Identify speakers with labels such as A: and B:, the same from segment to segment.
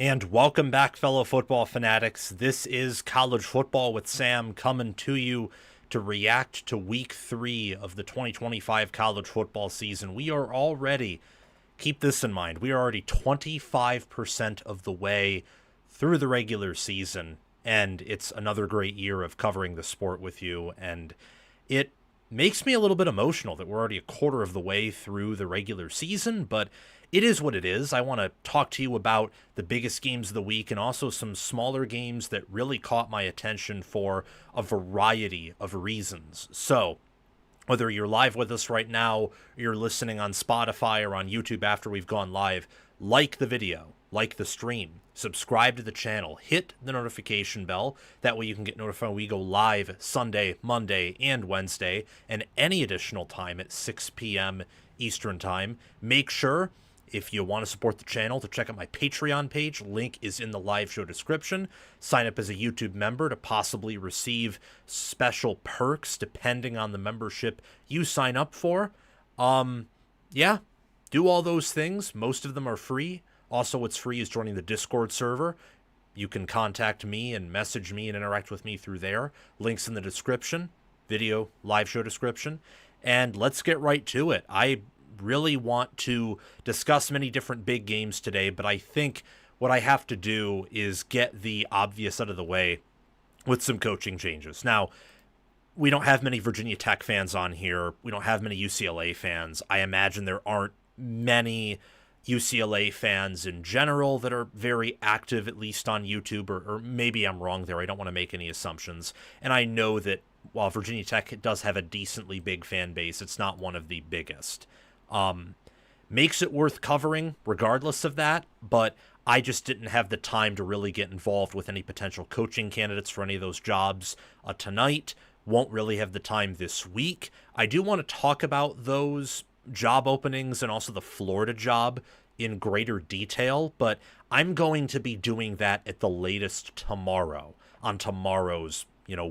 A: And welcome back, fellow football fanatics. This is College Football with Sam coming to you to react to Week 3 of the 2025 college football season. We are already, keep this in mind, we are already 25% of the way through the regular season, and it's another great year of covering the sport with you, and it makes me a little bit emotional that we're already a quarter of the way through the regular season, but it is what it is. I want to talk to you about the biggest games of the week and also some smaller games that really caught my attention for a variety of reasons. So, whether you're live with us right now, or you're listening on Spotify or on YouTube after we've gone live, like the video, like the stream, subscribe to the channel, hit the notification bell. That way you can get notified when we go live Sunday, Monday, and Wednesday, and any additional time at 6 p.m. Eastern Time. Make sure, if you want to support the channel, to check out my Patreon page. Link is in the live show description. Sign up as a YouTube member to possibly receive special perks depending on the membership you sign up for. Yeah, do all those things. Most of them are free. Also, what's free is joining the Discord server. You can contact me and message me and interact with me through there. Links in the description, video, live show description. And let's get right to it. I really want to discuss many different big games today, but I think what I have to do is get the obvious out of the way with some coaching changes. Now, we don't have many Virginia Tech fans on here. We don't have many UCLA fans. I imagine there aren't many UCLA fans in general that are very active, at least on YouTube, or maybe I'm wrong there. I don't want to make any assumptions. And I know that while Virginia Tech does have a decently big fan base, it's not one of the biggest. Makes it worth covering regardless of that, but I just didn't have the time to really get involved with any potential coaching candidates for any of those jobs tonight. Won't really have the time this week. I do want to talk about those job openings and also the Florida job in greater detail, but I'm going to be doing that at the latest tomorrow on tomorrow's,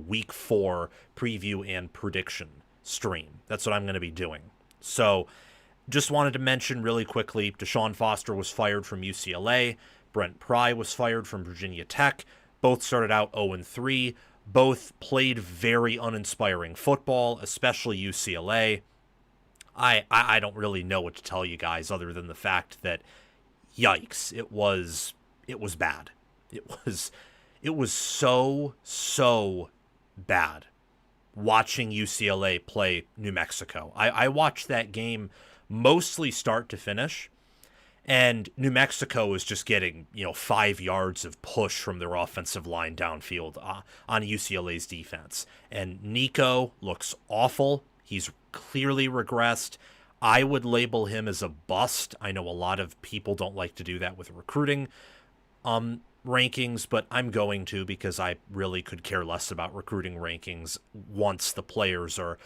A: week 4 preview and prediction stream. That's what I'm going to be doing. So, just wanted to mention really quickly, Deshaun Foster was fired from UCLA. Brent Pry was fired from Virginia Tech. Both started out 0-3. Both played very uninspiring football, especially UCLA. I don't really know what to tell you guys other than the fact that, yikes, it was bad. It was so bad watching UCLA play New Mexico. I watched that game mostly start to finish, and New Mexico was just getting 5 yards of push from their offensive line downfield on UCLA's defense. And Nico looks awful. He's clearly regressed. I would label him as a bust. I know a lot of people don't like to do that with recruiting rankings, but I'm going to, because I really could care less about recruiting rankings once the players are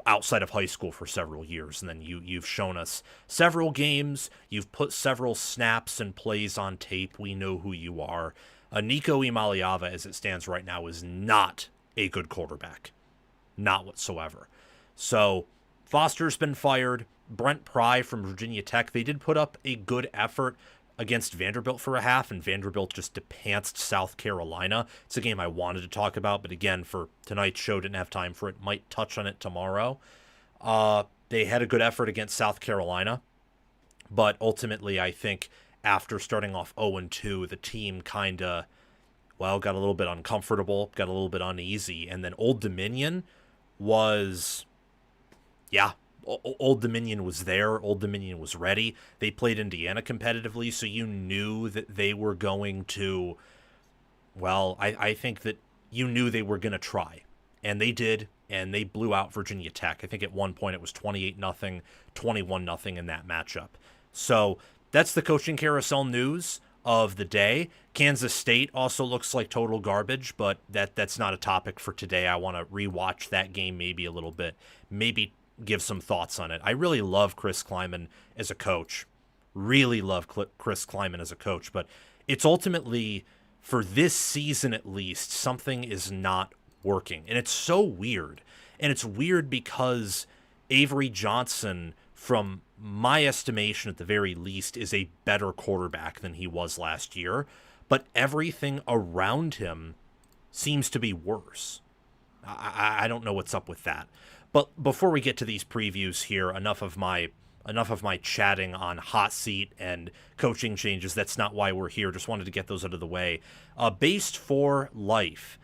A: outside of high school for several years. And then you've shown us several games. You've put several snaps and plays on tape. We know who you are. Nico Imaliava, as it stands right now, is not a good quarterback. Not whatsoever. So Foster's been fired. Brent Pry from Virginia Tech, they did put up a good effort against Vanderbilt for a half, and Vanderbilt just depantsed South Carolina. It's a game I wanted to talk about, but again, for tonight's show, didn't have time for it. Might touch on it tomorrow. They had a good effort against South Carolina, but ultimately, I think after starting off 0-2, the team kind of, got a little bit uncomfortable, got a little bit uneasy, and then Old Dominion was, Old Dominion was there. Old Dominion was ready. They played Indiana competitively, so you knew that they were going to, I think that you knew they were going to try. And they did, and they blew out Virginia Tech. I think at one point it was 28-0, 21-0 in that matchup. So that's the coaching carousel news of the day. Kansas State also looks like total garbage, but that's not a topic for today. I want to rewatch that game maybe a little bit. Maybe give some thoughts on it. I really love Chris Kleiman as a coach. Chris Kleiman as a coach, but it's ultimately, for this season at least, something is not working. And it's so weird. And it's weird because Avery Johnson from my estimation at the very least, is a better quarterback than he was last year, but everything around him seems to be worse. I don't know what's up with that. But before we get to these previews here, enough of my chatting on hot seat and coaching changes. That's not why we're here. Just wanted to get those out of the way. Based for Life,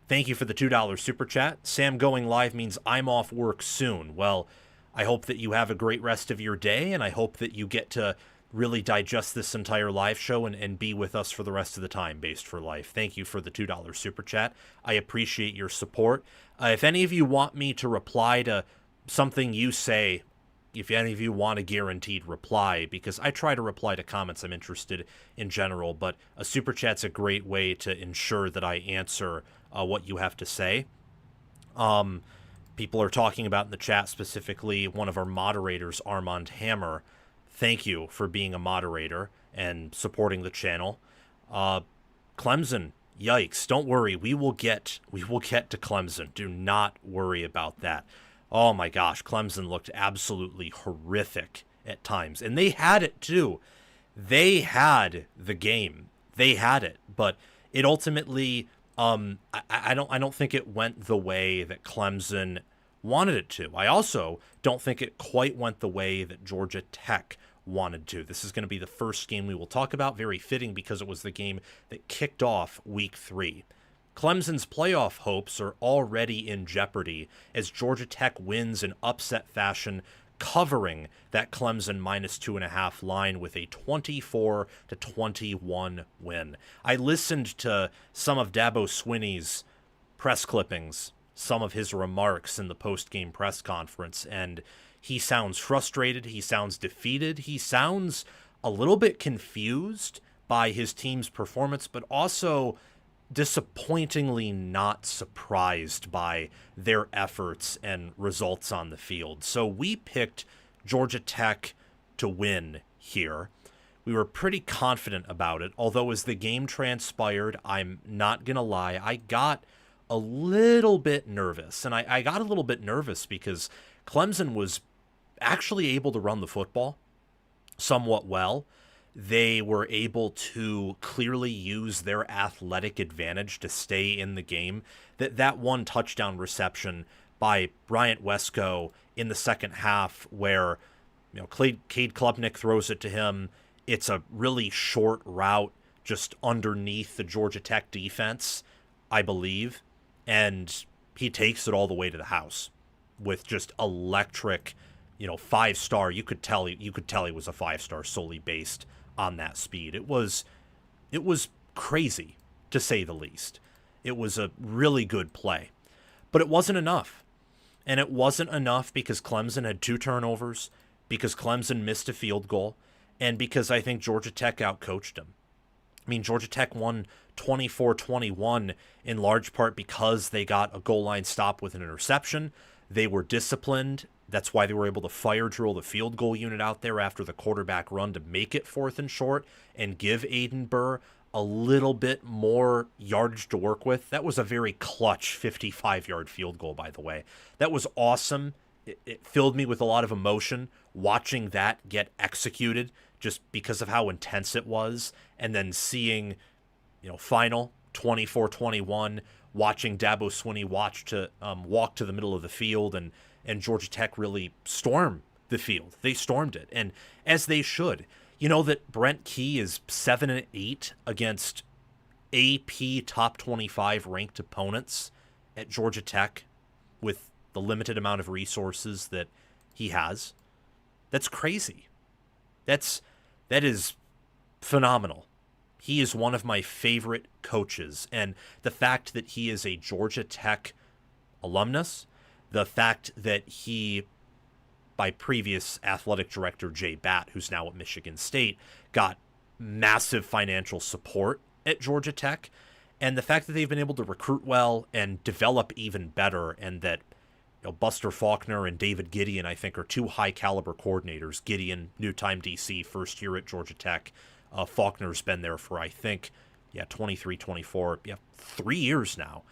A: thank you for the $2 super chat. Sam going live means I'm off work soon. Well, I hope that you have a great rest of your day, and I hope that you get to really digest this entire live show and be with us for the rest of the time, Based for Life. Thank you for the $2 super chat. I appreciate your support. If any of you want me to reply to something you say, if any of you want a guaranteed reply, because I try to reply to comments I'm interested in general, but a super chat's a great way to ensure that I answer what you have to say. People are talking about in the chat, specifically one of our moderators, Armand Hammer. Thank you for being a moderator and supporting the channel. Clemson, yikes! Don't worry, we will get to Clemson. Do not worry about that. Oh my gosh, Clemson looked absolutely horrific at times, and they had it too. They had the game. They had it, but it ultimately, I don't think it went the way that Clemson wanted it to. I also don't think it quite went the way that Georgia Tech wanted to. This is going to be the first game we will talk about. Very fitting because it was the game that kicked off week 3. Clemson's playoff hopes are already in jeopardy as Georgia Tech wins in upset fashion, covering that Clemson -2.5 line with a 24-21 win. I listened to some of Dabo Swinney's press clippings, some of his remarks in the post-game press conference, and he sounds frustrated, he sounds defeated, he sounds a little bit confused by his team's performance, but also disappointingly not surprised by their efforts and results on the field. So we picked Georgia Tech to win here. We were pretty confident about it, although as the game transpired, I'm not going to lie, I got a little bit nervous. And I got a little bit nervous because Clemson was actually able to run the football somewhat well. They were able to clearly use their athletic advantage to stay in the game. That one touchdown reception by Bryant Wesco in the second half where, Cade Klubnik throws it to him. It's a really short route just underneath the Georgia Tech defense, I believe, and he takes it all the way to the house with just electric, 5-star. You could tell he was a 5-star solely based on that speed. It was crazy, to say the least. It was a really good play, but it wasn't enough. And it wasn't enough because Clemson had 2 turnovers, because Clemson missed a field goal, and because I think Georgia Tech outcoached them. I mean, Georgia Tech won 24-21 in large part because they got a goal line stop with an interception. They were disciplined. That's why they were able to fire drill the field goal unit out there after the quarterback run to make it 4th and short and give Aiden Burr a little bit more yardage to work with. That was a very clutch 55-yard field goal, by the way. That was awesome. It filled me with a lot of emotion watching that get executed just because of how intense it was, and then seeing, final 24-21, watching Dabo Swinney walk to the middle of the field, and Georgia Tech really storm the field. They stormed it, and as they should. You know that Brent Key is 7-8 against AP top 25 ranked opponents at Georgia Tech with the limited amount of resources that he has. That's crazy. That is phenomenal. He is one of my favorite coaches, and the fact that he is a Georgia Tech alumnus, the fact that he, by previous athletic director Jay Batt, who's now at Michigan State, got massive financial support at Georgia Tech, and the fact that they've been able to recruit well and develop even better, and that Buster Faulkner and David Gideon, I think, are 2 high-caliber coordinators. Gideon, new-time DC, first year at Georgia Tech. Faulkner's been there for, I think, 23, 24, 3 years now.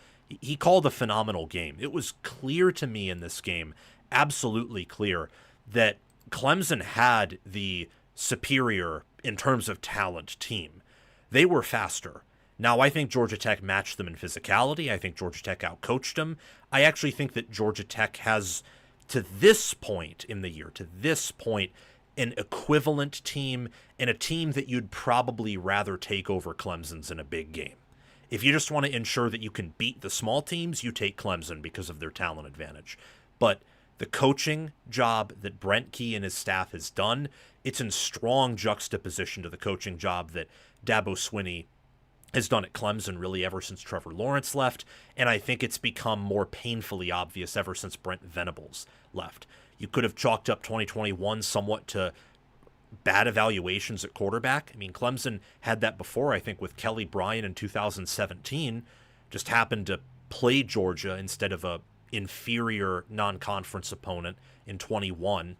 A: He called a phenomenal game. It was clear to me in this game, absolutely clear, that Clemson had the superior, in terms of talent, team. They were faster. Now, I think Georgia Tech matched them in physicality. I think Georgia Tech outcoached them. I actually think that Georgia Tech has, to this point in the year, to this point, an equivalent team and a team that you'd probably rather take over Clemson's in a big game. If you just want to ensure that you can beat the small teams, you take Clemson because of their talent advantage. But the coaching job that Brent Key and his staff has done, it's in strong juxtaposition to the coaching job that Dabo Swinney has done at Clemson really ever since Trevor Lawrence left, and I think it's become more painfully obvious ever since Brent Venables left. You could have chalked up 2021 somewhat to bad evaluations at quarterback. I mean, Clemson had that before, I think, with Kelly Bryant in 2017, just happened to play Georgia instead of a inferior non-conference opponent in 21,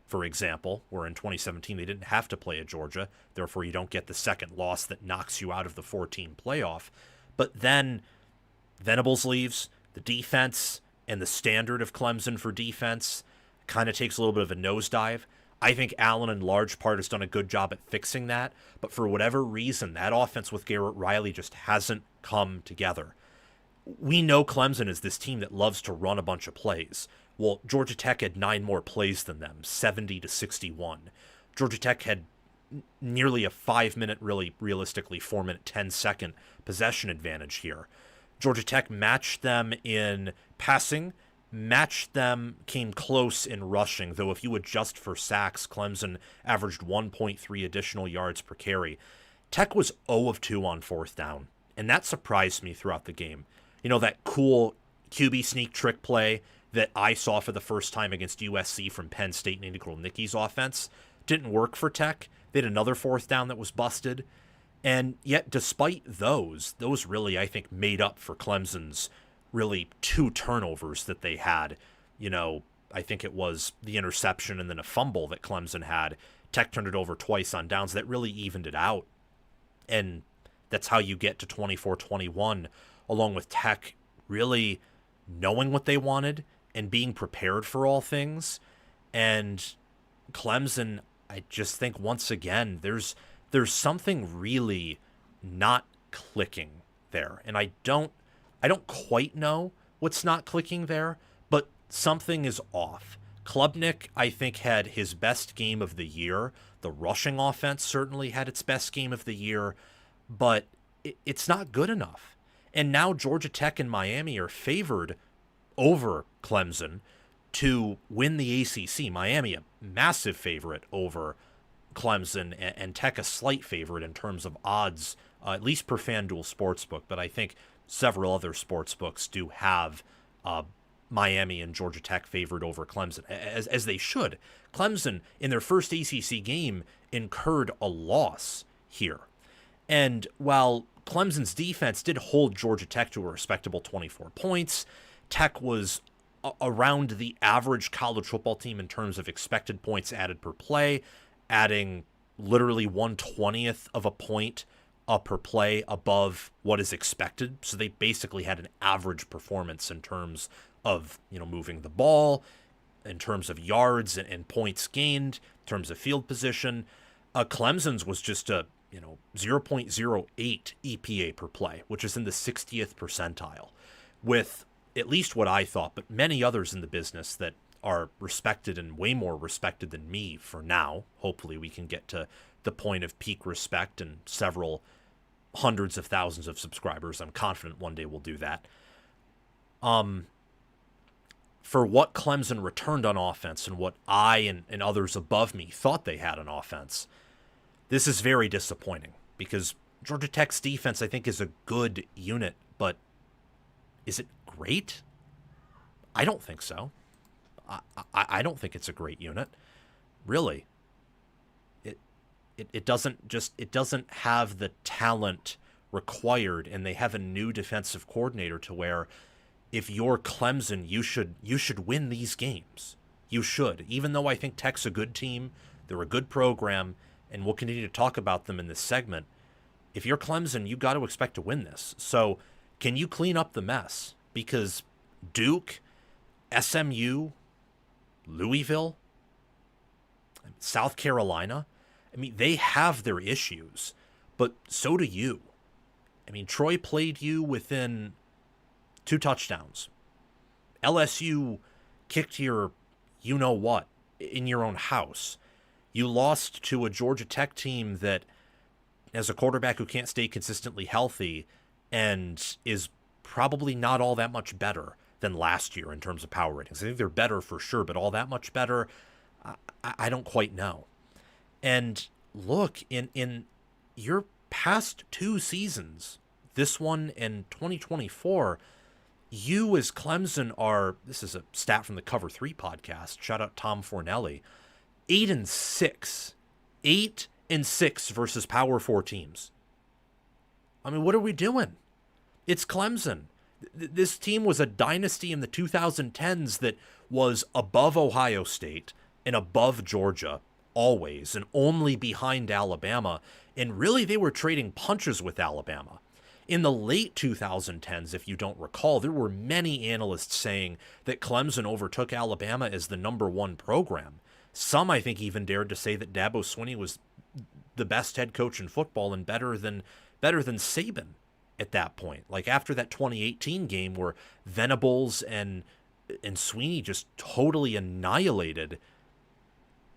A: for example, where in 2017 they didn't have to play at Georgia. Therefore, you don't get the second loss that knocks you out of the 4-team playoff. But then Venables leaves, the defense and the standard of Clemson for defense kind of takes a little bit of a nosedive. I think Allen, in large part, has done a good job at fixing that. But for whatever reason, that offense with Garrett Riley just hasn't come together. We know Clemson is this team that loves to run a bunch of plays. Well, Georgia Tech had 9 more plays than them, 70-61. Georgia Tech had nearly a 5-minute, really realistically 4-minute, 10-second possession advantage here. Georgia Tech matched them in passing, matched them, came close in rushing, though if you adjust for sacks, Clemson averaged 1.3 additional yards per carry. Tech was 0 of 2 on 4th down, and that surprised me throughout the game. You know, that cool QB sneak trick play that I saw for the first time against USC from Penn State and Andy Krolnicki's offense didn't work for Tech. They had another 4th down that was busted. And yet, despite those really, I think, made up for Clemson's really 2 turnovers that they had. You know, I think it was the interception and then a fumble that Clemson had. Tech turned it over twice on downs. That really evened it out. And that's how you get to 24-21, along with Tech really knowing what they wanted and being prepared for all things. And Clemson, I just think once again, there's something really not clicking there. And I don't quite know what's not clicking there, but something is off. Klubnik, I think, had his best game of the year. The rushing offense certainly had its best game of the year, but it's not good enough. And now Georgia Tech and Miami are favored over Clemson to win the ACC. Miami a massive favorite over Clemson, and Tech a slight favorite in terms of odds, at least per FanDuel Sportsbook, but I think several other sportsbooks do have Miami and Georgia Tech favored over Clemson, as they should. Clemson, in their first ACC game, incurred a loss here. And while Clemson's defense did hold Georgia Tech to a respectable 24 points, Tech was around the average college football team in terms of expected points added per play, adding literally 1/20th of a point per play above what is expected. So they basically had an average performance in terms of, you know, moving the ball, in terms of yards and points gained, in terms of field position. Clemson's was just a 0.08 EPA per play, which is in the 60th percentile, with at least what I thought, but many others in the business that are respected and way more respected than me for now. Hopefully we can get to the point of peak respect and several hundreds of thousands of subscribers. I'm confident one day we'll do that. For what Clemson returned on offense and what I and others above me thought they had on offense, this is very disappointing, because Georgia Tech's defense, I think, is a good unit, but is it great? I don't think so. I don't think it's a great unit. Really. It doesn't have the talent required, and they have a new defensive coordinator to where if you're Clemson, you should win these games. You should. Even though I think Tech's a good team, they're a good program, and we'll continue to talk about them in this segment. If you're Clemson, you got to expect to win this. So can you clean up the mess? Because Duke, SMU, Louisville, South Carolina, I mean, they have their issues, but so do you. I mean, Troy played you within 2 touchdowns. LSU kicked your you-know-what in your own house. You lost to a Georgia Tech team that has a quarterback who can't stay consistently healthy and is probably not all that much better than last year in terms of power ratings. I think they're better for sure, but all that much better, I don't quite know. And look, in your past 2 seasons, this one and 2024, you as Clemson are, this is a stat from the Cover 3 podcast, shout out Tom Fornelli, 8-6. 8-6 versus Power 4 teams. I mean, what are we doing? It's Clemson. This team was a dynasty in the 2010s that was above Ohio State and above Georgia always, and only behind Alabama, and really they were trading punches with Alabama. In the late 2010s, if you don't recall, there were many analysts saying that Clemson overtook Alabama as the number 1 program. Some, I think, even dared to say that Dabo Swinney was the best head coach in football and better than Saban at that point. Like after that 2018 game where Venables and Swinney just totally annihilated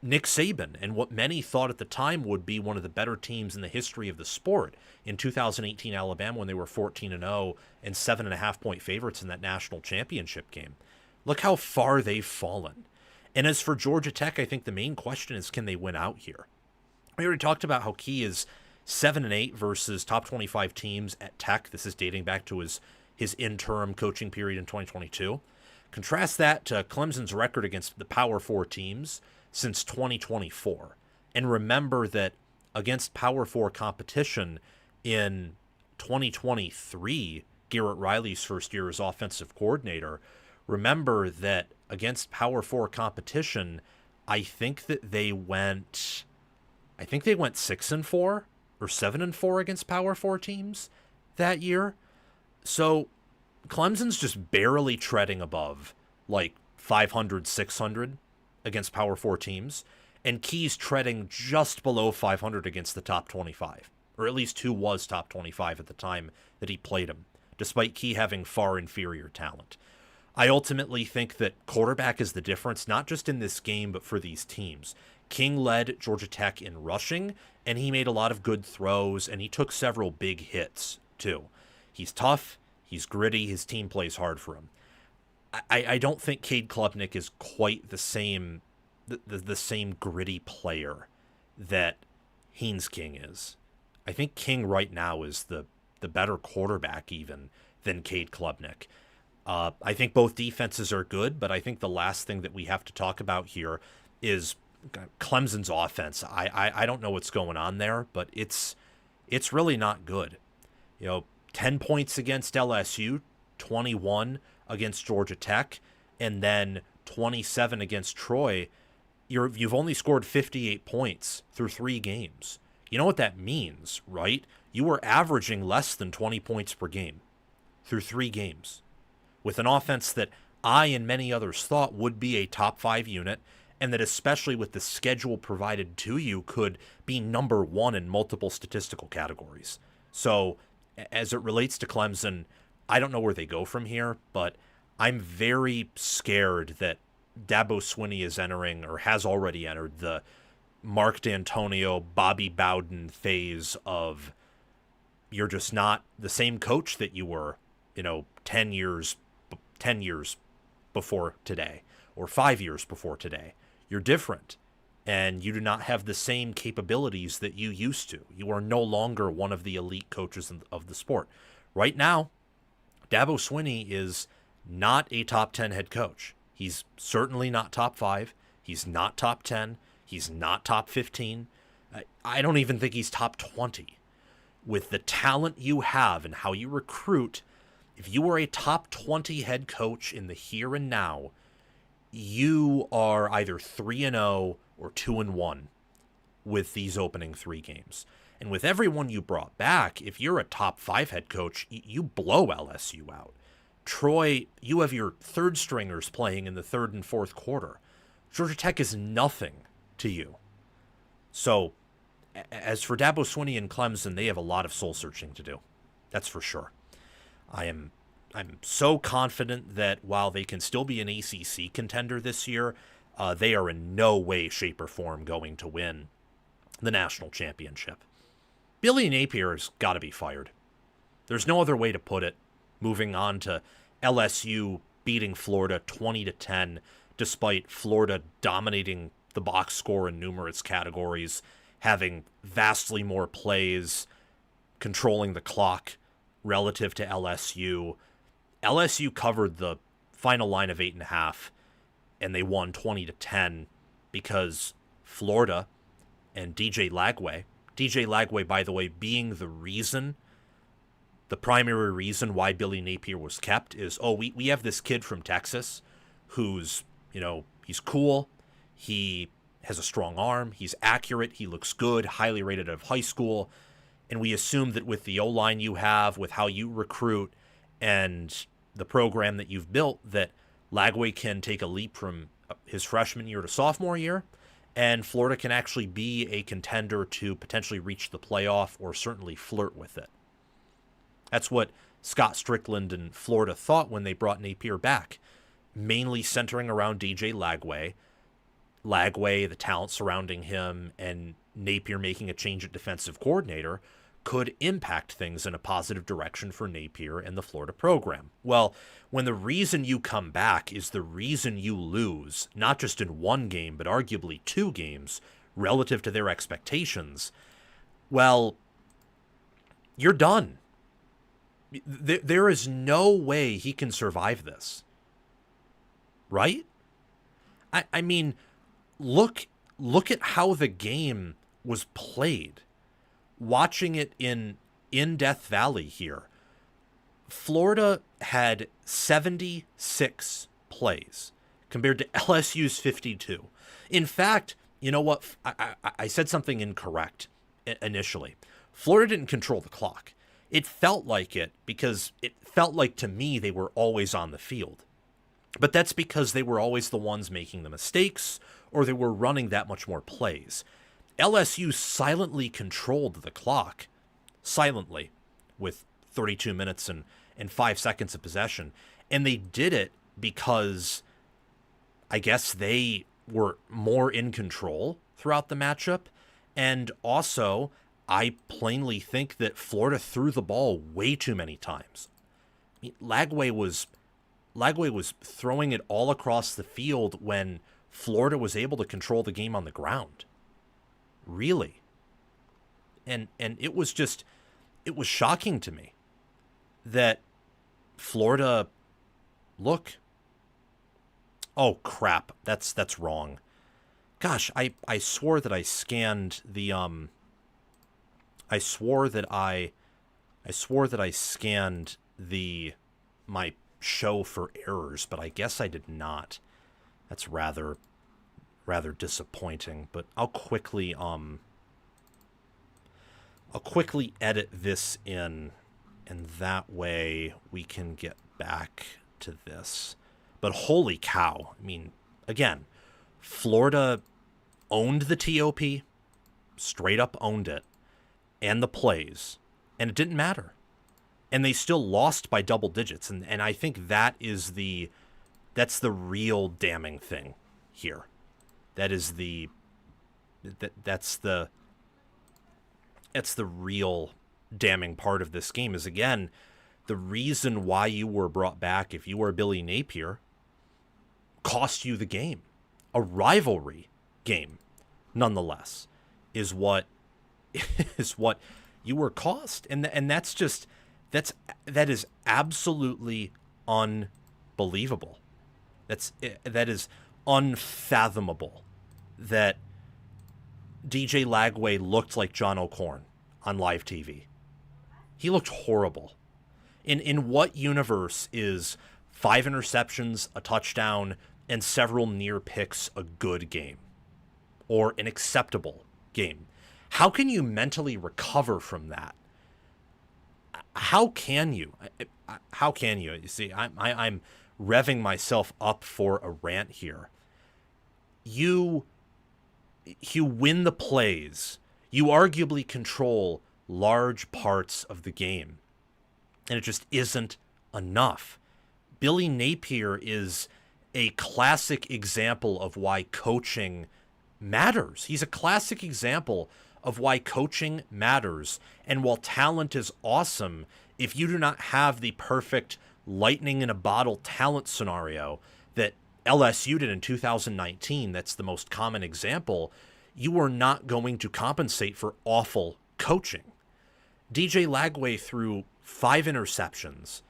A: Nick Saban and what many thought at the time would be one of the better teams in the history of the sport. In 2018 Alabama, when they were 14-0 and 7.5-point favorites in that national championship game. Look how far they've fallen. And as for Georgia Tech, I think the main question is, can they win out here? We already talked about how Key is 7-8 versus top 25 teams at Tech. This is dating back to his interim coaching period in 2022. Contrast that to Clemson's record against the Power 4 teams since 2024. And remember that against Power 4 competition in 2023, Garrett Riley's first year as offensive coordinator, remember that against Power 4 competition, I think they went 6-4 or 7-4 against Power 4 teams that year. So Clemson's just barely treading above like 500, 600 against Power 4 teams, and Key's treading just below 500 against the top 25, or at least who was top 25 at the time that he played him, despite Key having far inferior talent. I ultimately think that quarterback is the difference, not just in this game, but for these teams. King led Georgia Tech in rushing, and he made a lot of good throws, and he took several big hits, too. He's tough, he's gritty, his team plays hard for him. I don't think Cade Klubnik is quite the same gritty player that Haynes King is. I think King right now is the better quarterback even than Cade Klubnik. I think both defenses are good, but I think the last thing that we have to talk about here is Clemson's offense. I don't know what's going on there, but it's really not good. 10 points against LSU, 21 against Georgia Tech, and then 27 against Troy. You've only scored 58 points through 3 games. You know what that means, right? You were averaging less than 20 points per game through 3 games with an offense that I and many others thought would be a top 5 unit, and that especially with the schedule provided to you could be number 1 in multiple statistical categories. So as it relates to Clemson, I don't know where they go from here, but I'm very scared that Dabo Swinney is entering, or has already entered, the Mark D'Antonio, Bobby Bowden phase of you're just not the same coach that you were, 10 years before today, or 5 years before today. You're different, and you do not have the same capabilities that you used to. You are no longer one of the elite coaches of the sport. Right now, Dabo Swinney is not a top 10 head coach. He's certainly not top 5. He's not top 10. He's not top 15. I don't even think he's top 20. With the talent you have and how you recruit, if you are a top 20 head coach in the here and now, you are either 3-0 or 2-1 with these opening 3 games. And with everyone you brought back, if you're a top 5 head coach, you blow LSU out. Troy, you have your third stringers playing in the third and fourth quarter. Georgia Tech is nothing to you. So, as for Dabo Swinney and Clemson, they have a lot of soul searching to do. That's for sure. I'm so confident that while they can still be an ACC contender this year, they are in no way, shape, or form going to win the national championship. Billy Napier's got to be fired. There's no other way to put it. Moving on to LSU beating Florida 20-10, despite Florida dominating the box score in numerous categories, having vastly more plays, controlling the clock relative to LSU. LSU covered the final line of 8.5, and they won 20-10 because Florida and DJ Lagway, by the way, being the primary reason why Billy Napier was kept is, we have this kid from Texas who's, he's cool, he has a strong arm, he's accurate, he looks good, highly rated out of high school, and we assume that with the O-line you have, with how you recruit, and the program that you've built, that Lagway can take a leap from his freshman year to sophomore year, and Florida can actually be a contender to potentially reach the playoff or certainly flirt with it. That's what Scott Strickland and Florida thought when they brought Napier back, mainly centering around DJ Lagway, the talent surrounding him, and Napier making a change at defensive coordinator could impact things in a positive direction for Napier and the Florida program. Well, when the reason you come back is the reason you lose, not just in one game, but arguably 2 games, relative to their expectations, well, you're done. There is no way he can survive this. Right? I mean, look at how the game was played. Watching it in Death Valley here, Florida had 76 plays compared to LSU's 52. In fact, you know what? I said something incorrect initially. Florida didn't control the clock. It felt like it because it felt like to me they were always on the field. But that's because they were always the ones making the mistakes or they were running that much more plays. LSU silently controlled the clock, silently, with 32 minutes and 5 seconds of possession. And they did it because I guess they were more in control throughout the matchup. And also, I plainly think that Florida threw the ball way too many times. I mean, Lagway was throwing it all across the field when Florida was able to control the game on the ground. Really. And it was shocking to me that Florida, look. Oh crap, that's wrong. Gosh, I swore that I scanned the I swore that I scanned my show for errors, but I guess I did not. That's rather disappointing, but I'll quickly edit this in, and that way we can get back to this. But holy cow, I mean, again, Florida owned the TOP, straight up owned it, and the plays, and it didn't matter. And they still lost by double digits, and I think that's the real damning thing here. That's the real damning part of this game is, again, the reason why you were brought back, if you were Billy Napier, cost you the game. A rivalry game, nonetheless, is what you were cost. And that is absolutely unbelievable. That is unfathomable that DJ Lagway looked like John O'Corn on live TV. He looked horrible. In what universe is 5 interceptions, a touchdown, and several near picks a good game? Or an acceptable game? How can you mentally recover from that? How can you? How can you? You see, I'm revving myself up for a rant here. You win the plays. You arguably control large parts of the game. And it just isn't enough. Billy Napier is a classic example of why coaching matters. He's a classic example of why coaching matters. And while talent is awesome, if you do not have the perfect lightning in a bottle talent scenario that LSU did in 2019, that's the most common example, you are not going to compensate for awful coaching. DJ Lagway threw 5 interceptions,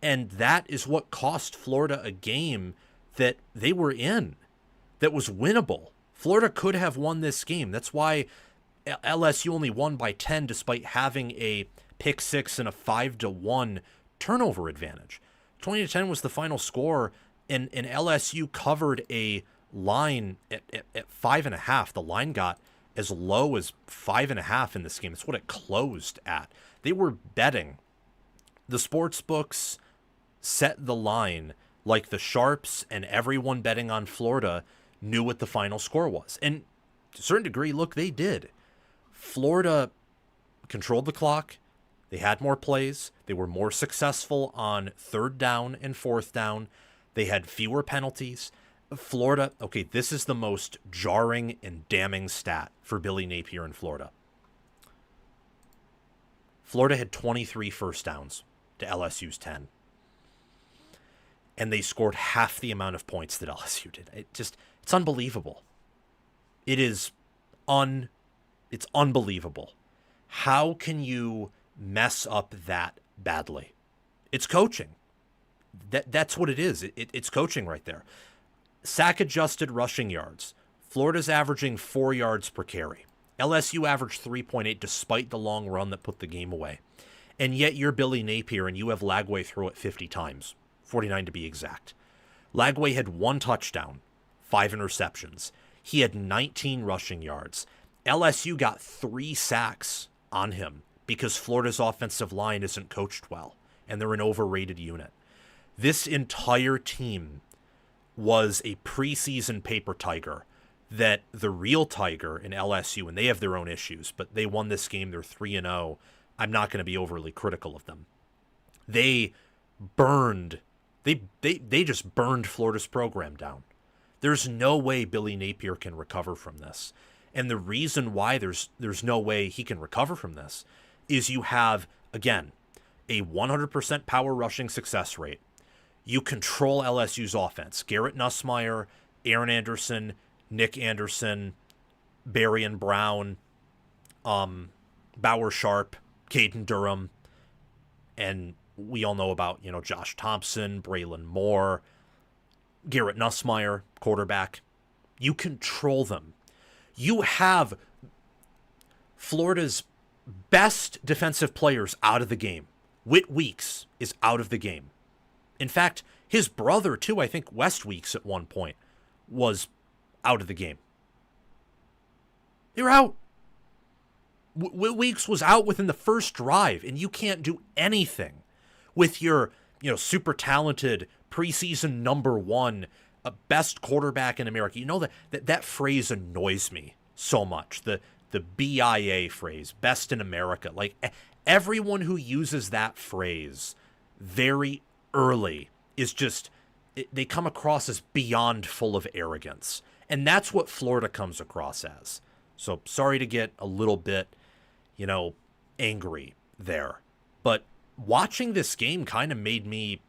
A: and that is what cost Florida a game that they were in, that was winnable. Florida could have won this game. That's why LSU only won by 10 despite having a pick 6 and a 5-1 turnover advantage. 20-10 was the final score, and LSU covered a line at 5.5. The line got as low as 5.5 in this game. That's what it closed at. They were betting. The sports books set the line like the sharps and everyone betting on Florida knew what the final score was. And to a certain degree, look, they did. Florida controlled the clock. They had more plays. They were more successful on 3rd down and 4th down. They had fewer penalties. Florida, okay, this is the most jarring and damning stat for Billy Napier in Florida. Florida had 23 first downs to LSU's 10. And they scored half the amount of points that LSU did. It's unbelievable. It's unbelievable. How can you mess up that badly? It's coaching. That's what it is. It's coaching right there. Sack adjusted rushing yards. Florida's averaging 4 yards per carry. LSU averaged 3.8 despite the long run that put the game away. And yet you're Billy Napier and you have Lagway throw it 50 times. 49 to be exact. Lagway had 1 touchdown, 5 interceptions. He had 19 rushing yards. LSU got 3 sacks on him because Florida's offensive line isn't coached well, and they're an overrated unit. This entire team was a preseason paper tiger that the real tiger in LSU, and they have their own issues, but they won this game. They're 3-0. I'm not going to be overly critical of them. They just burned Florida's program down. There's no way Billy Napier can recover from this. And the reason why there's no way he can recover from this is you have, again, a 100% power rushing success rate. You control LSU's offense. Garrett Nussmeier, Aaron Anderson, Nick Anderson, Berrien Brown, Bauer Sharp, Caden Durham, and we all know about, Josh Thompson, Brycen Moore, Garrett Nussmeier, quarterback. You control them. You have Florida's best defensive players out of the game. Whit Weeks is out of the game. In fact, his brother, too, I think West Weeks at one point, was out of the game. They were out. Whit Weeks was out within the first drive, and you can't do anything with your, super talented preseason number 1, best quarterback in America. You know that phrase annoys me so much. The BIA phrase, best in America. Like everyone who uses that phrase very early is just, they come across as beyond full of arrogance. And that's what Florida comes across as. So sorry to get a little bit, angry there. But watching this game kind of made me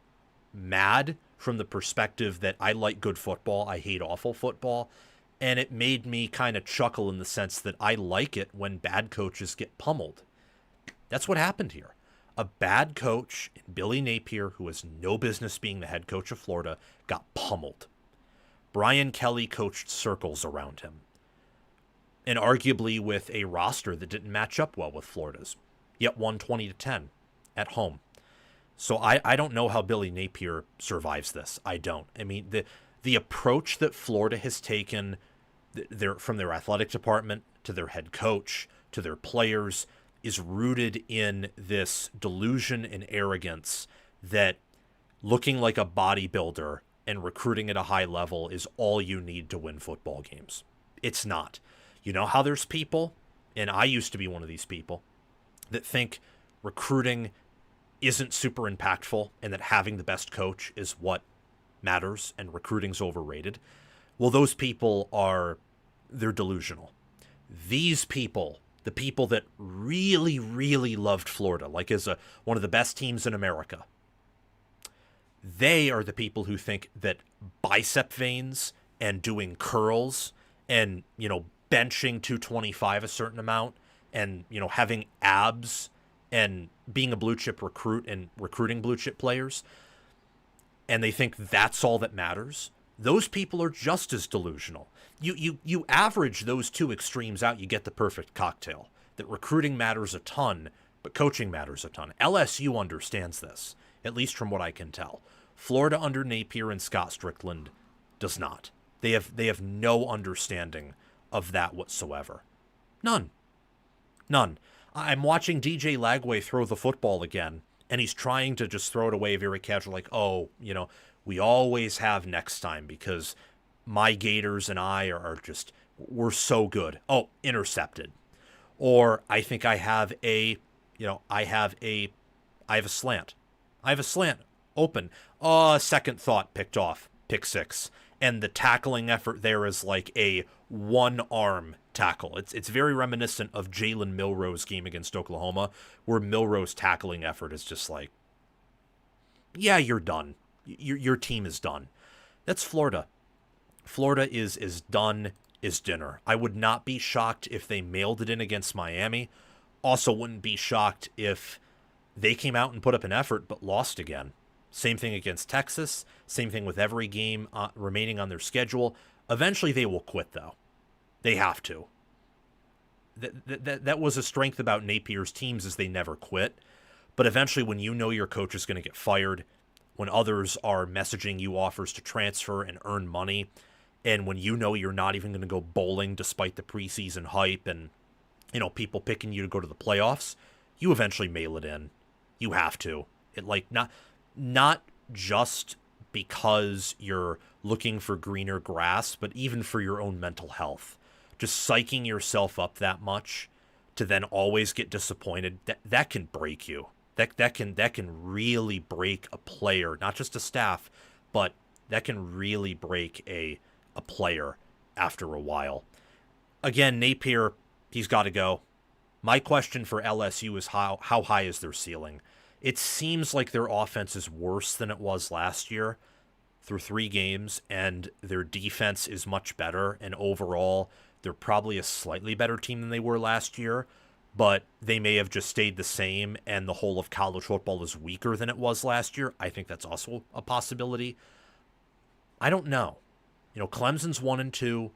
A: mad from the perspective that I like good football. I hate awful football. And it made me kind of chuckle in the sense that I like it when bad coaches get pummeled. That's what happened here. A bad coach, Billy Napier, who has no business being the head coach of Florida, got pummeled. Brian Kelly coached circles around him. And arguably with a roster that didn't match up well with Florida's. Yet won 20-10 at home. So I don't know how Billy Napier survives this. I don't. I mean, the approach that Florida has taken from their athletic department to their head coach to their players is rooted in this delusion and arrogance that looking like a bodybuilder and recruiting at a high level is all you need to win football games. It's not. You know how there's people, and I used to be one of these people, that think recruiting isn't super impactful and that having the best coach is what matters and recruiting's overrated. Well, those people they're delusional. These people, the people that really, really loved Florida, like as one of the best teams in America, they are the people who think that bicep veins and doing curls and, benching 225 a certain amount and, having abs and being a blue chip recruit and recruiting blue chip players, and they think that's all that matters. Those people are just as delusional. You average those two extremes out, you get the perfect cocktail. That recruiting matters a ton, but coaching matters a ton. LSU understands this, at least from what I can tell. Florida under Napier and Scott Strickland does not. They have no understanding of that whatsoever. None. I'm watching DJ Lagway throw the football again, and he's trying to just throw it away very casual, like, oh, we always have next time because my Gators and I we're so good. Oh, intercepted. Or I think I have a slant. I have a slant open. Second thought, picked off, pick six. And the tackling effort there is like a one-arm tackle. It's very reminiscent of Jalen Milroe's game against Oklahoma, where Milroe's tackling effort is just like, yeah, you're done. Your team is done. That's Florida. Florida is done is dinner. I would not be shocked if they mailed it in against Miami. Also wouldn't be shocked if they came out and put up an effort but lost again. Same thing against Texas. Same thing with every game remaining on their schedule. Eventually they will quit, though. They have to. That was a strength about Napier's teams, is they never quit. But eventually when you know your coach is going to get fired, when others are messaging you offers to transfer and earn money, and when you know you're not even going to go bowling despite the preseason hype and, people picking you to go to the playoffs, you eventually mail it in. You have to. Not just because you're looking for greener grass, but even for your own mental health. Just psyching yourself up that much to then always get disappointed, that can break you. That can really break a player, not just a staff, but that can really break a player after a while. Again, Napier, he's got to go. My question for LSU is how high is their ceiling? It seems like their offense is worse than it was last year through 3 games, and their defense is much better, and overall, they're probably a slightly better team than they were last year, but they may have just stayed the same, and the whole of college football is weaker than it was last year. I think that's also a possibility. I don't know. Clemson's 1-2,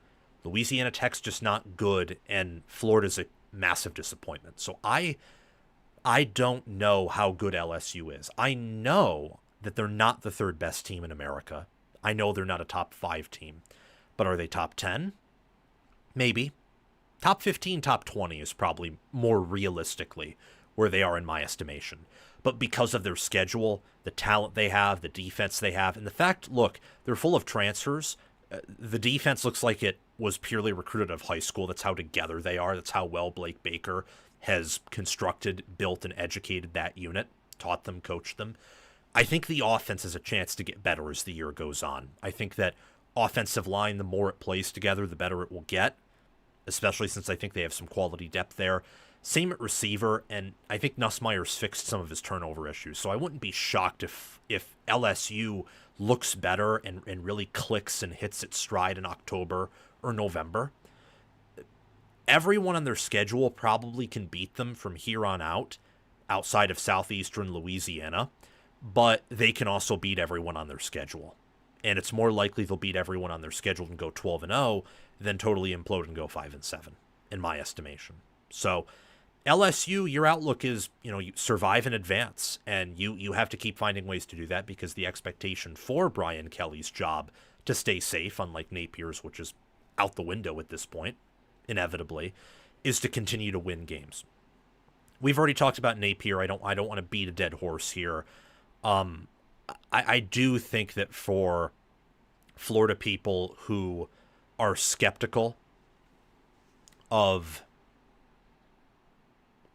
A: Louisiana Tech's just not good, and Florida's a massive disappointment. So I don't know how good LSU is. I know that they're not the third best team in America. I know they're not a top 5 team. But are they top 10? Maybe. Top 15, top 20 is probably more realistically where they are in my estimation. But because of their schedule, the talent they have, the defense they have, and the fact, look, they're full of transfers. The defense looks like it was purely recruited out of high school. That's how together they are. That's how well Blake Baker has constructed, built, and educated that unit, taught them, coached them. I think the offense has a chance to get better as the year goes on. I think that offensive line, the more it plays together, the better it will get, especially since I think they have some quality depth there. Same at receiver, and I think Nussmeier's fixed some of his turnover issues, so I wouldn't be shocked if LSU looks better and really clicks and hits its stride in October or November. Everyone on their schedule probably can beat them from here on out, outside of southeastern Louisiana, but they can also beat everyone on their schedule. And it's more likely they'll beat everyone on their schedule and go 12-0 than totally implode and go 5-7, in my estimation. So LSU, your outlook is, you survive and advance, and you have to keep finding ways to do that because the expectation for Brian Kelly's job to stay safe, unlike Napier's, which is out the window at this point, inevitably, is to continue to win games. We've already talked about Napier. I don't want to beat a dead horse here. I do think that for Florida people who are skeptical of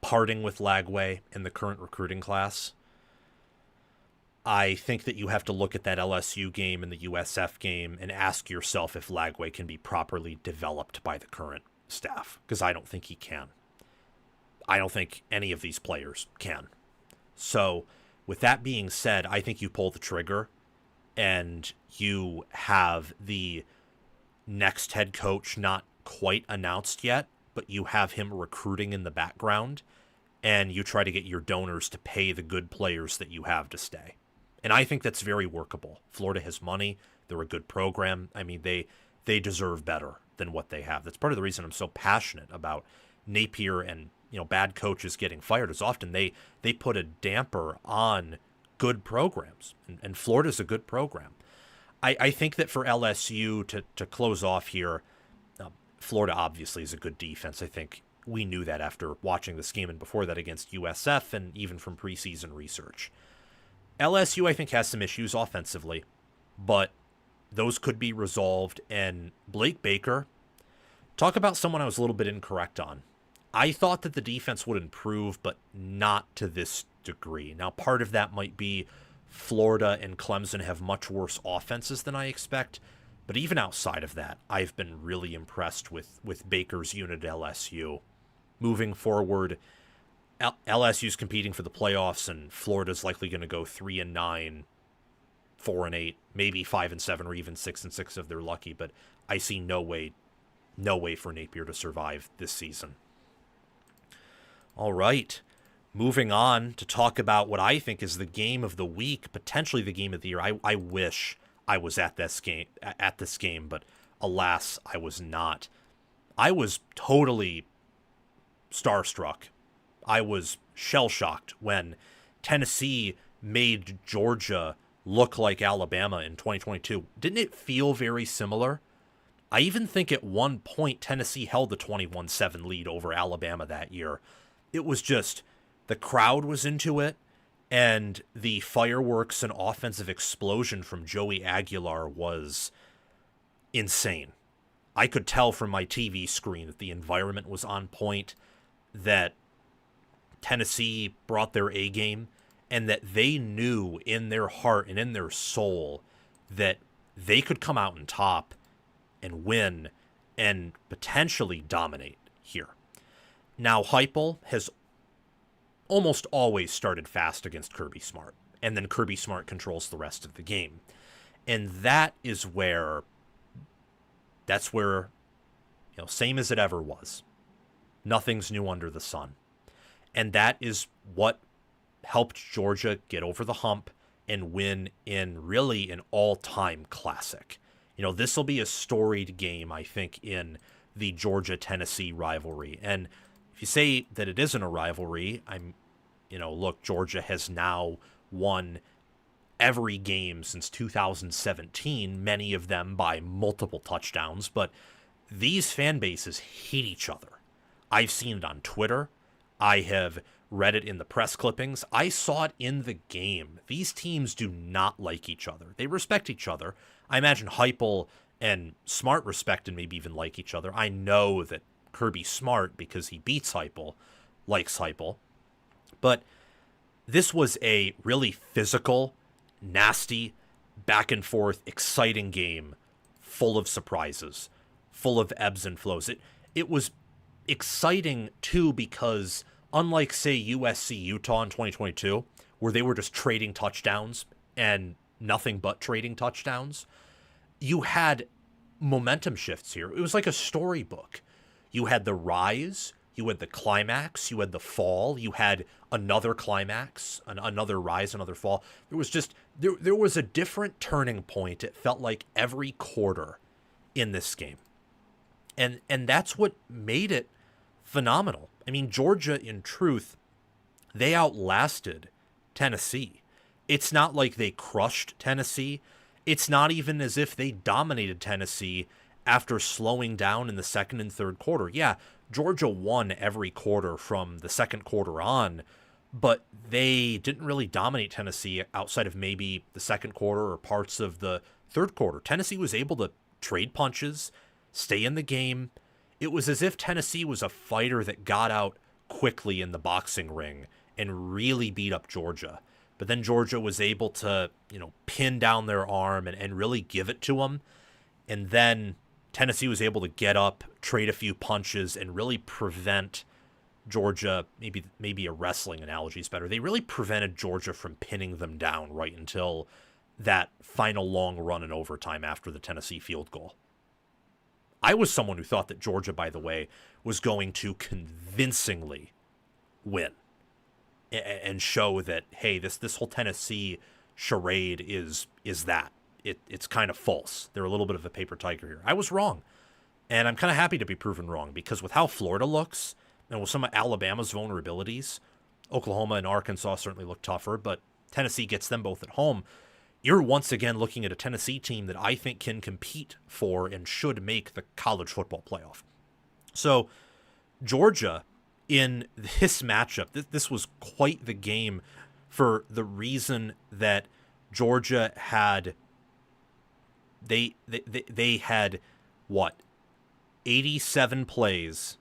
A: parting with Lagway in the current recruiting class. I think that you have to look at that LSU game and the USF game and ask yourself if Lagway can be properly developed by the current staff, because I don't think he can. I don't think any of these players can. So, with that being said, I think you pull the trigger and you have the next head coach not quite announced yet, but you have him recruiting in the background, and you try to get your donors to pay the good players that you have to stay. And I think that's very workable. Florida has money. They're a good program. I mean, they deserve better than what they have. That's part of the reason I'm so passionate about Napier and, bad coaches getting fired, is often they put a damper on good programs. And Florida's a good program. I think that for LSU to close off here, Florida obviously is a good defense. I think we knew that after watching this game and before that against USF and even from preseason research. LSU, I think, has some issues offensively, but those could be resolved. And Blake Baker, talk about someone I was a little bit incorrect on. I thought that the defense would improve, but not to this degree. Now, part of that might be Florida and Clemson have much worse offenses than I expect, but even outside of that, I've been really impressed with Baker's unit at LSU. Moving forward, LSU's competing for the playoffs, and Florida's likely going to go 3-9, 4-8, maybe 5-7, or even 6-6 if they're lucky. But I see no way for Napier to survive this season. All right, moving on to talk about what I think is the game of the week, potentially the game of the year. I wish I was at this game, but alas, I was not. I was totally starstruck. I was shell-shocked when Tennessee made Georgia look like Alabama in 2022. Didn't it feel very similar? I even think at one point Tennessee held the 21-7 lead over Alabama that year. It was just, the crowd was into it, and the fireworks and offensive explosion from Joey Aguilar was insane. I could tell from my TV screen that the environment was on point, that Tennessee brought their A game, and that they knew in their heart and in their soul that they could come out on top and win and potentially dominate here. Now, Heupel has almost always started fast against Kirby Smart, and then Kirby Smart controls the rest of the game. And that's where, same as it ever was. Nothing's new under the sun. And that is what helped Georgia get over the hump and win in really an all-time classic. This will be a storied game, I think, in the Georgia-Tennessee rivalry. And if you say that it isn't a rivalry, look, Georgia has now won every game since 2017, many of them by multiple touchdowns, but these fan bases hate each other. I've seen it on Twitter. I have read it in the press clippings. I saw it in the game. These teams do not like each other. They respect each other. I imagine Heupel and Smart respect and maybe even like each other. I know that Kirby Smart, because he beats Heupel, likes Heupel. But this was a really physical, nasty, back and forth, exciting game, full of surprises, full of ebbs and flows. It was exciting too, because unlike, say, USC Utah in 2022, where they were just trading touchdowns and nothing but trading touchdowns, you had momentum shifts here. It was like a storybook. You had the rise, you had the climax, you had the fall, you had another climax, another rise, another fall. There was just, there was a different turning point. It felt like every quarter in this game. And that's what made it phenomenal. I mean, Georgia, in truth, they outlasted Tennessee. It's not like they crushed Tennessee. It's not even as if they dominated Tennessee after slowing down in the second and third quarter. Yeah, Georgia won every quarter from the second quarter on, but they didn't really dominate Tennessee outside of maybe the second quarter or parts of the third quarter. Tennessee was able to trade punches, stay in the game. It was as if Tennessee was a fighter that got out quickly in the boxing ring and really beat up Georgia. But then Georgia was able to, pin down their arm and really give it to them. And then Tennessee was able to get up, trade a few punches, and really prevent Georgia, maybe a wrestling analogy is better. They really prevented Georgia from pinning them down right until that final long run in overtime after the Tennessee field goal. I was someone who thought that Georgia, by the way, was going to convincingly win and show that, hey, this whole Tennessee charade is that. It's kind of false. They're a little bit of a paper tiger here. I was wrong. And I'm kind of happy to be proven wrong, because with how Florida looks and with some of Alabama's vulnerabilities, Oklahoma and Arkansas certainly look tougher, but Tennessee gets them both at home. You're once again looking at a Tennessee team that I think can compete for and should make the college football playoff. So Georgia, in this matchup, this was quite the game for the reason that Georgia had, they had, 87 plays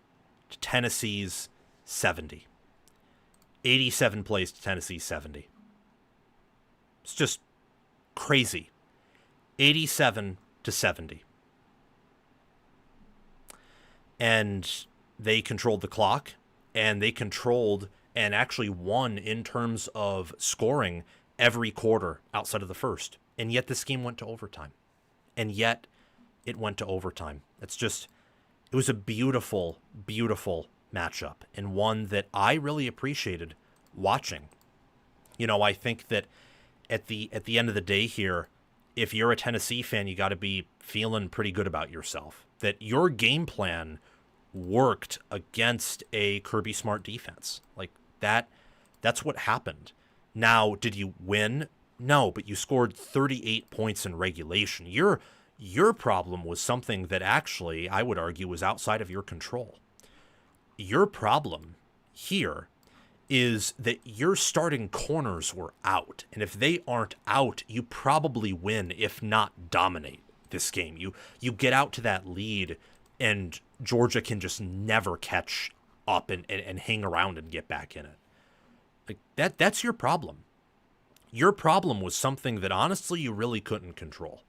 A: to Tennessee's 70. 87 plays to Tennessee's 70. It's just crazy. 87 to 70. And they controlled the clock, and they controlled and actually won in terms of scoring every quarter outside of the first. And yet this game went to overtime. And yet it went to overtime. It was a beautiful, beautiful matchup, and one that I really appreciated watching. I think that at the end of the day here, if you're a Tennessee fan, you got to be feeling pretty good about yourself. That your game plan worked against a Kirby Smart defense. Like that's what happened. Now, did you win? No, but you scored 38 points in regulation. Your problem was something that actually, I would argue, was outside of your control. Your problem here is that your starting corners were out. And if they aren't out, you probably win, if not dominate this game. You get out to that lead, and Georgia can just never catch up and hang around and get back in it. Like that's your problem. Your problem was something that honestly you really couldn't control.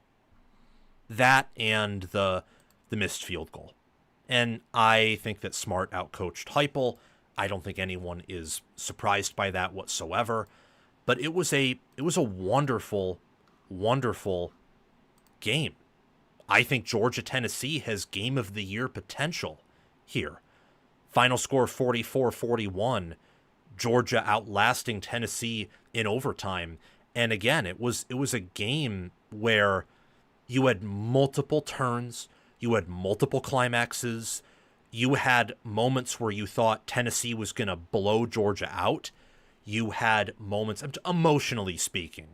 A: That and the missed field goal. And I think that Smart outcoached Heupel. I don't think anyone is surprised by that whatsoever. But it was a wonderful, wonderful game. I think Georgia-Tennessee has game of the year potential here. Final score 44-41. Georgia outlasting Tennessee in overtime. And again, it was a game where you had multiple turns, you had multiple climaxes, you had moments where you thought Tennessee was going to blow Georgia out. You had moments, emotionally speaking,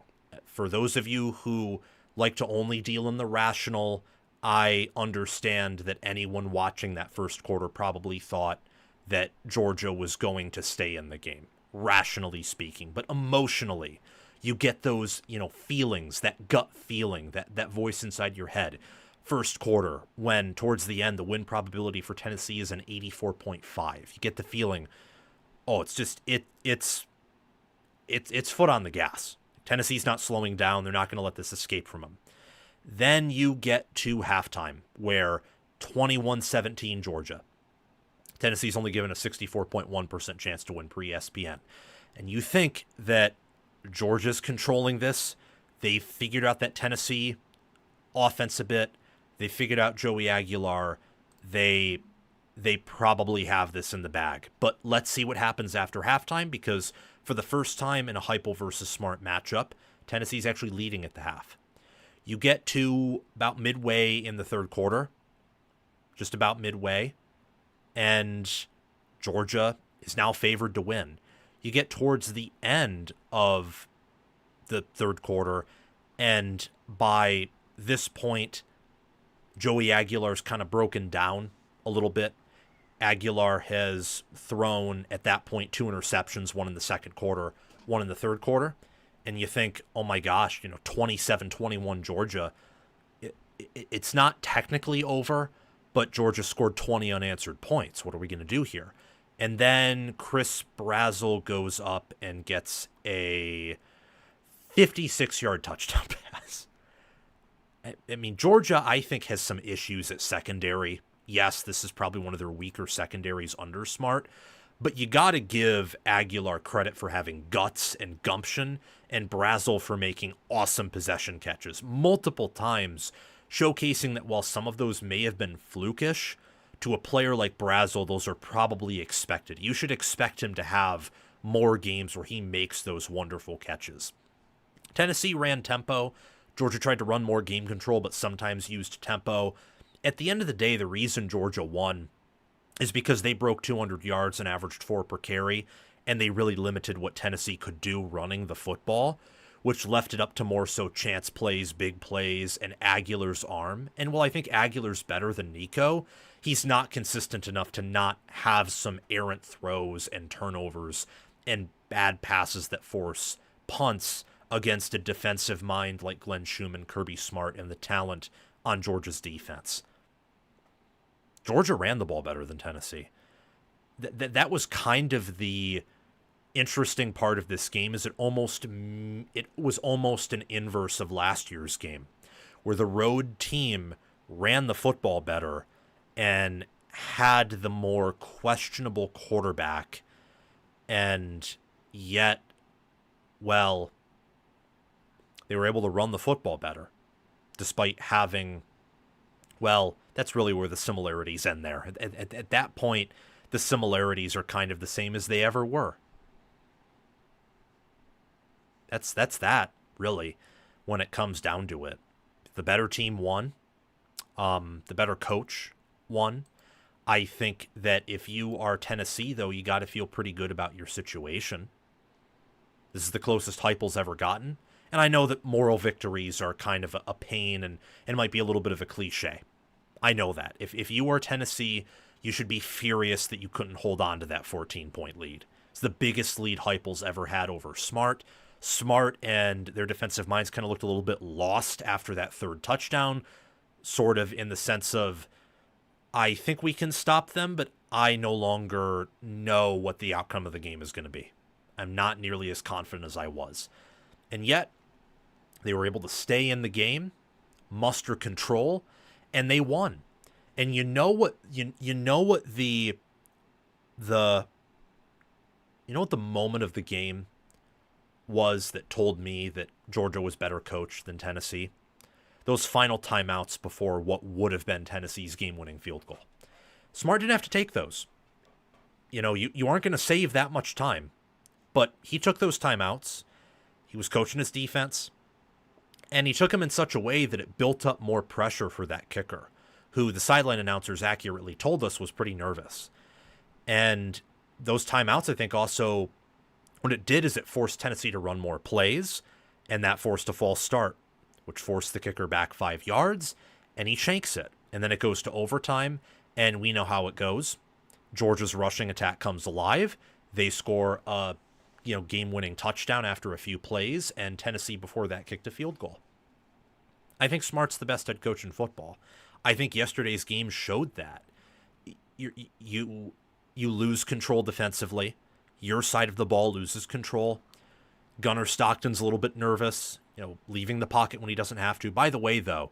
A: for those of you who like to only deal in the rational, I understand that anyone watching that first quarter probably thought that Georgia was going to stay in the game, rationally speaking. But emotionally, you get those, feelings, that gut feeling, that voice inside your head. First quarter, when towards the end, the win probability for Tennessee is an 84.5. You get the feeling, it's foot on the gas. Tennessee's not slowing down. They're not going to let this escape from them. Then you get to halftime, where 21-17 Georgia. Tennessee's only given a 64.1% chance to win pre-ESPN. And you think that Georgia's controlling this. They figured out that Tennessee offense a bit. They figured out Joey Aguilar. They probably have this in the bag. But let's see what happens after halftime, because for the first time in a Heupel versus Smart matchup, Tennessee's actually leading at the half. You get to about midway in the third quarter, just about midway, and Georgia is now favored to win. You get towards the end of the third quarter, and by this point, Joey Aguilar's kind of broken down a little bit. Aguilar has thrown, at that point, 2 interceptions, one in the second quarter, one in the third quarter. And you think, oh my gosh, 27-21 Georgia. It's not technically over, but Georgia scored 20 unanswered points. What are we going to do here? And then Chris Brazzell goes up and gets a 56-yard touchdown pass. I mean, Georgia, I think, has some issues at secondary. Yes, this is probably one of their weaker secondaries under Smart, but you got to give Aguilar credit for having guts and gumption, and Brazzell for making awesome possession catches multiple times, showcasing that while some of those may have been flukish, to a player like Brazzell, those are probably expected. You should expect him to have more games where he makes those wonderful catches. Tennessee ran tempo. Georgia tried to run more game control, but sometimes used tempo. At the end of the day, the reason Georgia won is because they broke 200 yards and averaged 4 per carry, and they really limited what Tennessee could do running the football, which left it up to more so chance plays, big plays, and Aguilar's arm. And while I think Aguilar's better than Nico, he's not consistent enough to not have some errant throws and turnovers and bad passes that force punts against a defensive mind like Glenn Schumann, Kirby Smart, and the talent on Georgia's defense. Georgia ran the ball better than Tennessee. That was kind of the interesting part of this game, is it was almost an inverse of last year's game, where the road team ran the football better and had the more questionable quarterback, and yet, well, they were able to run the football better, despite having, well, that's really where the similarities end there. At that point, the similarities are kind of the same as they ever were. That's that, really, when it comes down to it. The better team won. The better coach won. I think that if you are Tennessee, though, you got to feel pretty good about your situation. This is the closest Heupel's ever gotten. And I know that moral victories are kind of a pain and might be a little bit of a cliche. I know that. If you are Tennessee, you should be furious that you couldn't hold on to that 14-point lead. It's the biggest lead Heupel's ever had over Smart. Smart and their defensive minds kind of looked a little bit lost after that third touchdown, sort of in the sense of, I think we can stop them, but I no longer know what the outcome of the game is going to be. I'm not nearly as confident as I was. And yet, they were able to stay in the game, muster control, and they won. And you know what the moment of the game was that told me that Georgia was better coached than Tennessee? Those final timeouts before what would have been Tennessee's game-winning field goal. Smart didn't have to take those. You aren't going to save that much time. But he took those timeouts. He was coaching his defense. And he took them in such a way that it built up more pressure for that kicker, who the sideline announcers accurately told us was pretty nervous. And those timeouts, I think, also, what it did is it forced Tennessee to run more plays, and that forced a false start, which forced the kicker back 5 yards, and he shanks it. And then it goes to overtime, and we know how it goes. Georgia's rushing attack comes alive. They score a game-winning touchdown after a few plays, and Tennessee before that kicked a field goal. I think Smart's the best head coach in football. I think yesterday's game showed that. You lose control defensively. Your side of the ball loses control. Gunnar Stockton's a little bit nervous, leaving the pocket when he doesn't have to. By the way, though,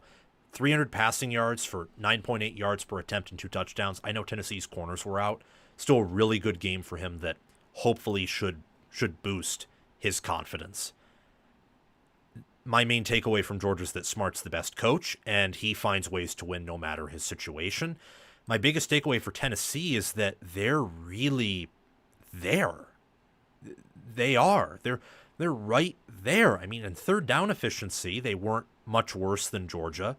A: 300 passing yards for 9.8 yards per attempt and 2 touchdowns. I know Tennessee's corners were out. Still a really good game for him that hopefully should boost his confidence. My main takeaway from Georgia is that Smart's the best coach, and he finds ways to win no matter his situation. My biggest takeaway for Tennessee is that they're really there. They are. They're right there. I mean, in third down efficiency, they weren't much worse than Georgia.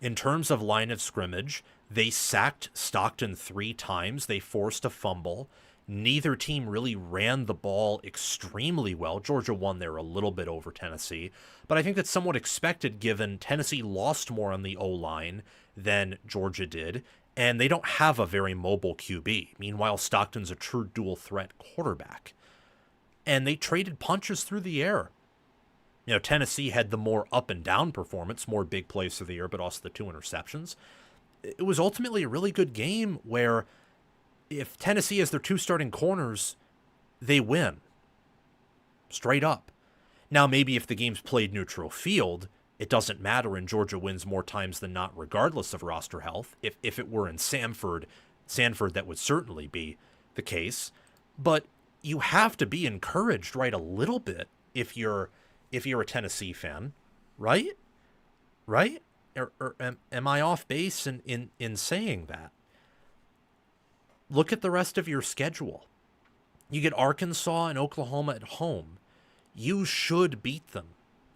A: In terms of line of scrimmage, they sacked Stockton 3 times. They forced a fumble. Neither team really ran the ball extremely well. Georgia won there a little bit over Tennessee, but I think that's somewhat expected given Tennessee lost more on the O-line than Georgia did, and they don't have a very mobile QB. Meanwhile, Stockton's a true dual-threat quarterback. And they traded punches through the air. Tennessee had the more up-and-down performance, more big plays through the air, but also the 2 interceptions. it was ultimately a really good game where if Tennessee has their 2 starting corners, they win. Straight up. Now, maybe if the game's played neutral field, it doesn't matter and Georgia wins more times than not regardless of roster health. If it were in Sanford, that would certainly be the case. But you have to be encouraged, right, a little bit if you're a Tennessee fan, right? Right? Or am I off base in saying that? Look at the rest of your schedule. You get Arkansas and Oklahoma at home. You should beat them.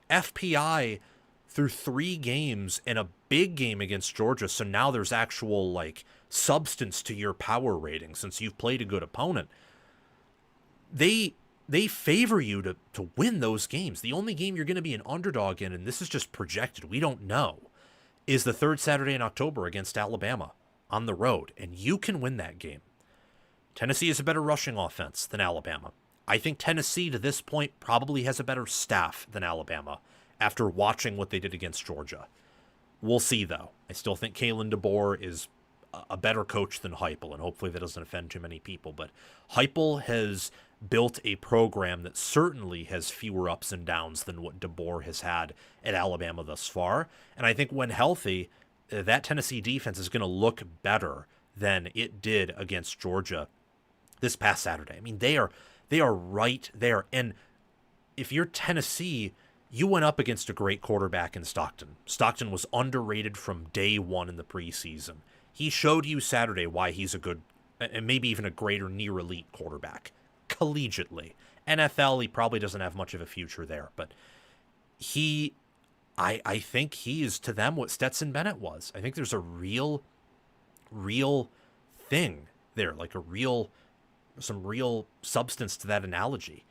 A: FPI through 3 games and a big game against Georgia, so now there's actual, like, substance to your power rating since you've played a good opponent. They favor you to win those games. The only game you're going to be an underdog in, and this is just projected, we don't know, is the 3rd Saturday in October against Alabama on the road, and you can win that game. Tennessee has a better rushing offense than Alabama. I think Tennessee, to this point, probably has a better staff than Alabama after watching what they did against Georgia. We'll see, though. I still think Kalen DeBoer is a better coach than Heupel, and hopefully that doesn't offend too many people. But Heupel has built a program that certainly has fewer ups and downs than what DeBoer has had at Alabama thus far. And I think when healthy, that Tennessee defense is going to look better than it did against Georgia this past Saturday. I mean, they are right there. And if you're Tennessee, you went up against a great quarterback in Stockton. Stockton was underrated from day one in the preseason. He showed you Saturday why he's a good, and maybe even a greater near elite quarterback, collegiately. NFL, he probably doesn't have much of a future there, but I think he is to them what Stetson Bennett was. I think there's a real thing there, like some real substance to that analogy.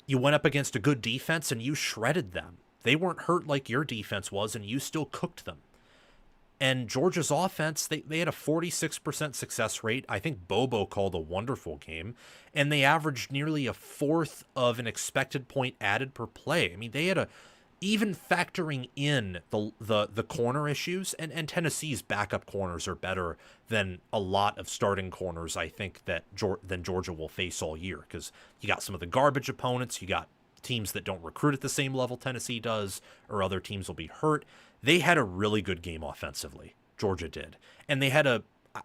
A: You went up against a good defense and you shredded them. They weren't hurt like your defense was, and you still cooked them. And Georgia's offense, they had a 46% success rate. I think Bobo called a wonderful game. And they averaged nearly a 1/4 of an expected point added per play. I mean, they had even factoring in the corner issues, and Tennessee's backup corners are better than a lot of starting corners, I think, than Georgia will face all year, because you got some of the garbage opponents, you got teams that don't recruit at the same level Tennessee does, or other teams will be hurt. They had a really good game offensively, Georgia did. And they had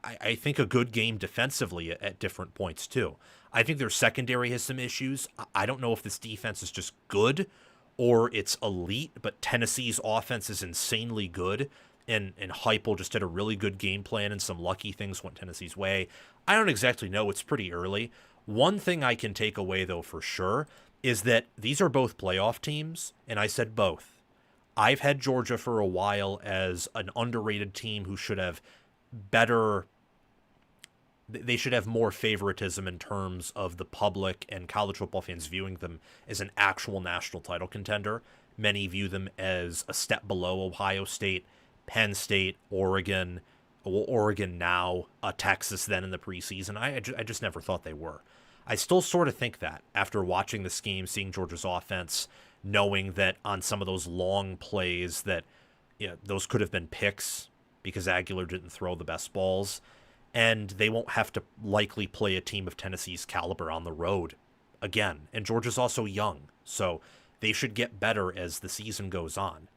A: I think, a good game defensively at different points, too. I think their secondary has some issues. I don't know if this defense is just good or it's elite, but Tennessee's offense is insanely good, and Heupel just had a really good game plan, and some lucky things went Tennessee's way. I don't exactly know. It's pretty early. One thing I can take away, though, for sure, is that these are both playoff teams, and I said both. I've had Georgia for a while as an underrated team who should have better... They should have more favoritism in terms of the public and college football fans viewing them as an actual national title contender. Many view them as a step below Ohio State, Penn State, Oregon now, Texas then in the preseason. I just never thought they were. I still sort of think that after watching this game, seeing Georgia's offense, knowing that on some of those long plays that those could have been picks because Aguilar didn't throw the best balls. And they won't have to likely play a team of Tennessee's caliber on the road again. And Georgia's also young, so they should get better as the season goes on.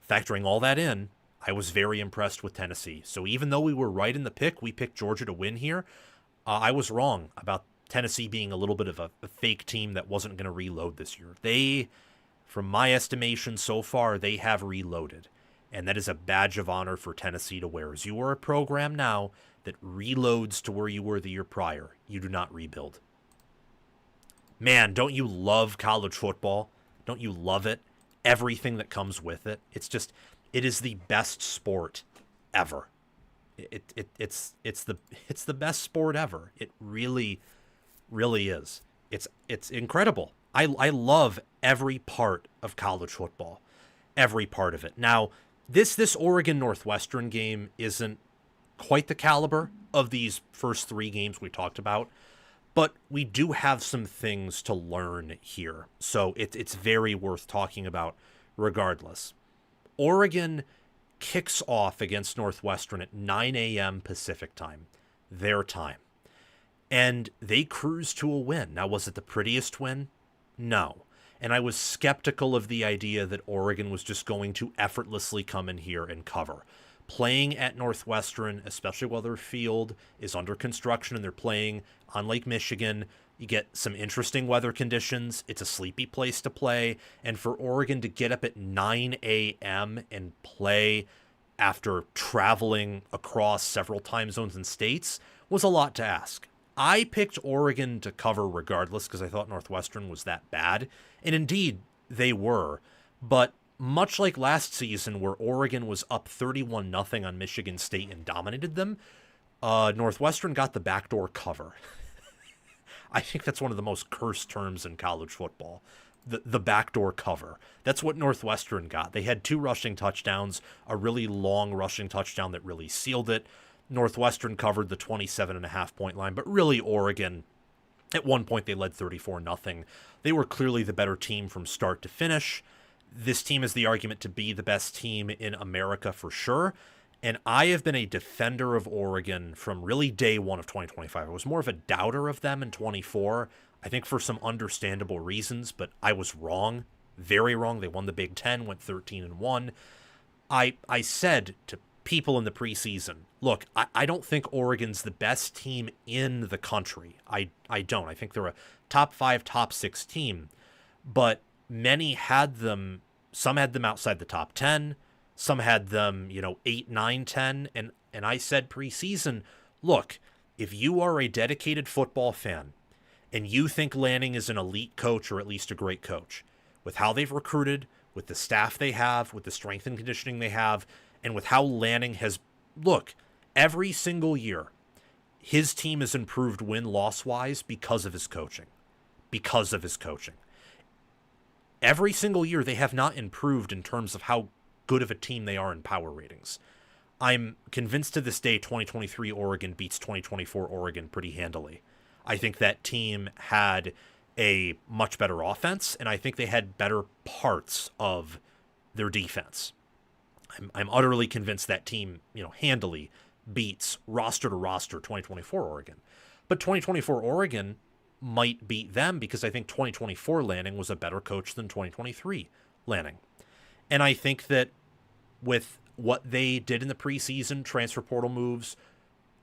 A: Factoring all that in, I was very impressed with Tennessee. So even though we were right in the pick, we picked Georgia to win here, I was wrong about Tennessee being a little bit of a fake team that wasn't going to reload this year. They, from my estimation so far, they have reloaded. And that is a badge of honor for Tennessee to wear. As you are a program now that reloads to where you were the year prior. You do not rebuild. Man, don't you love college football? Don't you love it? Everything that comes with it. It is the best sport ever. It's the best sport ever. It really, really is. It's incredible. I love every part of college football. Every part of it. Now, this Oregon Northwestern game isn't quite the caliber of these first 3 games we talked about, but we do have some things to learn here. So it's very worth talking about regardless. Oregon kicks off against Northwestern at 9 a.m. Pacific time, their time. And they cruised to a win. Now, was it the prettiest win? No. And I was skeptical of the idea that Oregon was just going to effortlessly come in here and cover. Playing at Northwestern, especially while their field is under construction and they're playing on Lake Michigan, you get some interesting weather conditions. It's a sleepy place to play. And for Oregon to get up at 9 a.m. and play after traveling across several time zones and states was a lot to ask. I picked Oregon to cover regardless because I thought Northwestern was that bad. And indeed, they were. But much like last season where Oregon was up 31-0 on Michigan State and dominated them, Northwestern got the backdoor cover. I think that's one of the most cursed terms in college football. The backdoor cover. That's what Northwestern got. They had 2 rushing touchdowns, a really long rushing touchdown that really sealed it. Northwestern covered the 27.5-point line, but really Oregon, at one point they led 34-0. They were clearly the better team from start to finish. This team has the argument to be the best team in America for sure. And I have been a defender of Oregon from really day one of 2025. I was more of a doubter of them in 24, I think for some understandable reasons, but I was wrong, very wrong. They won the Big Ten, went 13-1. I said to people in the preseason, look, I don't think Oregon's the best team in the country. I don't. I think they're a top 5, top 6 team, but many had them, some had them outside the top 10, some had them, 8, 9, 10. And I said preseason, look, if you are a dedicated football fan and you think Lanning is an elite coach or at least a great coach, with how they've recruited, with the staff they have, with the strength and conditioning they have, and with how Lanning has, look, every single year, his team has improved win-loss-wise because of his coaching. Because of his coaching. Every single year, they have not improved in terms of how good of a team they are in power ratings. I'm convinced to this day 2023 Oregon beats 2024 Oregon pretty handily. I think that team had a much better offense, and I think they had better parts of their defense. I'm utterly convinced that team, handily beats roster to roster 2024 Oregon. But 2024 Oregon might beat them because I think 2024 Lanning was a better coach than 2023 Lanning. And I think that with what they did in the preseason, transfer portal moves,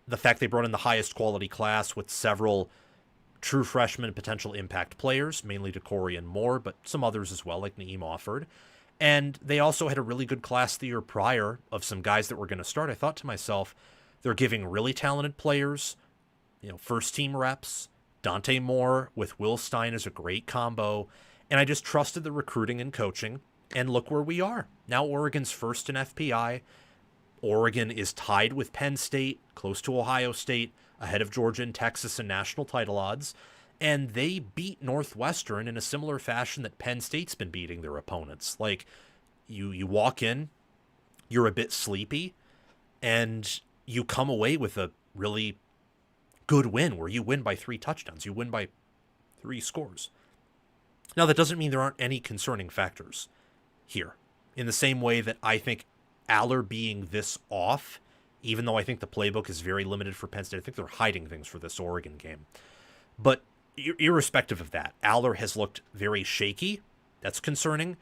A: the fact they brought in the highest quality class with several true freshmen potential impact players, mainly Brycen Moore, but some others as well, like Naeem Offord. And they also had a really good class the year prior of some guys that were going to start. I thought to myself, they're giving really talented players, first team reps. Dante Moore with Will Stein is a great combo. And I just trusted the recruiting and coaching. And look where we are. Now Oregon's first in FPI. Oregon is tied with Penn State, close to Ohio State, ahead of Georgia and Texas in national title odds. And they beat Northwestern in a similar fashion that Penn State's been beating their opponents. Like, you walk in, you're a bit sleepy, and you come away with a really good win where you win by 3 touchdowns. You win by 3 scores. Now, that doesn't mean there aren't any concerning factors here. In the same way that I think Aller being this off, even though I think the playbook is very limited for Penn State, I think they're hiding things for this Oregon game. But irrespective of that, Aller has looked very shaky. That's concerning.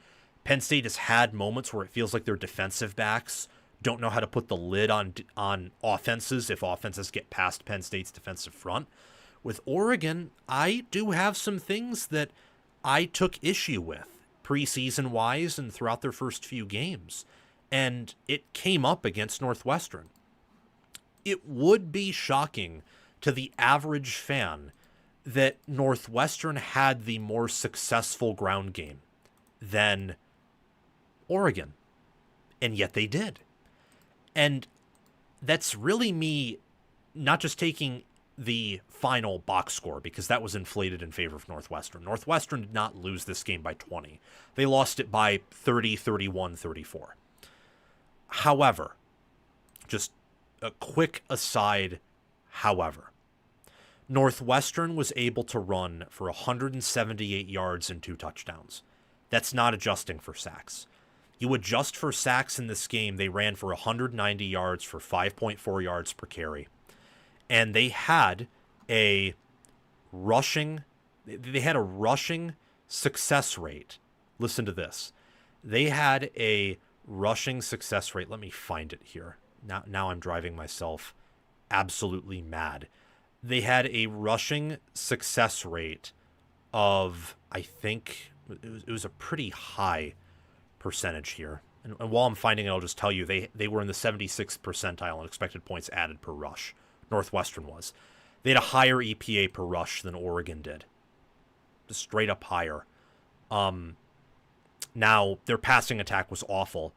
A: Penn State has had moments where it feels like their defensive backs don't know how to put the lid on offenses if offenses get past Penn State's defensive front. With Oregon, I do have some things that I took issue with preseason-wise and throughout their first few games. And it came up against Northwestern. It would be shocking to the average fan that Northwestern had the more successful ground game than Oregon. And yet they did. And that's really me not just taking the final box score, because that was inflated in favor of Northwestern. Northwestern did not lose this game by 20. They lost it by 30, 31, 34. However, just a quick aside, however, Northwestern was able to run for 178 yards and 2 touchdowns. That's not adjusting for sacks. You adjust for sacks in this game, they ran for 190 yards for 5.4 yards per carry. And they had a rushing success rate. Listen to this. They had a rushing success rate. Let me find it here. Now I'm driving myself absolutely mad. They had a rushing success rate of, I think, it was a pretty high percentage here. And while I'm finding it, I'll just tell you, they were in the 76th percentile in expected points added per rush. Northwestern was. They had a higher EPA per rush than Oregon did. Just straight up higher. Now, their passing attack was awful.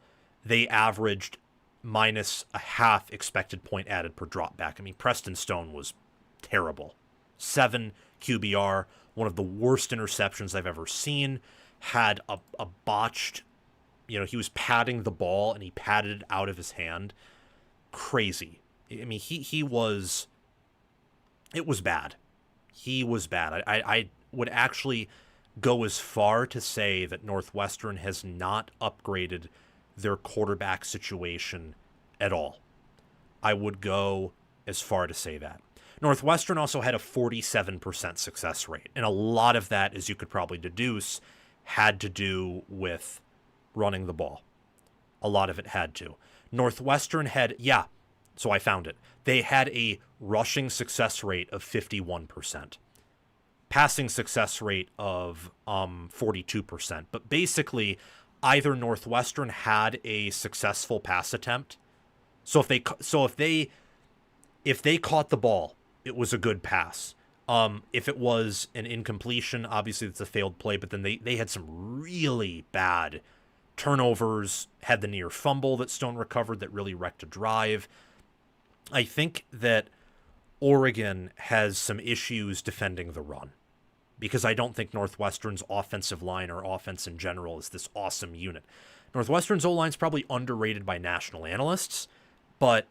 A: They averaged minus a half expected point added per drop back. I mean, Preston Stone was terrible. 7 QBR, one of the worst interceptions I've ever seen. Had a botched, he was patting the ball and he patted it out of his hand. Crazy. I mean, it was bad. He was bad. I would actually go as far to say that Northwestern has not upgraded their quarterback situation at all. I would go as far to say that. Northwestern also had a 47% success rate, and a lot of that, as you could probably deduce, had to do with running the ball. A lot of it had to. Northwestern had, so I found it. They had a rushing success rate of 51%. Passing success rate of 42%. But basically, either Northwestern had a successful pass attempt. So if they caught the ball, it was a good pass. If it was an incompletion, obviously it's a failed play, but then they had some really bad turnovers, had the near fumble that Stone recovered that really wrecked a drive. I think that Oregon has some issues defending the run, because I don't think Northwestern's offensive line or offense in general is this awesome unit. Northwestern's O-line is probably underrated by national analysts, but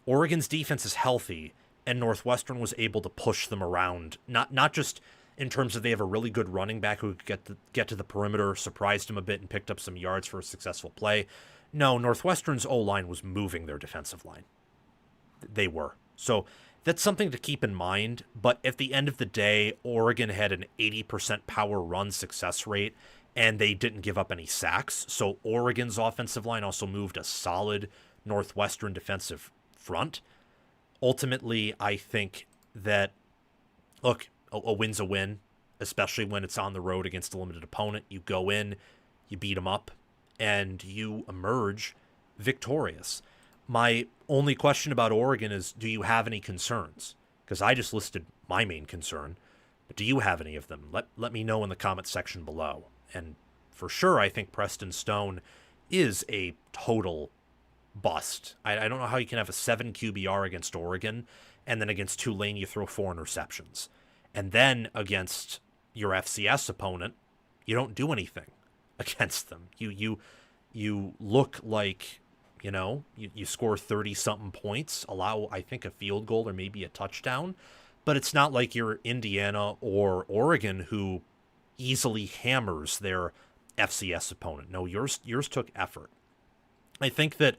A: Oregon's defense is healthy, and Northwestern was able to push them around, not just in terms of they have a really good running back who could get to the perimeter, surprised him a bit, and picked up some yards for a successful play. No, Northwestern's O-line was moving their defensive line. They were. So that's something to keep in mind, but at the end of the day, Oregon had an 80% power run success rate, and they didn't give up any sacks. So Oregon's offensive line also moved a solid Northwestern defensive front. Ultimately, I think that, look, a win's a win, especially when it's on the road against a limited opponent. You go in, you beat them up, and you emerge victorious. My only question about Oregon is, do you have any concerns? Because I just listed my main concern, but do you have any of them? Let me know in the comment section below. And for sure, I think Preston Stone is a total bust. I don't know how you can have a 7 QBR against Oregon, and then against Tulane you throw 4 interceptions. And then against your FCS opponent, you don't do anything against them. You look like, you score 30-something points, allow, I think, a field goal or maybe a touchdown, but it's not like you're Indiana or Oregon who easily hammers their FCS opponent. No, yours took effort. I think that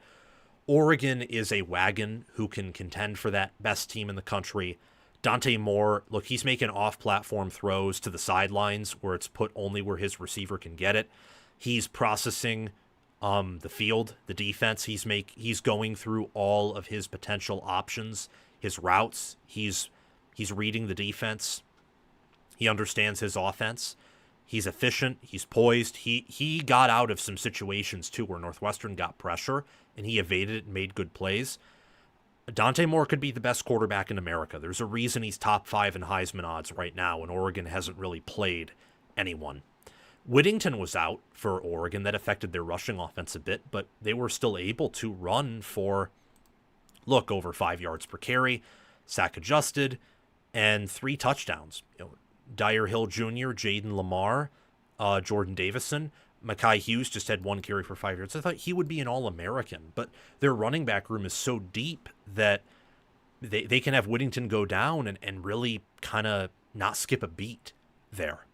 A: Oregon is a wagon who can contend for that best team in the country. Dante Moore, look, he's making off-platform throws to the sidelines where it's put only where his receiver can get it. He's processing the field, the defense. He's going through all of his potential options, his routes. He's reading the defense. He understands his offense. He's efficient. He's poised. He got out of some situations too where Northwestern got pressure and he evaded it and made good plays. Dante Moore could be the best quarterback in America. There's a reason he's top 5 in Heisman odds right now, and Oregon hasn't really played anyone. Whittington was out for Oregon. That affected their rushing offense a bit, but they were still able to run for, over 5 yards per carry, sack adjusted, and 3 touchdowns. Dyer Hill Jr., Jaden Lamar, Jordan Davison. Mekhi Hughes just had 1 carry for 5 yards. I thought he would be an All-American, but their running back room is so deep that they can have Whittington go down and really kind of not skip a beat there.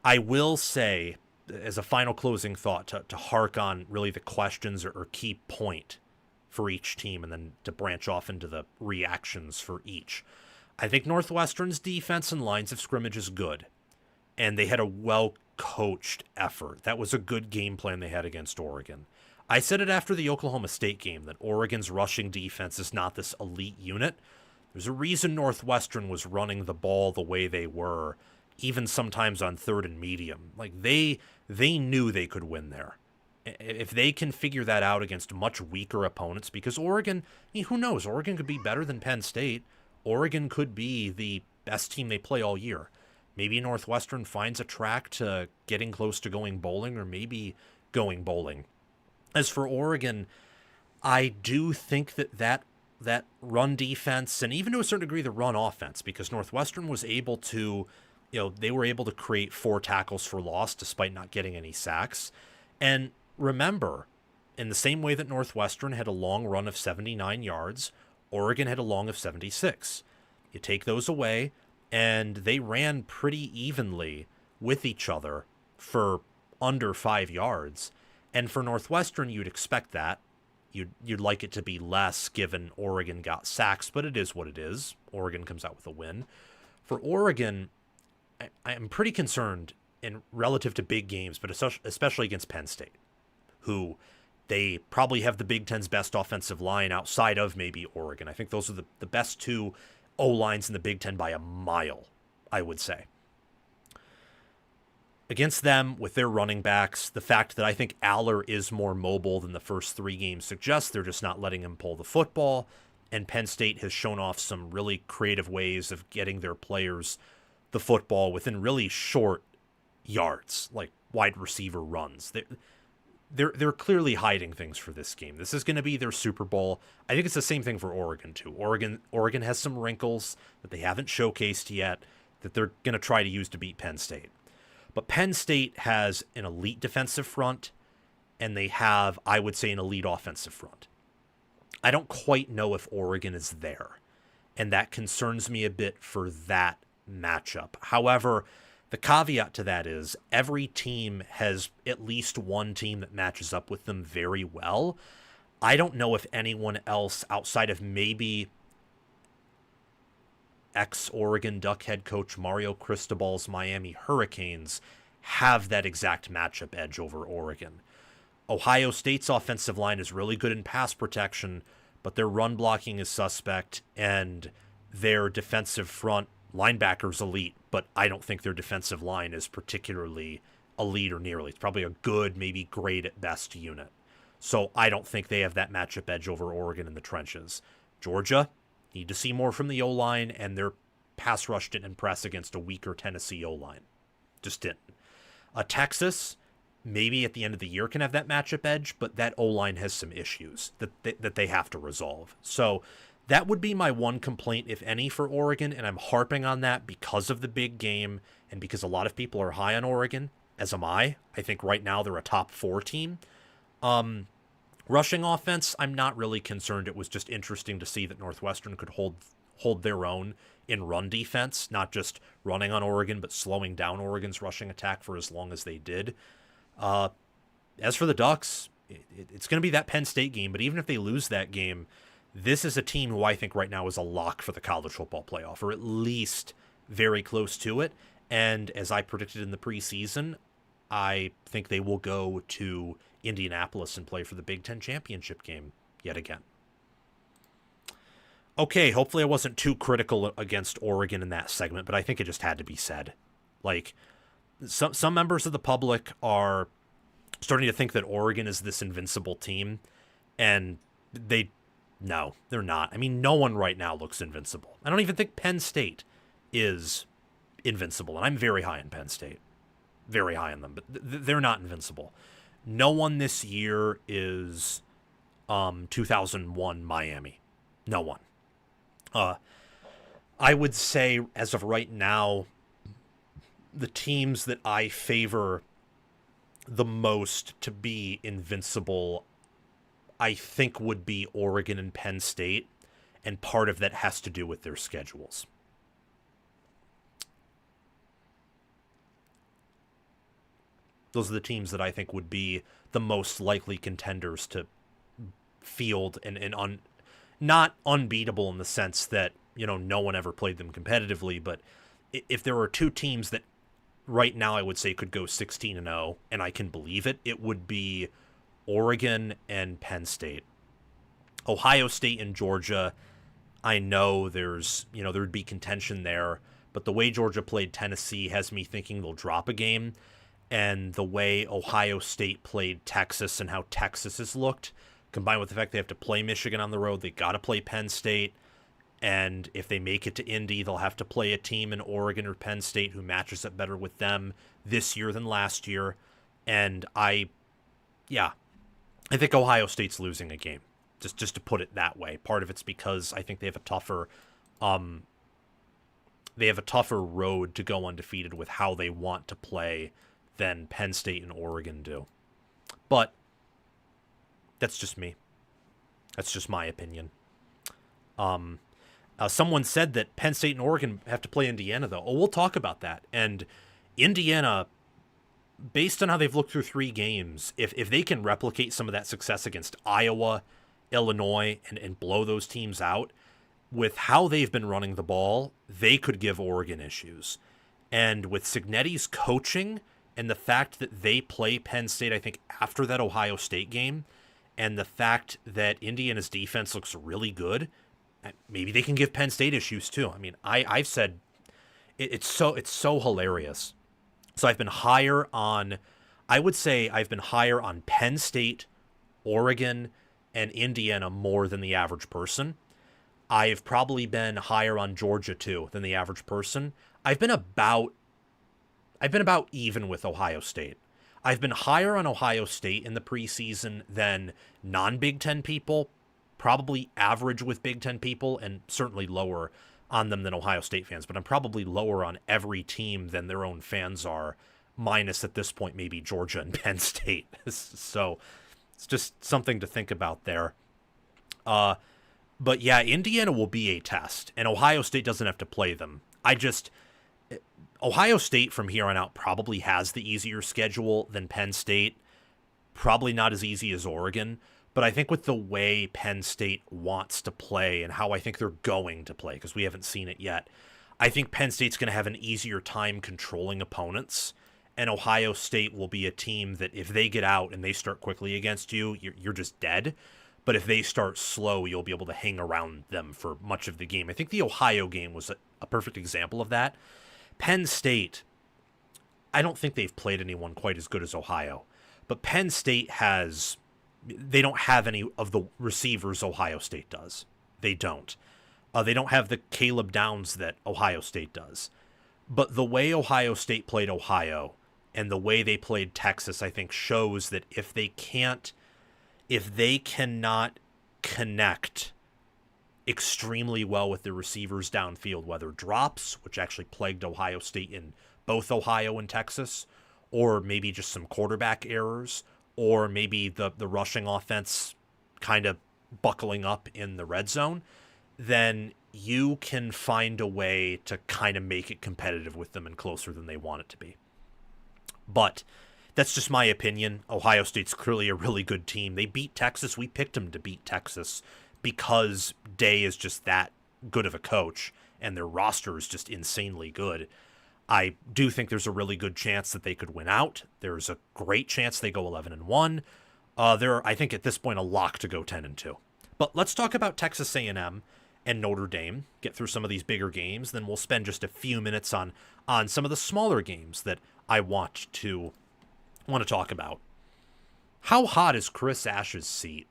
A: I will say as a final closing thought, to hark on really the questions or key point for each team, and then to branch off into the reactions for each. I think Northwestern's defense and lines of scrimmage is good, and they had a well-coached effort. That was a good game plan they had against Oregon. I said it after the Oklahoma State game that Oregon's rushing defense is not this elite unit. There's a reason Northwestern was running the ball the way they were, even sometimes on third and medium. Like, they knew they could win there. If they can figure that out against much weaker opponents, because Oregon, I mean, who knows? Oregon could be better than Penn State. Oregon could be the best team they play all year. Maybe Northwestern finds a track to getting close to going bowling, or maybe going bowling. As for Oregon, I do think that run defense, and even to a certain degree the run offense, because Northwestern was able to, they were able to create 4 tackles for loss despite not getting any sacks. And remember, in the same way that Northwestern had a long run of 79 yards, Oregon had a long of 76. You take those away, and they ran pretty evenly with each other for under 5 yards. And for Northwestern, you'd expect that. You'd like it to be less given Oregon got sacks, but it is what it is. Oregon comes out with a win. For Oregon, I'm pretty concerned in relative to big games, but especially against Penn State, who they probably have the Big Ten's best offensive line outside of maybe Oregon. I think those are the best 2 O-lines in the Big Ten by a mile, I would say. Against them, with their running backs, the fact that I think Aller is more mobile than the first 3 games suggests, they're just not letting him pull the football, and Penn State has shown off some really creative ways of getting their players the football within really short yards, like wide receiver runs. They're clearly hiding things for this game. This is going to be their Super Bowl. I think it's the same thing for Oregon, too. Oregon has some wrinkles that they haven't showcased yet that they're going to try to use to beat Penn State. But Penn State has an elite defensive front, and they have, I would say, an elite offensive front. I don't quite know if Oregon is there, and that concerns me a bit for that matchup. However, the caveat to that is every team has at least one team that matches up with them very well. I don't know if anyone else outside of maybe ex-Oregon Duck head coach Mario Cristobal's Miami Hurricanes have that exact matchup edge over Oregon. Ohio State's offensive line is really good in pass protection, but their run blocking is suspect, and their defensive front linebacker's elite, but I don't think their defensive line is particularly elite or nearly. It's probably a good, maybe great at best unit. So I don't think they have that matchup edge over Oregon in the trenches. Georgia, need to see more from the O-line, and their pass rush didn't impress against a weaker Tennessee O-line. Just didn't. Texas, maybe at the end of the year can have that matchup edge, but that O-line has some issues that they have to resolve. So that would be my one complaint, if any, for Oregon, and I'm harping on that because of the big game and because a lot of people are high on Oregon, as am I. I think right now they're a top 4 team. Rushing offense, I'm not really concerned. It was just interesting to see that Northwestern could hold their own in run defense, not just running on Oregon, but slowing down Oregon's rushing attack for as long as they did. As for the Ducks, it's going to be that Penn State game, but even if they lose that game, this is a team who I think right now is a lock for the college football playoff, or at least very close to it. And as I predicted in the preseason, I think they will go to Indianapolis and play for the Big Ten championship game yet again. Okay, hopefully I wasn't too critical against Oregon in that segment, but I think it just had to be said. Like, some members of the public are starting to think that Oregon is this invincible team, and no, they're not. I mean, no one right now looks invincible. I don't even think Penn State is invincible, and I'm very high on Penn State. Very high on them, but they're not invincible. No one this year is 2001 Miami. No one. I would say, as of right now, the teams that I favor the most to be invincible, I think, would be Oregon and Penn State, and part of that has to do with their schedules. Those are the teams that I think would be the most likely contenders to field and not unbeatable in the sense that, no one ever played them competitively, but if there were two teams that right now I would say could go 16-0, and I can believe it, it would be Oregon and Penn State. Ohio State and Georgia, I know there'd be contention there, but the way Georgia played Tennessee has me thinking they'll drop a game, and the way Ohio State played Texas and how Texas has looked, combined with the fact they have to play Michigan on the road, they got to play Penn State, and if they make it to Indy, they'll have to play a team in Oregon or Penn State who matches up better with them this year than last year. And I think Ohio State's losing a game, just to put it that way. Part of it's because I think they have a tougher road to go undefeated with how they want to play than Penn State and Oregon do. But that's just me. That's just my opinion. Someone said that Penn State and Oregon have to play Indiana, though. Oh, we'll talk about that. And Indiana, based on how they've looked through 3 games, if they can replicate some of that success against Iowa, Illinois, and blow those teams out, with how they've been running the ball, they could give Oregon issues. And with Cignetti's coaching and the fact that they play Penn State, I think, after that Ohio State game, and the fact that Indiana's defense looks really good, maybe they can give Penn State issues too. I mean, I've said it's so hilarious. So I've been higher on Penn State, Oregon, and Indiana more than the average person. I've probably been higher on Georgia too than the average person. I've been about even with Ohio State. I've been higher on Ohio State in the preseason than non-Big Ten people, probably average with Big Ten people, and certainly lower on them than Ohio State fans. But I'm probably lower on every team than their own fans are, minus at this point maybe Georgia and Penn State. So it's just something to think about there. But yeah, Indiana will be a test, and Ohio State doesn't have to play them. Ohio State from here on out probably has the easier schedule than Penn State. Probably not as easy as Oregon, but I think with the way Penn State wants to play and how I think they're going to play, because we haven't seen it yet, I think Penn State's going to have an easier time controlling opponents, and Ohio State will be a team that if they get out and they start quickly against you, you're just dead. But if they start slow, you'll be able to hang around them for much of the game. I think the Ohio game was a perfect example of that. Penn State, I don't think they've played anyone quite as good as Ohio, but Penn State they don't have any of the receivers Ohio State does. They don't. They don't have the Caleb Downs that Ohio State does. But the way Ohio State played Ohio and the way they played Texas, I think shows that if they cannot connect extremely well with the receivers downfield, whether drops, which actually plagued Ohio State in both Ohio and Texas, or maybe just some quarterback errors, or maybe the rushing offense kind of buckling up in the red zone, then you can find a way to kind of make it competitive with them and closer than they want it to be. But that's just my opinion. Ohio State's clearly a really good team. They beat Texas. We picked them to beat Texas because Day is just that good of a coach, and their roster is just insanely good. I do think there's a really good chance that they could win out. There's a great chance they go 11-1. They're, I think, at this point, a lock to go 10-2. But let's talk about Texas A&M and Notre Dame. Get through some of these bigger games, then we'll spend just a few minutes on some of the smaller games that I want to talk about. How hot is Chris Ash's seat?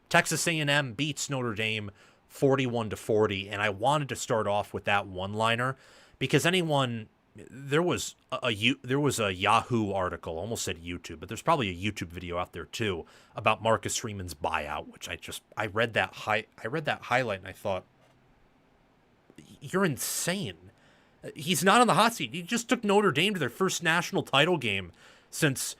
A: Texas A&M beats Notre Dame 41-40, and I wanted to start off with that one-liner because there was a Yahoo article, almost said YouTube, but there's probably a YouTube video out there too about Marcus Freeman's buyout, which I read that highlight and I thought, you're insane. He's not on the hot seat. He just took Notre Dame to their first national title game since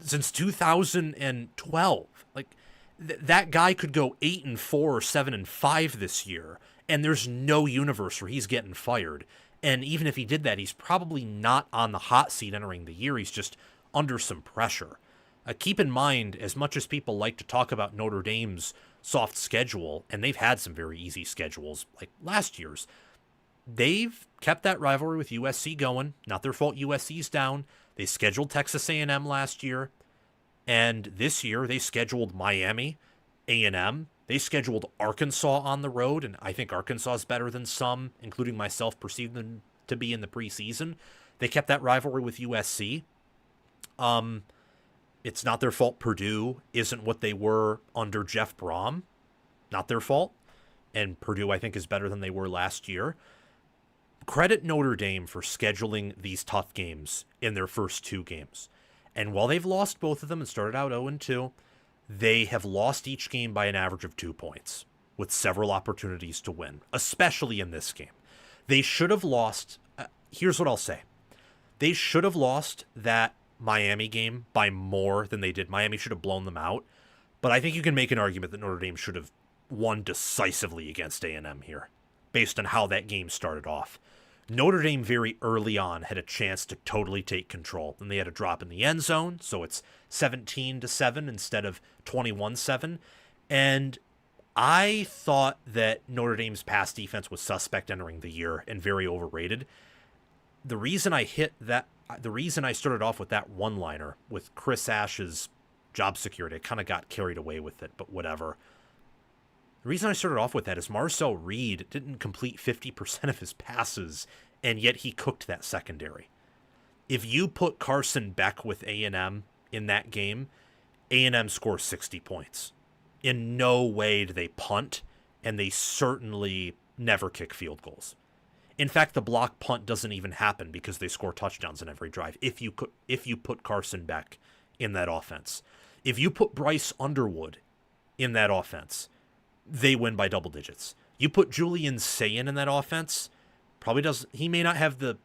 A: 2012. Like that guy could go 8-4 or 7-5 this year, and there's no universe where he's getting fired. And even if he did that, he's probably not on the hot seat entering the year. He's just under some pressure. Keep in mind, as much as people like to talk about Notre Dame's soft schedule, and they've had some very easy schedules like last year's, they've kept that rivalry with USC going. Not their fault USC's down. They scheduled Texas A&M last year, and this year they scheduled Miami, A&M. They scheduled Arkansas on the road, and I think Arkansas is better than some, including myself, perceived them to be in the preseason. They kept that rivalry with USC. It's not their fault Purdue isn't what they were under Jeff Brom. Not their fault. And Purdue, I think, is better than they were last year. Credit Notre Dame for scheduling these tough games in their first 2 games. And while they've lost both of them and started out 0-2, they have lost each game by an average of 2 points, with several opportunities to win, especially in this game. They should have lost, here's what I'll say. They should have lost that Miami game by more than they did. Miami should have blown them out. But I think you can make an argument that Notre Dame should have won decisively against A&M here, based on how that game started off. Notre Dame very early on had a chance to totally take control, and they had a drop in the end zone, so it's 17-7 instead of 21-7. And I thought that Notre Dame's pass defense was suspect entering the year and very overrated. The reason I started off with that one-liner with Chris Ash's job security, I kind of got carried away with it, but whatever. The reason I started off with that is Marcel Reed didn't complete 50% of his passes, and yet he cooked that secondary. If you put Carson Beck with A&M in that game, A&M scores 60 points. In no way do they punt, and they certainly never kick field goals. In fact, the block punt doesn't even happen because they score touchdowns in every drive if you put Carson Beck in that offense. If you put Bryce Underwood in that offense, they win by double digits. You put Julian Sayin in that offense, he may not have I'm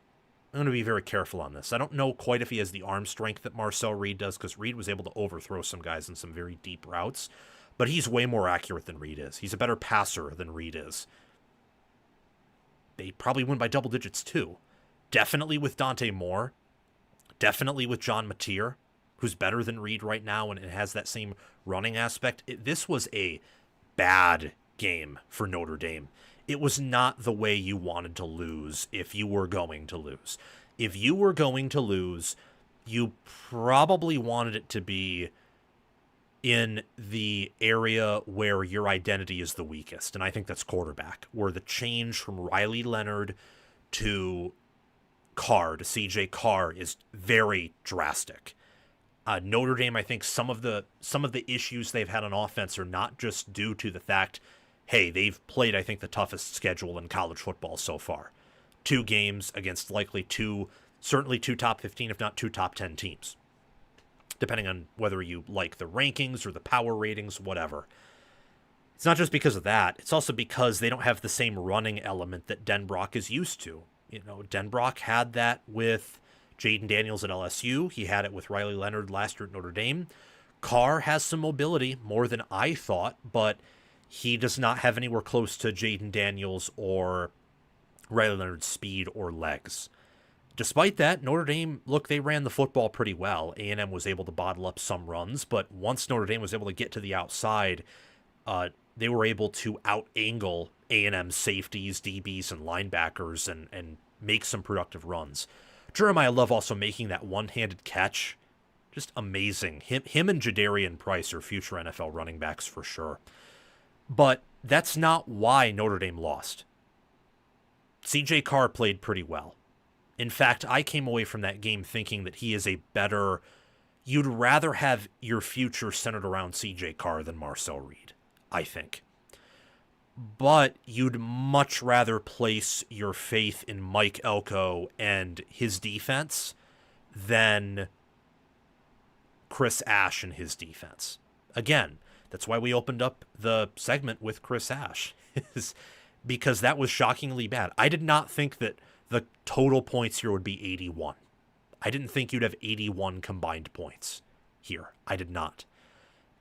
A: going to be very careful on this. I don't know quite if he has the arm strength that Marcel Reed does, because Reed was able to overthrow some guys in some very deep routes, but he's way more accurate than Reed is. He's a better passer than Reed is. They probably win by double digits too. Definitely with Dante Moore. Definitely with John Mateer, who's better than Reed right now and has that same running aspect. This was a bad game for Notre Dame. It was not the way you wanted to lose if you were going to lose. If you were going to lose, you probably wanted it to be in the area where your identity is the weakest, and I think that's quarterback, where the change from Riley Leonard to CJ Carr is very drastic. Notre Dame, I think some of the issues they've had on offense are not just due to the fact, hey, they've played, I think, the toughest schedule in college football so far. 2 games against certainly 2 top 15, if not 2 top 10 teams, depending on whether you like the rankings or the power ratings, whatever. It's not just because of that. It's also because they don't have the same running element that Denbrock is used to. You know, Denbrock had that with Jaden Daniels at LSU. He had it with Riley Leonard last year at Notre Dame. Carr has some mobility, more than I thought, but he does not have anywhere close to Jaden Daniels or Riley Leonard's speed or legs. Despite that, Notre Dame, they ran the football pretty well. A&M was able to bottle up some runs, but once Notre Dame was able to get to the outside, they were able to out-angle A&M safeties, DBs, and linebackers and make some productive runs. Jeremiah Love also making that one-handed catch. Just amazing. Him and Jadarian Price are future NFL running backs for sure. But that's not why Notre Dame lost. CJ Carr played pretty well. In fact, I came away from that game thinking that he is you'd rather have your future centered around CJ Carr than Marcel Reed, I think. But you'd much rather place your faith in Mike Elko and his defense than Chris Ash and his defense. Again, that's why we opened up the segment with Chris Ash, because that was shockingly bad. I did not think that the total points here would be 81. I didn't think you'd have 81 combined points here. I did not.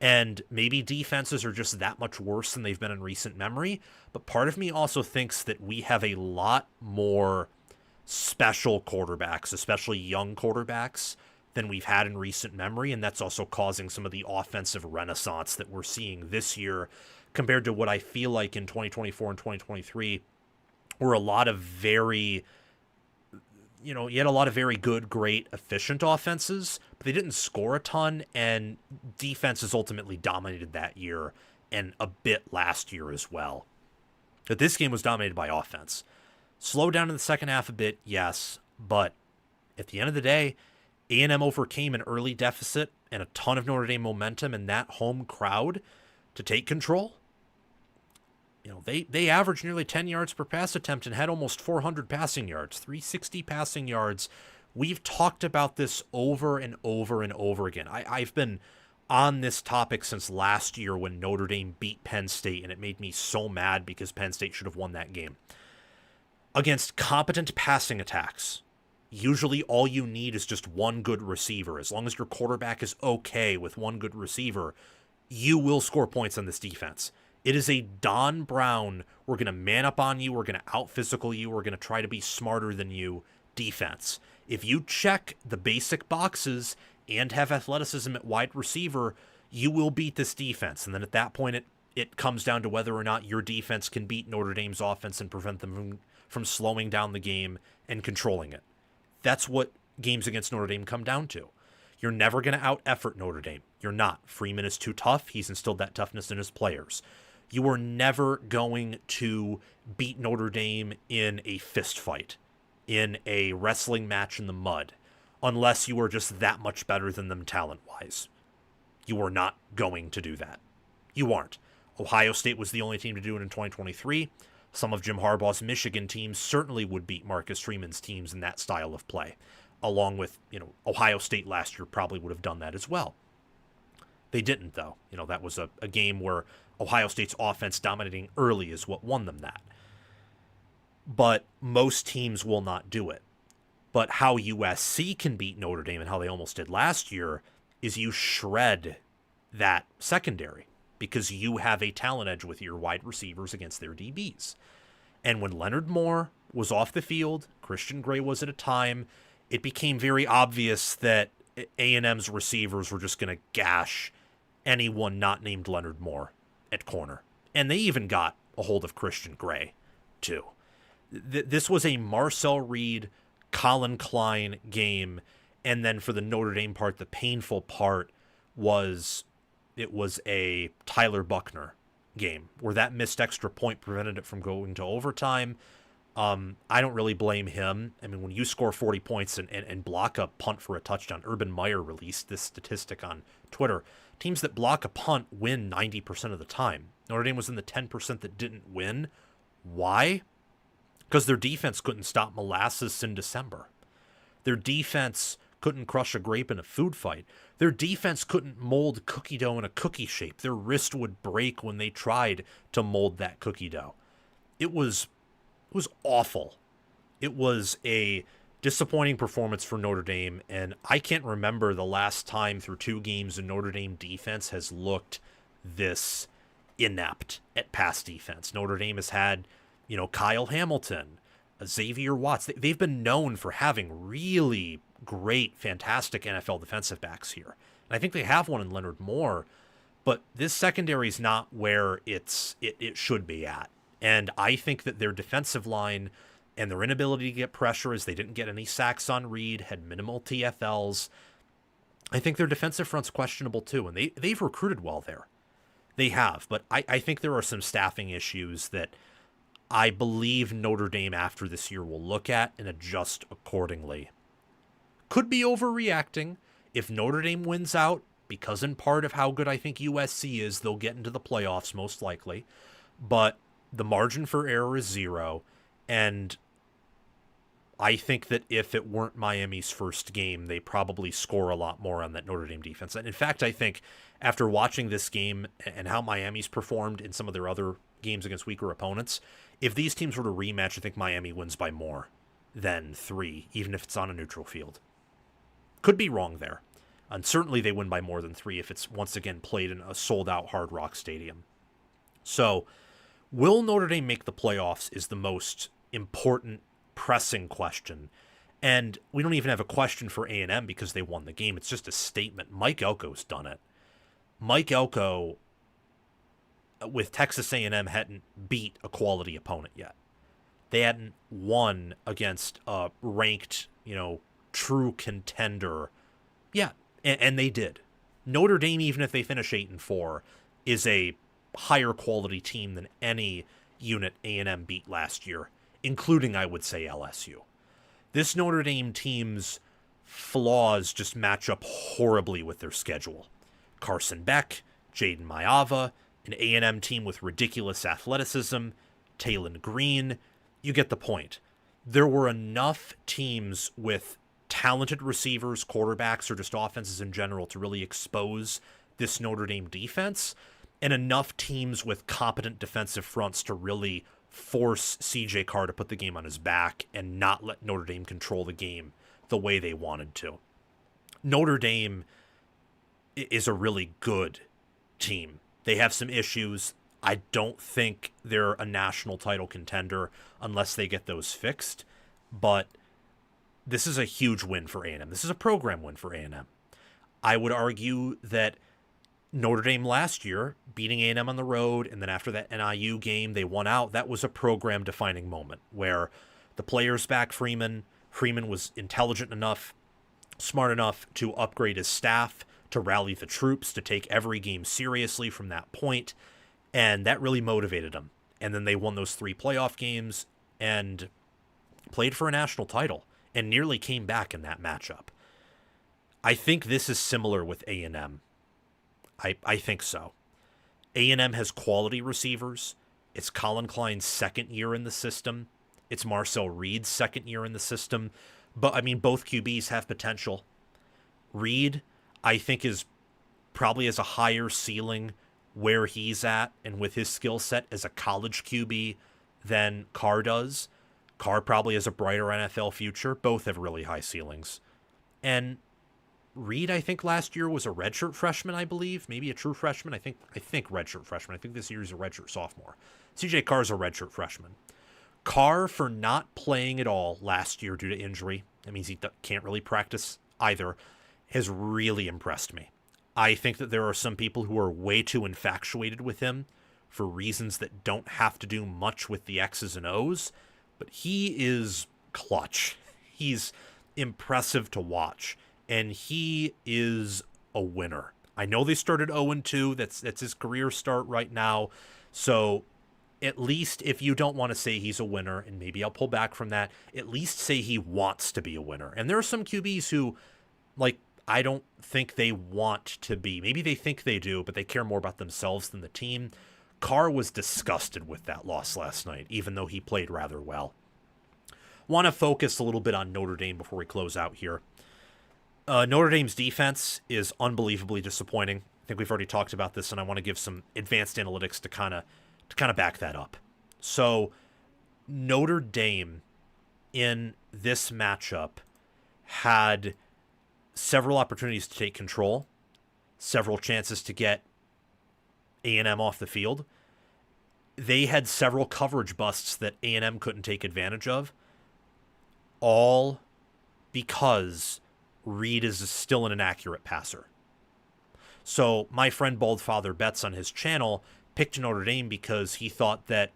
A: And maybe defenses are just that much worse than they've been in recent memory, but part of me also thinks that we have a lot more special quarterbacks, especially young quarterbacks, than we've had in recent memory, and that's also causing some of the offensive renaissance that we're seeing this year compared to what I feel like in 2024 and 2023 were a lot of very, you had a lot of very good, great, efficient offenses, but they didn't score a ton, and defenses ultimately dominated that year and a bit last year as well. But this game was dominated by offense. Slowed down in the second half a bit, yes, but at the end of the day, A&M overcame an early deficit and a ton of Notre Dame momentum and that home crowd to take control. They averaged nearly 10 yards per pass attempt and had almost 400 passing yards, 360 passing yards. We've talked about this over and over and over again. I've been on this topic since last year when Notre Dame beat Penn State, and it made me so mad because Penn State should have won that game. Against competent passing attacks, usually all you need is just one good receiver. As long as your quarterback is okay with one good receiver, you will score points on this defense. It is a Don Brown, we're going to man up on you, we're going to out-physical you, we're going to try to be smarter than you defense. If you check the basic boxes and have athleticism at wide receiver, you will beat this defense. And then at that point, it comes down to whether or not your defense can beat Notre Dame's offense and prevent them from slowing down the game and controlling it. That's what games against Notre Dame come down to. You're never going to out-effort Notre Dame. You're not. Freeman is too tough. He's instilled that toughness in his players. You are never going to beat Notre Dame in a fist fight, in a wrestling match in the mud, unless you are just that much better than them talent-wise. You are not going to do that. You aren't. Ohio State was the only team to do it in 2023. Some of Jim Harbaugh's Michigan teams certainly would beat Marcus Freeman's teams in that style of play, along with, Ohio State last year probably would have done that as well. They didn't, though. That was a game where Ohio State's offense dominating early is what won them that. But most teams will not do it. But how USC can beat Notre Dame and how they almost did last year is you shred that secondary because you have a talent edge with your wide receivers against their DBs. And when Leonard Moore was off the field, Christian Gray was at a time, it became very obvious that A&M's receivers were just going to gash anyone not named Leonard Moore at corner. And they even got a hold of Christian Gray, too. This was a Marcel Reed, Colin Klein game, and then for the Notre Dame part, the painful part was it was a Tyler Buckner game where that missed extra point prevented it from going to overtime. I don't really blame him. I mean, when you score 40 points and block a punt for a touchdown, Urban Meyer released this statistic on Twitter. Teams that block a punt win 90% of the time. Notre Dame was in the 10% that didn't win. Why? Because their defense couldn't stop molasses in December. Their defense couldn't crush a grape in a food fight. Their defense couldn't mold cookie dough in a cookie shape. Their wrist would break when they tried to mold that cookie dough. It was awful. It was a disappointing performance for Notre Dame, and I can't remember the last time through two games a Notre Dame defense has looked this inept at pass defense. Notre Dame has had, Kyle Hamilton, Xavier Watts. They've been known for having really great, fantastic NFL defensive backs here. And I think they have one in Leonard Moore, but this secondary is not where it should be at. And I think that their defensive line and their inability to get pressure as they didn't get any sacks on Reed, had minimal TFLs. I think their defensive front's questionable too, and they've recruited well there. They have, but I think there are some staffing issues that I believe Notre Dame after this year will look at and adjust accordingly. Could be overreacting. If Notre Dame wins out, because in part of how good I think USC is, they'll get into the playoffs most likely. But the margin for error is 0, and I think that if it weren't Miami's first game, they probably score a lot more on that Notre Dame defense. And in fact, I think after watching this game and how Miami's performed in some of their other games against weaker opponents, if these teams were to rematch, I think Miami wins by more than 3, even if it's on a neutral field. Could be wrong there. And certainly they win by more than 3 if it's once again played in a sold-out Hard Rock Stadium. So, will Notre Dame make the playoffs is the most important pressing question And we don't even have a question for A&M because they won the game. It's just a statement. Mike Elko's done it. Mike Elko with Texas A&M hadn't beat a quality opponent yet. They hadn't won against a ranked, true contender yet, and they did. Notre Dame, even if they finish 8-4, is a higher quality team than any unit A&M beat last year, including, I would say, LSU. This Notre Dame team's flaws just match up horribly with their schedule. Carson Beck, Jaden Mayava, an A&M team with ridiculous athleticism, Taylon Green. You get the point. There were enough teams with talented receivers, quarterbacks, or just offenses in general to really expose this Notre Dame defense, and enough teams with competent defensive fronts to really force CJ Carr to put the game on his back and not let Notre Dame control the game the way they wanted to. Notre Dame is a really good team. They have some issues. I don't think they're a national title contender unless they get those fixed, but this is a huge win for A&M. This is a program win for A&M. I would argue that Notre Dame last year, beating A&M on the road, and then after that NIU game, they won out. That was a program-defining moment where the players backed Freeman. Freeman was intelligent enough, smart enough to upgrade his staff, to rally the troops, to take every game seriously from that point, and that really motivated them. And then they won those 3 playoff games and played for a national title and nearly came back in that matchup. I think this is similar with A&M. I think so. A&M has quality receivers. It's Colin Klein's second year in the system. It's Marcel Reed's second year in the system. But, both QBs have potential. Reed, I think, is probably has a higher ceiling where he's at and with his skill set as a college QB than Carr does. Carr probably has a brighter NFL future. Both have really high ceilings. And Reed, I think last year was a redshirt freshman, I believe. Maybe a true freshman. I think redshirt freshman. I think this year he's a redshirt sophomore. CJ Carr's a redshirt freshman. Carr, for not playing at all last year due to injury, that means he can't really practice either, has really impressed me. I think that there are some people who are way too infatuated with him for reasons that don't have to do much with the X's and O's, but he is clutch. He's impressive to watch, and he is a winner. I know they started 0-2. That's his career start right now, so at least if you don't want to say he's a winner, and maybe I'll pull back from that, at least say he wants to be a winner. And there are some QBs who, I don't think they want to be. Maybe they think they do, but they care more about themselves than the team. Carr was disgusted with that loss last night, even though he played rather well. Want to focus a little bit on Notre Dame before we close out here. Notre Dame's defense is unbelievably disappointing. I think we've already talked about this, and I want to give some advanced analytics to kind of back that up. So Notre Dame in this matchup had several opportunities to take control, several chances to get A&M off the field. They had several coverage busts that A&M couldn't take advantage of, all because Reed is still an inaccurate passer. So my friend Baldfather Bets on his channel picked Notre Dame because he thought that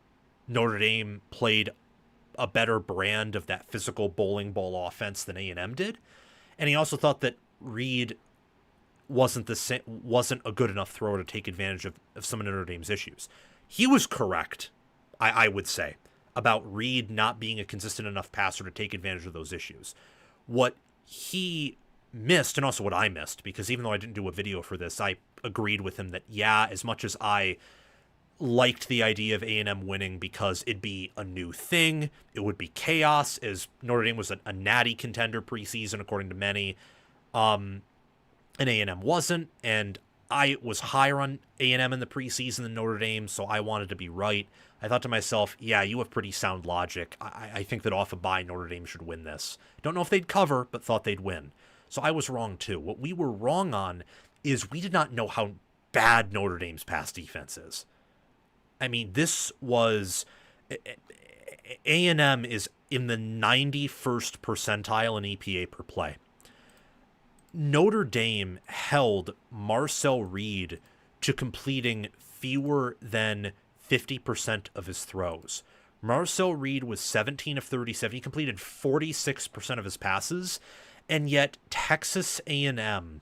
A: Notre Dame played a better brand of that physical bowling ball offense than A&M did. And he also thought that Reed wasn't a good enough thrower to take advantage of some of Notre Dame's issues. He was correct, I would say, about Reed not being a consistent enough passer to take advantage of those issues. What he missed, and also what I missed, because even though I didn't do a video for this, I agreed with him that, yeah, as much as I liked the idea of A&M winning because it'd be a new thing, it would be chaos, as Notre Dame was a natty contender preseason, according to many, and A&M wasn't, and I was higher on A&M in the preseason than Notre Dame, so I wanted to be right. I thought to myself, yeah, you have pretty sound logic. I think that off a bye, Notre Dame should win this. Don't know if they'd cover, but thought they'd win. So I was wrong too. What we were wrong on is we did not know how bad Notre Dame's pass defense is. This was A&M is in the 91st percentile in EPA per play. Notre Dame held Marcel Reed to completing fewer than 50% of his throws. Marcel Reed was 17 of 37. He completed 46% of his passes, and yet Texas A&M,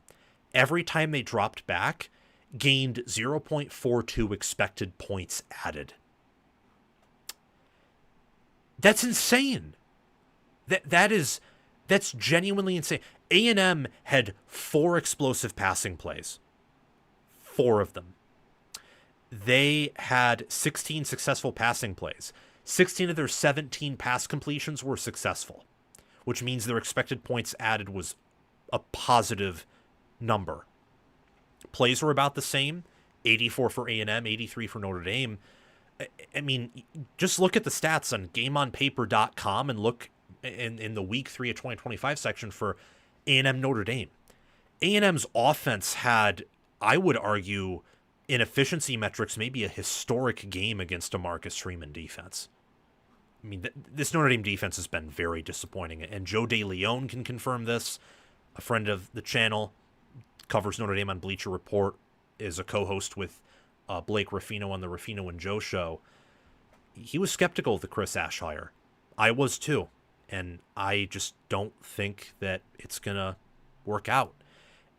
A: every time they dropped back, gained 0.42 expected points added. That's insane. That's genuinely insane. A&M had 4 explosive passing plays. 4 of them. They had 16 successful passing plays. 16 of their 17 pass completions were successful, which means their expected points added was a positive number. Plays were about the same, 84 for A&M, 83 for Notre Dame. I mean, just look at the stats on GameOnPaper.com and look in the Week 3 of 2025 section for A&M Notre Dame. A&M's offense had, I would argue, in efficiency metrics, maybe a historic game against a Marcus Freeman defense. I mean, this Notre Dame defense has been very disappointing, and Joe DeLeon can confirm this. A friend of the channel, covers Notre Dame on Bleacher Report, is a co-host with Blake Ruffino on the Ruffino and Joe show. He was skeptical of the Chris Ash hire. I was too, and I just don't think that it's going to work out.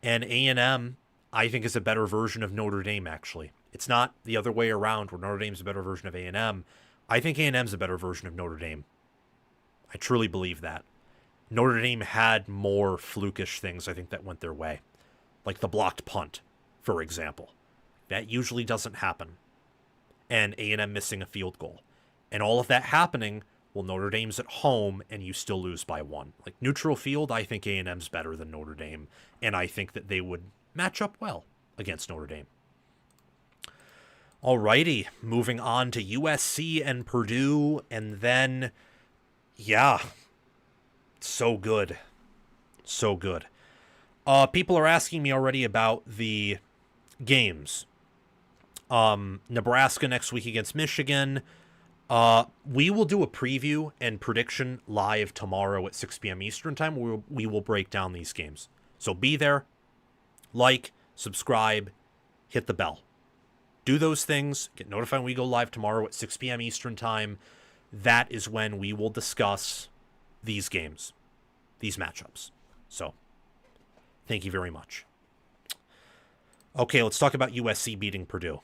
A: And A&M, I think, is a better version of Notre Dame, actually. It's not the other way around where Notre Dame's a better version of A&M. I think A&M's a better version of Notre Dame. I truly believe that. Notre Dame had more flukish things, I think, that went their way. Like the blocked punt, for example. That usually doesn't happen. And A&M missing a field goal. And all of that happening, well, Notre Dame's at home and you still lose by 1. Like neutral field, I think A&M's better than Notre Dame. And I think that they would match up well against Notre Dame. Alrighty, moving on to USC and Purdue, and then, yeah, so good. So good. People are asking me already about the games. Nebraska next week against Michigan. We will do a preview and prediction live tomorrow at 6 p.m. Eastern time. We will break down these games. So be there, like, subscribe, hit the bell. Do those things. Get notified when we go live tomorrow at 6 p.m. Eastern time. That is when we will discuss these games, these matchups. So, thank you very much. Okay, let's talk about USC beating Purdue.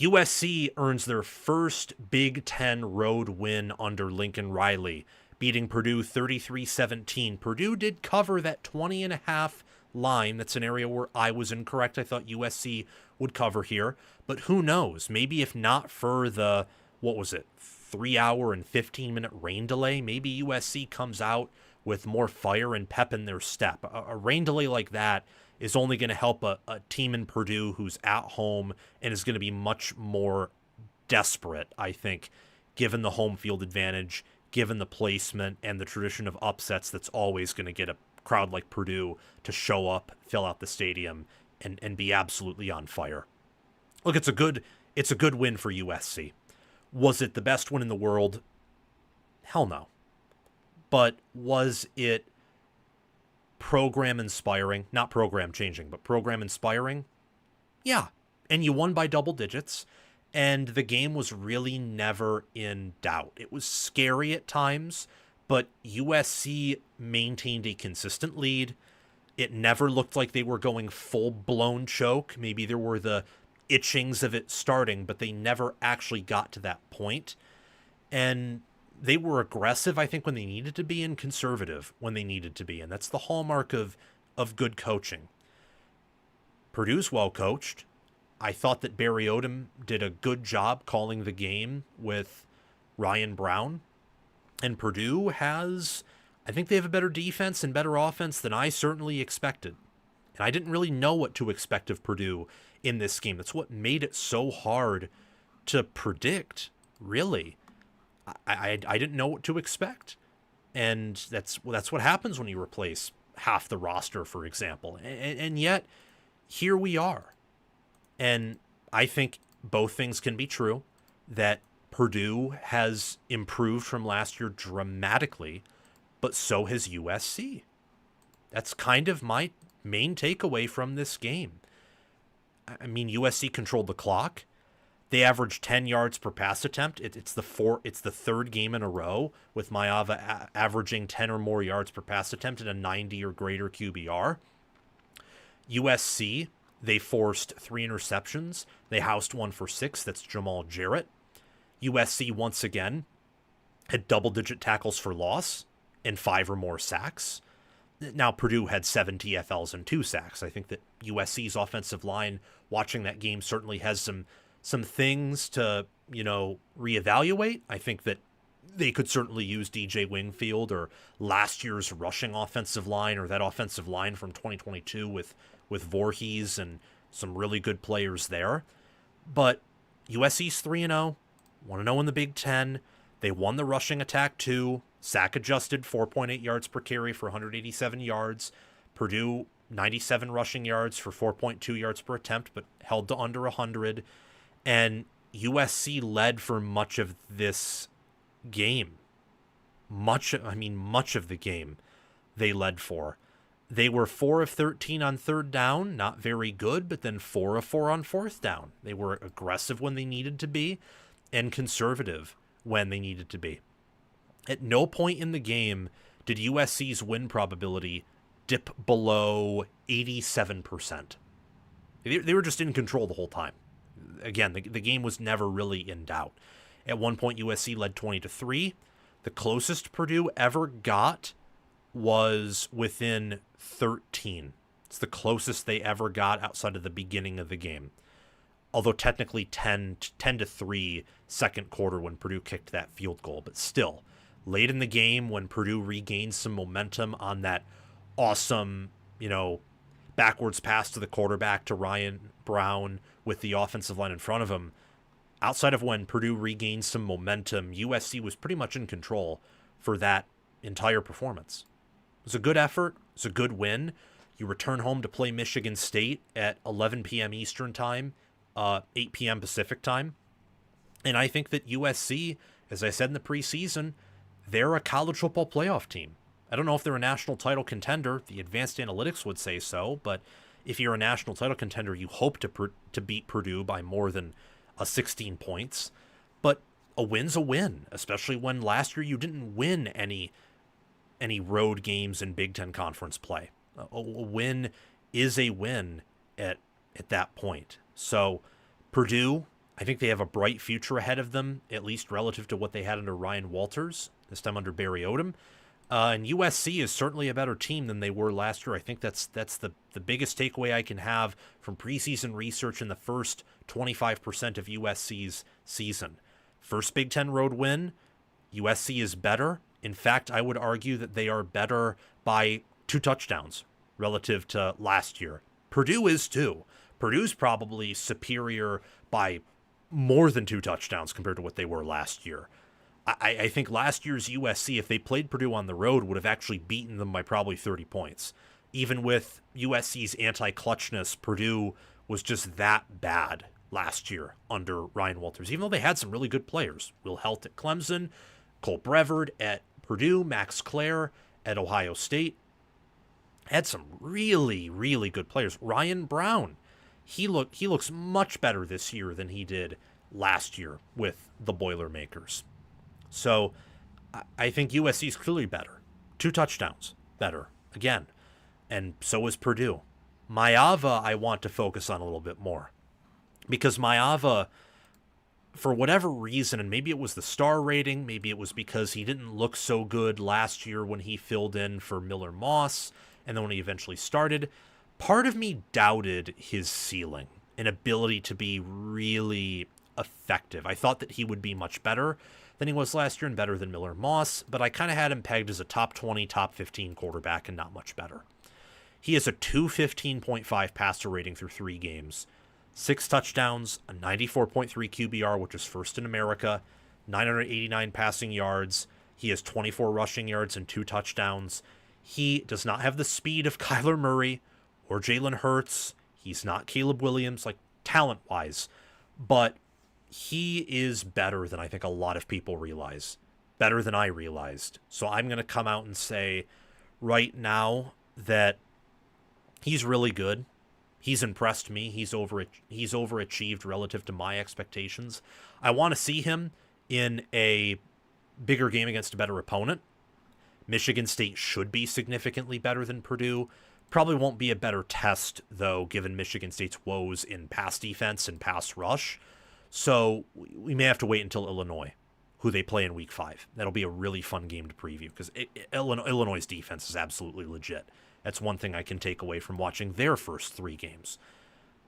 A: USC earns their first Big Ten road win under Lincoln Riley, beating Purdue 33-17. Purdue did cover that 20.5 line. That's an area where I was incorrect. I thought USC would cover here, but who knows? Maybe if not for the, 3-hour and 15-minute rain delay, maybe USC comes out with more fire and pep in their step. A rain delay like that is only going to help a team in Purdue who's at home and is going to be much more desperate, I think, given the home field advantage, given the placement and the tradition of upsets that's always going to get a crowd like Purdue to show up, fill out the stadium, and be absolutely on fire. Look, it's a good win for USC. Was it the best win in the world? Hell no. But was it program inspiring? Not program changing, but program inspiring? Yeah. And you won by double digits, and the game was really never in doubt. It was scary at times, but USC maintained a consistent lead. It never looked like they were going full-blown choke. Maybe there were the itchings of it starting, but they never actually got to that point. And they were aggressive, I think, when they needed to be, and conservative when they needed to be. And that's the hallmark of good coaching. Purdue's well coached. I thought that Barry Odom did a good job calling the game with Ryan Brown. And Purdue has, I think they have a better defense and better offense than I certainly expected. And I didn't really know what to expect of Purdue in this game. That's what made it so hard to predict, really. I didn't know what to expect. And that's what happens when you replace half the roster, for example. And yet, here we are. And I think both things can be true, that Purdue has improved from last year dramatically, but so has USC. That's kind of my main takeaway from this game. I mean, USC controlled the clock. They averaged 10 yards per pass attempt. It's the third game in a row with Maiava averaging 10 or more yards per pass attempt and a 90 or greater QBR. USC, they forced 3 interceptions. They housed 1 for 6. That's Jamal Jarrett. USC, once again, had double-digit tackles for loss and 5 or more sacks. Now, Purdue had 7 TFLs and 2 sacks. I think that USC's offensive line, watching that game, certainly has some things to, reevaluate. I think that they could certainly use DJ Wingfield or last year's rushing offensive line or that offensive line from 2022 with Voorhees and some really good players there. But USC's 3-0, 1-0 in the Big Ten. They won the rushing attack too. Sack adjusted, 4.8 yards per carry for 187 yards. Purdue, 97 rushing yards for 4.2 yards per attempt, but held to under 100. And USC led for much of this game. Much of the game they led for. They were 4 of 13 on third down, not very good, but then 4 of 4 on fourth down. They were aggressive when they needed to be and conservative when they needed to be. At no point in the game did USC's win probability dip below 87%. They were just in control the whole time. Again, the game was never really in doubt. At one point, USC led 20-3. The closest Purdue ever got was within 13. It's the closest they ever got outside of the beginning of the game. Although technically 10-3 second quarter when Purdue kicked that field goal. But still, late in the game when Purdue regained some momentum on that awesome, backwards pass to the quarterback to Ryan Brown with the offensive line in front of him, outside of when Purdue regained some momentum, USC was pretty much in control for that entire performance. It was a good effort. It was a good win. You return home to play Michigan State at 11 p.m. Eastern time, 8 p.m. Pacific time. And I think that USC, as I said in the preseason, they're a college football playoff team. I don't know if they're a national title contender. The advanced analytics would say so, but if you're a national title contender, you hope to beat Purdue by more than 16 points. But a win's a win, especially when last year you didn't win any road games in Big Ten Conference play. A win is a win at that point. So Purdue, I think they have a bright future ahead of them, at least relative to what they had under Ryan Walters, this time under Barry Odom. And USC is certainly a better team than they were last year. I think that's the biggest takeaway I can have from preseason research in the first 25% of USC's season. First Big Ten road win, USC is better. In fact, I would argue that they are better by 2 touchdowns relative to last year. Purdue is too. Purdue's probably superior by more than 2 touchdowns compared to what they were last year. I think last year's USC, if they played Purdue on the road, would have actually beaten them by probably 30 points. Even with USC's anti-clutchness, Purdue was just that bad last year under Ryan Walters, even though they had some really good players. Will Helt at Clemson, Cole Brevard at Purdue, Max Clare at Ohio State. Had some really, really good players. Ryan Brown, he looks much better this year than he did last year with the Boilermakers. So I think USC is clearly better. 2 touchdowns better, again. And so is Purdue. Maiava, I want to focus on a little bit more. Because Maiava, for whatever reason, and maybe it was the star rating, maybe it was because he didn't look so good last year when he filled in for Miller Moss, and then when he eventually started, part of me doubted his ceiling and ability to be really effective. I thought that he would be much better than he was last year and better than Miller Moss, but I kind of had him pegged as a top 20, top 15 quarterback and not much better. He has a 215.5 passer rating through 3 games, 6 touchdowns, a 94.3 QBR, which is first in America, 989 passing yards. He has 24 rushing yards and 2 touchdowns. He does not have the speed of Kyler Murray or Jalen Hurts. He's not Caleb Williams, like talent-wise, but he is better than I think a lot of people realize, better than I realized. So I'm going to come out and say right now that he's really good. He's impressed me. He's overachieved relative to my expectations. I want to see him in a bigger game against a better opponent. Michigan State should be significantly better than Purdue. Probably won't be a better test, though, given Michigan State's woes in pass defense and pass rush. So we may have to wait until Illinois, who they play in Week 5. That'll be a really fun game to preview because Illinois' defense is absolutely legit. That's one thing I can take away from watching their first 3 games.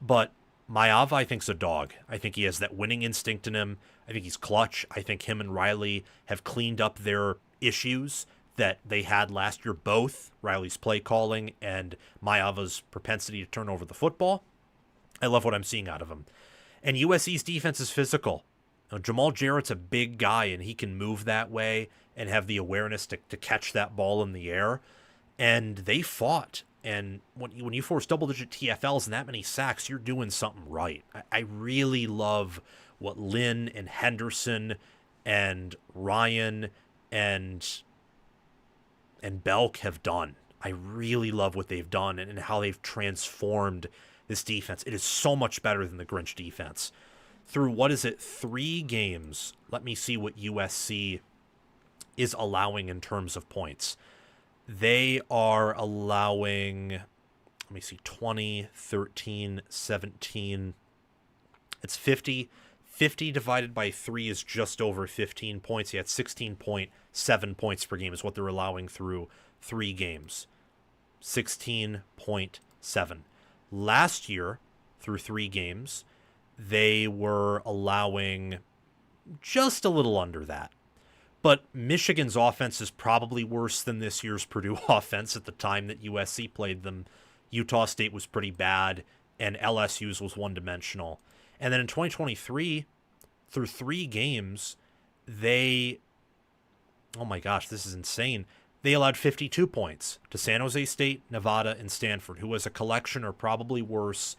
A: But Maiyava, I think, is a dog. I think he has that winning instinct in him. I think he's clutch. I think him and Riley have cleaned up their issues that they had last year, both Riley's play calling and Maiyava's propensity to turn over the football. I love what I'm seeing out of him. And USC's defense is physical. Jamal Jarrett's a big guy, and he can move that way and have the awareness to catch that ball in the air. And they fought. And when you force double-digit TFLs and that many sacks, you're doing something right. I really love what Lynn and Henderson and Ryan and Belk have done. I really love what they've done and how they've transformed this defense. It is so much better than the Grinch defense. Through, 3 games, let me see what USC is allowing in terms of points. They are allowing, 20, 13, 17. It's 50. 50 divided by 3 is just over 15 points. You had 16.7 points per game is what they're allowing through 3 games. 16.7. Last year, through 3 games, they were allowing just a little under that. But Michigan's offense is probably worse than this year's Purdue offense at the time that USC played them. Utah State was pretty bad, and LSU's was one-dimensional. And then in 2023, through 3 games, oh my gosh, this is insane. They allowed 52 points to San Jose State, Nevada, and Stanford, who as a collection are probably worse,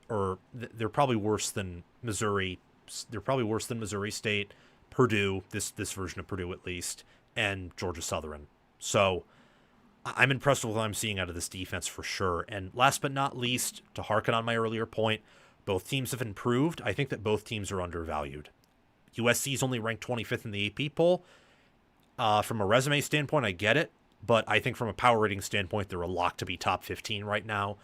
A: or they're probably worse than Missouri. They're probably worse than Missouri State, Purdue, this version of Purdue at least, and Georgia Southern. So I'm impressed with what I'm seeing out of this defense for sure. And last but not least, to harken on my earlier point, both teams have improved. I think that both teams are undervalued. USC is only ranked 25th in the AP poll. From a resume standpoint, I get it, but I think from a power rating standpoint, they're a lock to be top 15 right now.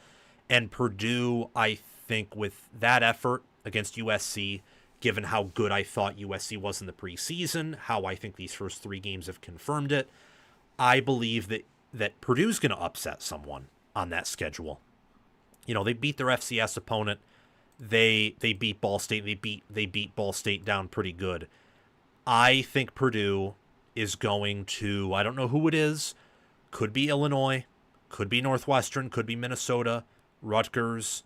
A: And Purdue, I think with that effort against USC, given how good I thought USC was in the preseason, how I think these first 3 games have confirmed it, I believe that Purdue's going to upset someone on that schedule. They beat their FCS opponent. They beat Ball State. They beat Ball State down pretty good. I think Purdue is going to, I don't know who it is, could be Illinois, could be Northwestern, could be Minnesota, Rutgers.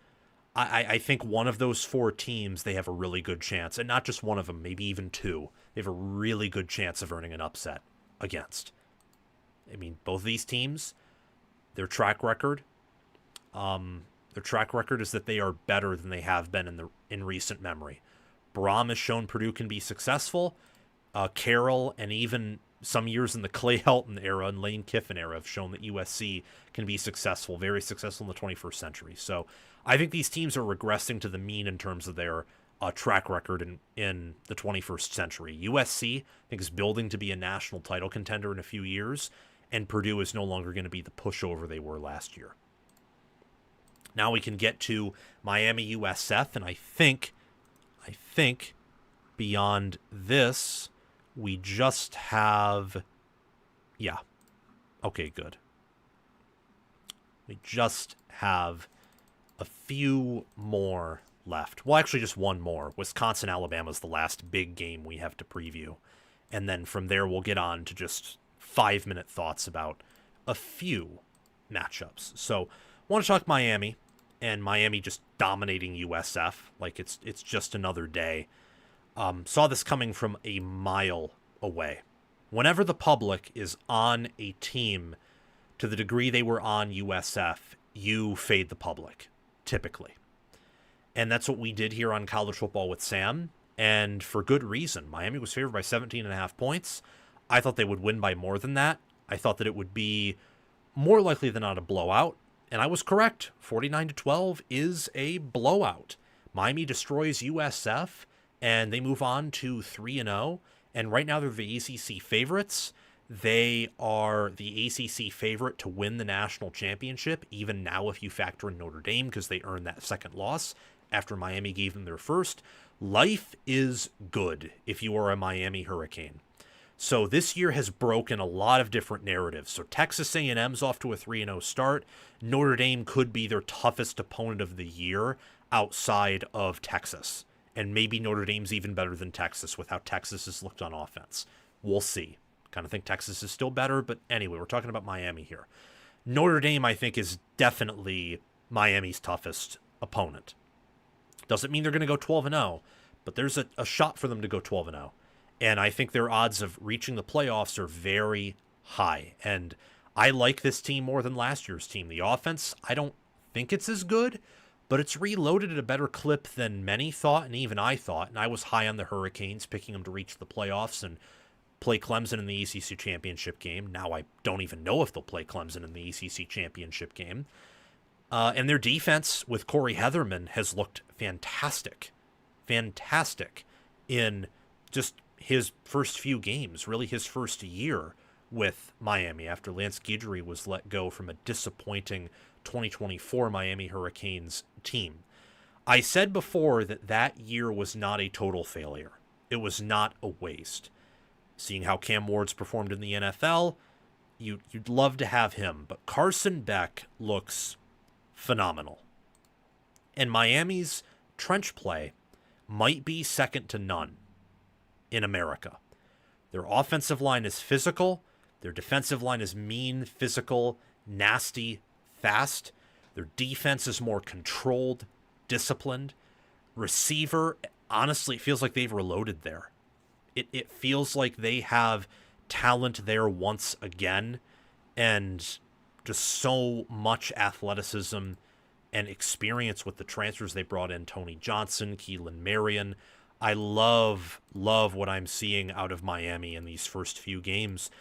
A: I think one of those 4 teams, they have a really good chance, and not just one of them, maybe even 2. They have a really good chance of earning an upset against. Both of these teams, their track record is that they are better than they have been in recent memory. Braum has shown Purdue can be successful. Carroll and even some years in the Clay Helton era and Lane Kiffin era have shown that USC can be successful, very successful in the 21st century. So I think these teams are regressing to the mean in terms of their track record in the 21st century. USC, I think, is building to be a national title contender in a few years, and Purdue is no longer going to be the pushover they were last year. Now we can get to Miami USF, and I think beyond this, we just have, okay, good. We just have a few more left. Well, actually just one more. Wisconsin-Alabama is the last big game we have to preview. And then from there, we'll get on to just 5-minute thoughts about a few matchups. So I want to talk Miami, and Miami just dominating USF like it's just another day. Saw this coming from a mile away. Whenever the public is on a team to the degree they were on USF, you fade the public, typically. And that's what we did here on College Football with Sam. and for good reason. Miami was favored by 17.5 points. I thought they would win by more than that. I thought that it would be more likely than not a blowout, and I was correct. 49-12 is a blowout. Miami destroys USF, and they move on to 3-0, and right now they're the ACC favorites. They are the ACC favorite to win the national championship, even now if you factor in Notre Dame, because they earned that second loss after Miami gave them their first. Life is good if you are a Miami Hurricane. So this year has broken a lot of different narratives. So Texas A&M's off to a 3-0 start. Notre Dame could be their toughest opponent of the year outside of Texas. And maybe Notre Dame's even better than Texas with how Texas has looked on offense. We'll see. Kind of think Texas is still better, but anyway, we're talking about Miami here. Notre Dame, I think, is definitely Miami's toughest opponent. Doesn't mean they're going to go 12-0, but there's a shot for them to go 12-0. And I think their odds of reaching the playoffs are very high. And I like this team more than last year's team. The offense, I don't think it's as good, but it's reloaded at a better clip than many thought, and even I thought. And I was high on the Hurricanes, picking them to reach the playoffs and play Clemson in the ACC championship game. Now I don't even know if they'll play Clemson in the ACC championship game. And their defense with Corey Heatherman has looked fantastic. Fantastic in just his first few games, really his first year with Miami after Lance Guidry was let go from a disappointing 2024 Miami Hurricanes team. I said before that year was not a total failure. It was not a waste. Seeing how Cam Ward's performed in the NFL, you'd love to have him, but Carson Beck looks phenomenal. And Miami's trench play might be second to none in America. Their offensive line is physical. Their defensive line is mean, physical, nasty, fast. Their defense is more controlled, disciplined. Receiver, honestly, it feels like they've reloaded there. It feels like they have talent there once again, and just so much athleticism and experience with the transfers they brought in. Tony Johnson, Keelan Marion. I love what I'm seeing out of Miami in these first few games.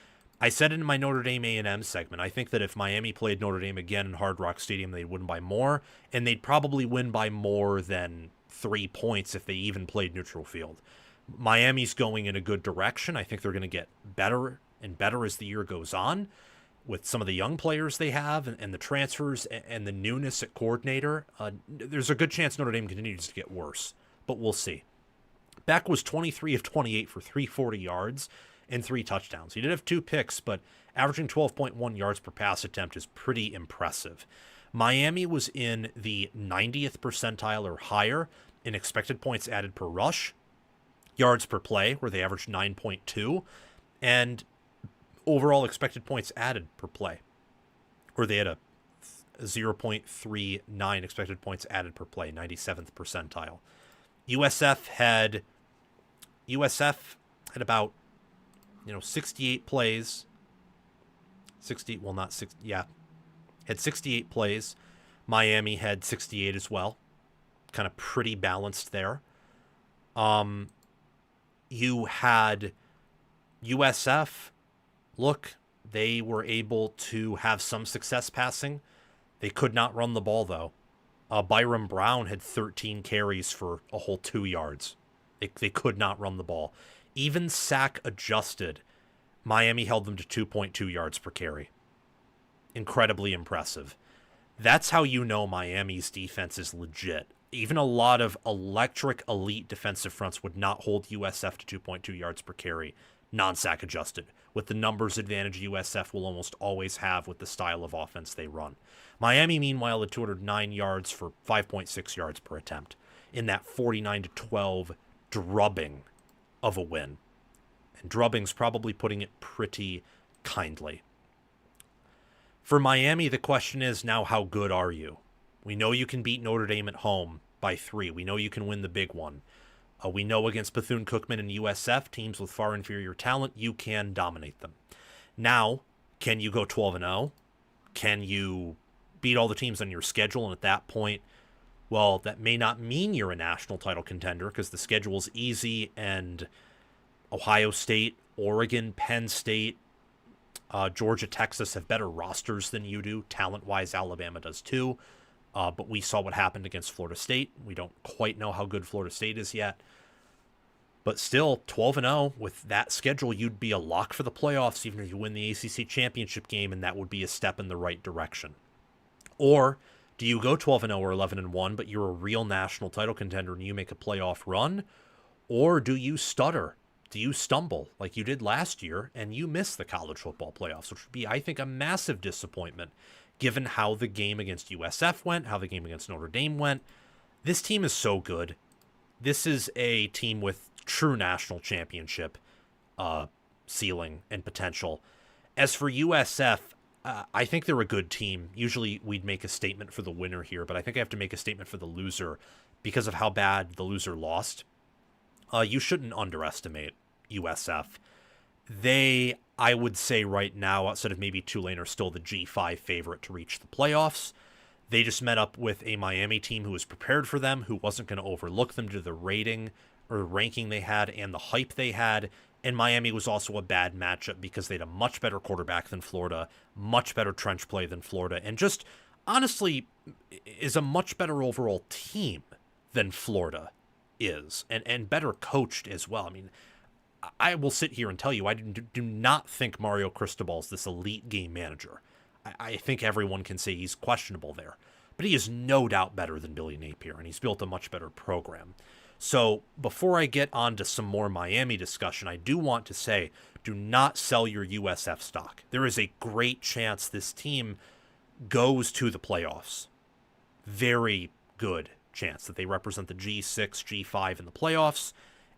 A: I said in my Notre Dame A&M segment, I think that if Miami played Notre Dame again in Hard Rock Stadium, they'd win by more, and they'd probably win by more than 3 points if they even played neutral field. Miami's going in a good direction. I think they're going to get better and better as the year goes on with some of the young players they have and the transfers and the newness at coordinator. There's a good chance Notre Dame continues to get worse, but we'll see. Beck was 23 of 28 for 340 yards and 3 touchdowns. He did have 2 picks, but averaging 12.1 yards per pass attempt is pretty impressive. Miami was in the 90th percentile or higher in expected points added per rush, yards per play, where they averaged 9.2, and overall expected points added per play, where they had a 0.39 expected points added per play, 97th percentile. USF had about 68 plays. Had 68 plays. Miami had 68 as well. Kind of pretty balanced there. You had USF. Look, they were able to have some success passing. They could not run the ball, though. Byron Brown had 13 carries for a whole 2 yards. They could not run the ball. Even sack adjusted, Miami held them to 2.2 yards per carry. Incredibly impressive. That's how you know Miami's defense is legit. Even a lot of electric elite defensive fronts would not hold USF to 2.2 yards per carry, non-sack adjusted, with the numbers advantage USF will almost always have with the style of offense they run. Miami, meanwhile, had 209 yards for 5.6 yards per attempt in that 49-12 drubbing of a win. And drubbing's probably putting it pretty kindly. For Miami, the question is now, how good are you? We know you can beat Notre Dame at home by 3. We know you can win the big one. We know against Bethune-Cookman and USF, teams with far inferior talent, you can dominate them. Now, can you go 12-0? Can you beat all the teams on your schedule and at that point Well, that may not mean you're a national title contender because the schedule's easy and Ohio State, Oregon, Penn State, Georgia, Texas have better rosters than you do. Talent-wise, Alabama does too. But we saw what happened against Florida State. We don't quite know how good Florida State is yet. But still, 12-0, with that schedule, you'd be a lock for the playoffs even if you win the ACC championship game, and that would be a step in the right direction. Or do you go 12-0 or 11-1, but you're a real national title contender and you make a playoff run? Or do you stutter? Do you stumble like you did last year and you miss the college football playoffs, which would be, I think, a massive disappointment given how the game against USF went, how the game against Notre Dame went. This team is so good. This is a team with true national championship ceiling and potential. As for USF, I think they're a good team. Usually we'd make a statement for the winner here, but I think I have to make a statement for the loser because of how bad the loser lost. You shouldn't underestimate USF. They, I would say right now, outside of maybe Tulane, are still the G5 favorite to reach the playoffs. They just met up with a Miami team who was prepared for them, who wasn't going to overlook them due to the rating or ranking they had and the hype they had. And Miami was also a bad matchup because they had a much better quarterback than Florida, much better trench play than Florida, and just honestly is a much better overall team than Florida is, and better coached as well. I mean, I will sit here and tell you, I do not think Mario Cristobal is this elite game manager. I think everyone can say he's questionable there, but he is no doubt better than Billy Napier, and he's built a much better program. So before I get on to some more Miami discussion, I do want to say, do not sell your USF stock. There is a great chance this team goes to the playoffs. Very good chance that they represent the G6, G5 in the playoffs,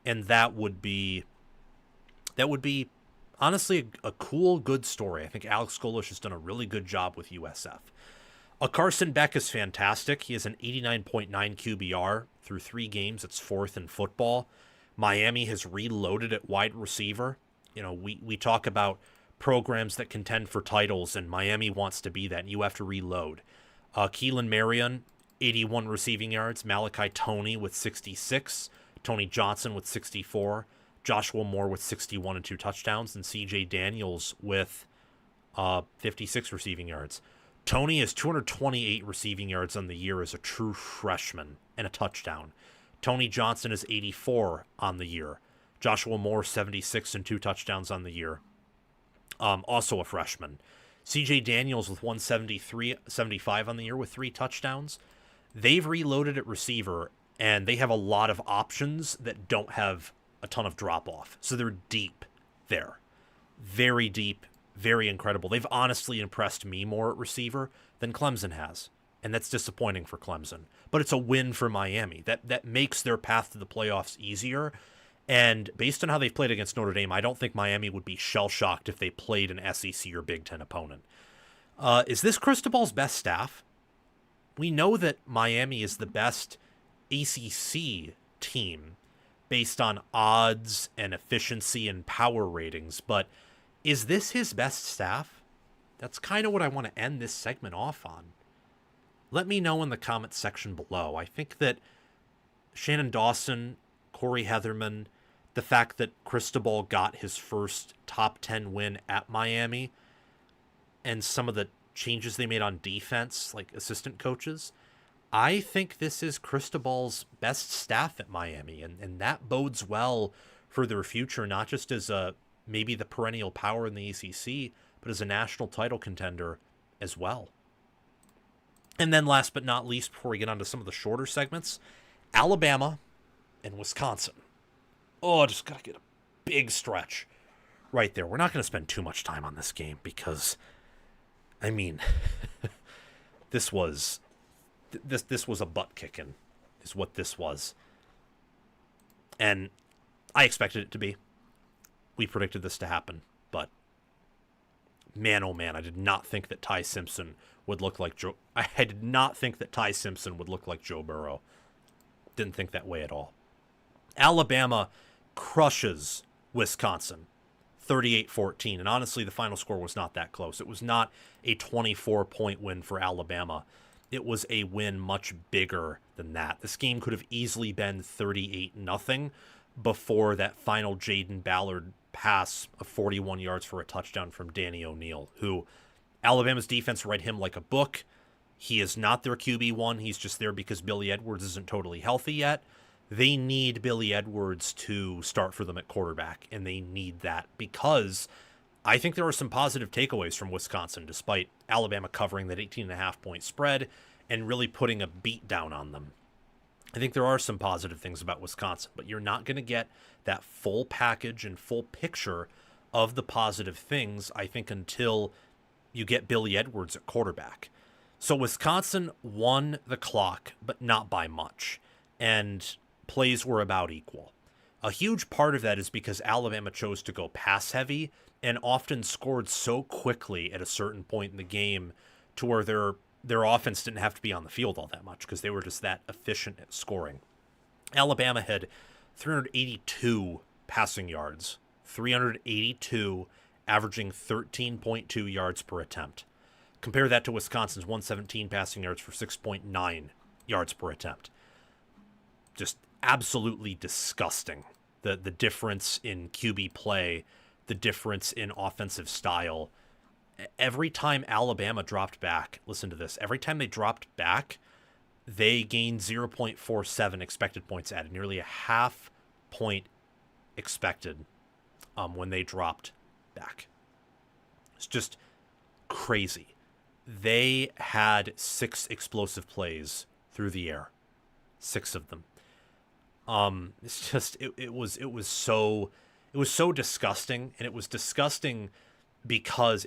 A: and that would be honestly a cool, good story. I think Alex Golish has done a really good job with USF. Carson Beck is fantastic. He has an 89.9 QBR through 3 games. It's 4th in football. Miami has reloaded at wide receiver. You know, we talk about programs that contend for titles, and Miami wants to be that, and you have to reload. Keelan Marion, 81 receiving yards. Malachi Toney with 66. Tony Johnson with 64. Joshua Moore with 61 and 2 touchdowns. And C.J. Daniels with 56 receiving yards. Tony has 228 receiving yards on the year as a true freshman and a touchdown. Tony Johnson is 84 on the year. Joshua Moore, 76 and 2 touchdowns on the year. Also a freshman. C.J. Daniels with 175 on the year with 3 touchdowns. They've reloaded at receiver, and they have a lot of options that don't have a ton of drop-off. So they're deep there. Very deep, very incredible. They've honestly impressed me more at receiver than Clemson has, and that's disappointing for Clemson. But it's a win for Miami. That makes their path to the playoffs easier, and based on how they've played against Notre Dame, I don't think Miami would be shell-shocked if they played an SEC or Big Ten opponent. Is this Cristobal's best staff? We know that Miami is the best ACC team based on odds and efficiency and power ratings, but is this his best staff? That's kind of what I want to end this segment off on. Let me know in the comments section below. I think that Shannon Dawson, Corey Heatherman, the fact that Cristobal got his first top 10 win at Miami, and some of the changes they made on defense, like assistant coaches, I think this is Cristobal's best staff at Miami, and that bodes well for their future, not just as maybe the perennial power in the ACC, but as a national title contender as well. And then last but not least, before we get on to some of the shorter segments, Alabama and Wisconsin. Oh, just got to get a big stretch right there. We're not going to spend too much time on this game because, I mean, this was a butt kicking is what this was. And I expected it to be. We predicted this to happen, but man, oh man, I did not think that Ty Simpson would look like Joe. I did not think that Ty Simpson would look like Joe Burrow. Didn't think that way at all. Alabama crushes Wisconsin 38-14, and honestly, the final score was not that close. It was not a 24-point win for Alabama. it was a win much bigger than that. This game could have easily been 38-0 before that final Jaden Ballard pass of 41 yards for a touchdown from Danny O'Neal, who Alabama's defense read him like a book. He is not their QB1. He's just there because Billy Edwards isn't totally healthy yet. They need Billy Edwards to start for them at quarterback, and they need that because I think there are some positive takeaways from Wisconsin, despite Alabama covering that 18.5-point spread and really putting a beat down on them. I think there are some positive things about Wisconsin, but you're not going to get that full package and full picture of the positive things, I think, until you get Billy Edwards at quarterback. So Wisconsin won the clock, but not by much, and plays were about equal. A huge part of that is because Alabama chose to go pass heavy and often scored so quickly at a certain point in the game to where their offense didn't have to be on the field all that much because they were just that efficient at scoring. Alabama had 382 passing yards, 382, averaging 13.2 yards per attempt. Compare that to Wisconsin's 117 passing yards for 6.9 yards per attempt. Just absolutely disgusting. The difference in QB play, the difference in offensive style. Every time Alabama dropped back, listen to this, every time they dropped back, they gained 0.47 expected points added, nearly a half point expected when they dropped back. It's just crazy. They had 6 explosive plays through the air. 6 of them. It's just it was so disgusting, and it was disgusting because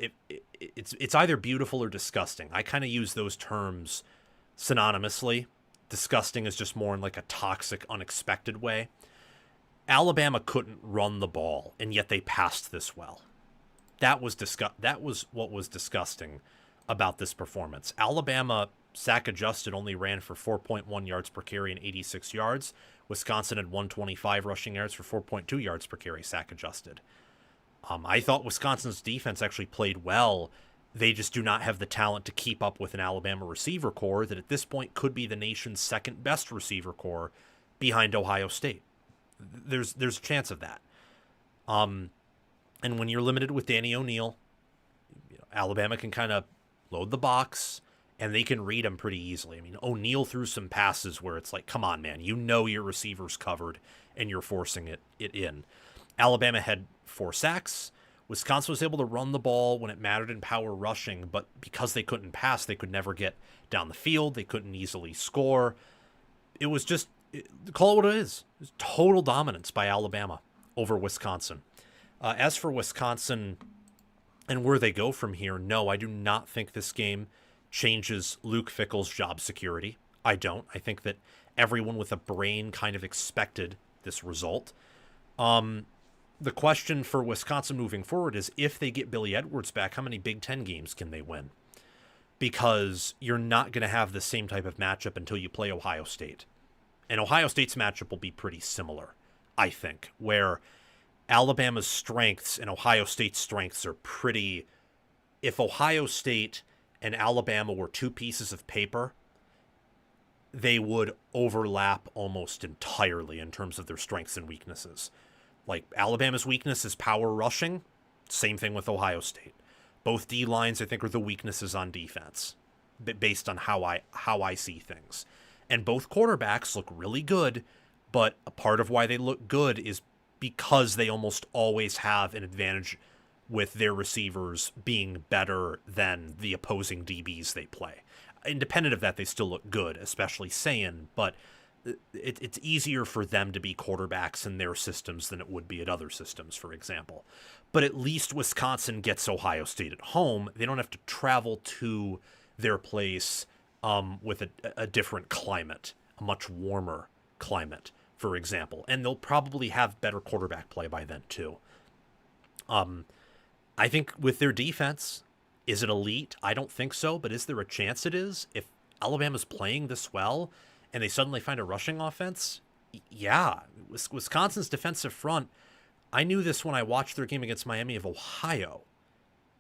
A: it's either beautiful or disgusting. I kind of use those terms synonymously. Disgusting is just more in like a toxic, unexpected way. Alabama couldn't run the ball, and yet they passed this well. That was what was disgusting about this performance. Alabama, sack adjusted, only ran for 4.1 yards per carry and 86 yards. Wisconsin had 125 rushing yards for 4.2 yards per carry, sack adjusted. I thought Wisconsin's defense actually played well. They just do not have the talent to keep up with an Alabama receiver core that at this point could be the nation's second best receiver core behind Ohio State. There's a chance of that. And when you're limited with Danny O'Neal, Alabama can kind of load the box, and they can read him pretty easily. I mean, O'Neal threw some passes where it's like, come on, man, your receiver's covered, and you're forcing it in. Alabama had 4 sacks. Wisconsin was able to run the ball when it mattered in power rushing, but because they couldn't pass, they could never get down the field. They couldn't easily score. It was just, call it what it is. It was total dominance by Alabama over Wisconsin. As for Wisconsin and where they go from here, no, I do not think this game changes Luke Fickell's job security. I don't. I think that everyone with a brain kind of expected this result. The question for Wisconsin moving forward is if they get Billy Edwards back, how many Big Ten games can they win? Because you're not going to have the same type of matchup until you play Ohio State. And Ohio State's matchup will be pretty similar, I think, where Alabama's strengths and Ohio State's strengths are pretty... If Ohio State and Alabama were 2 pieces of paper, they would overlap almost entirely in terms of their strengths and weaknesses. Like, Alabama's weakness is power rushing. Same thing with Ohio State. Both D lines, I think, are the weaknesses on defense, based on how I see things. And both quarterbacks look really good, but a part of why they look good is because they almost always have an advantage with their receivers being better than the opposing DBs they play. Independent of that, they still look good, especially Sayin, but it's easier for them to be quarterbacks in their systems than it would be at other systems, for example. But at least Wisconsin gets Ohio State at home. They don't have to travel to their place with a different climate, a much warmer climate, for example. And they'll probably have better quarterback play by then, too. I think with their defense, is it elite? I don't think so, but is there a chance it is? If Alabama's playing this well and they suddenly find a rushing offense, yeah. Wisconsin's defensive front, I knew this when I watched their game against Miami of Ohio.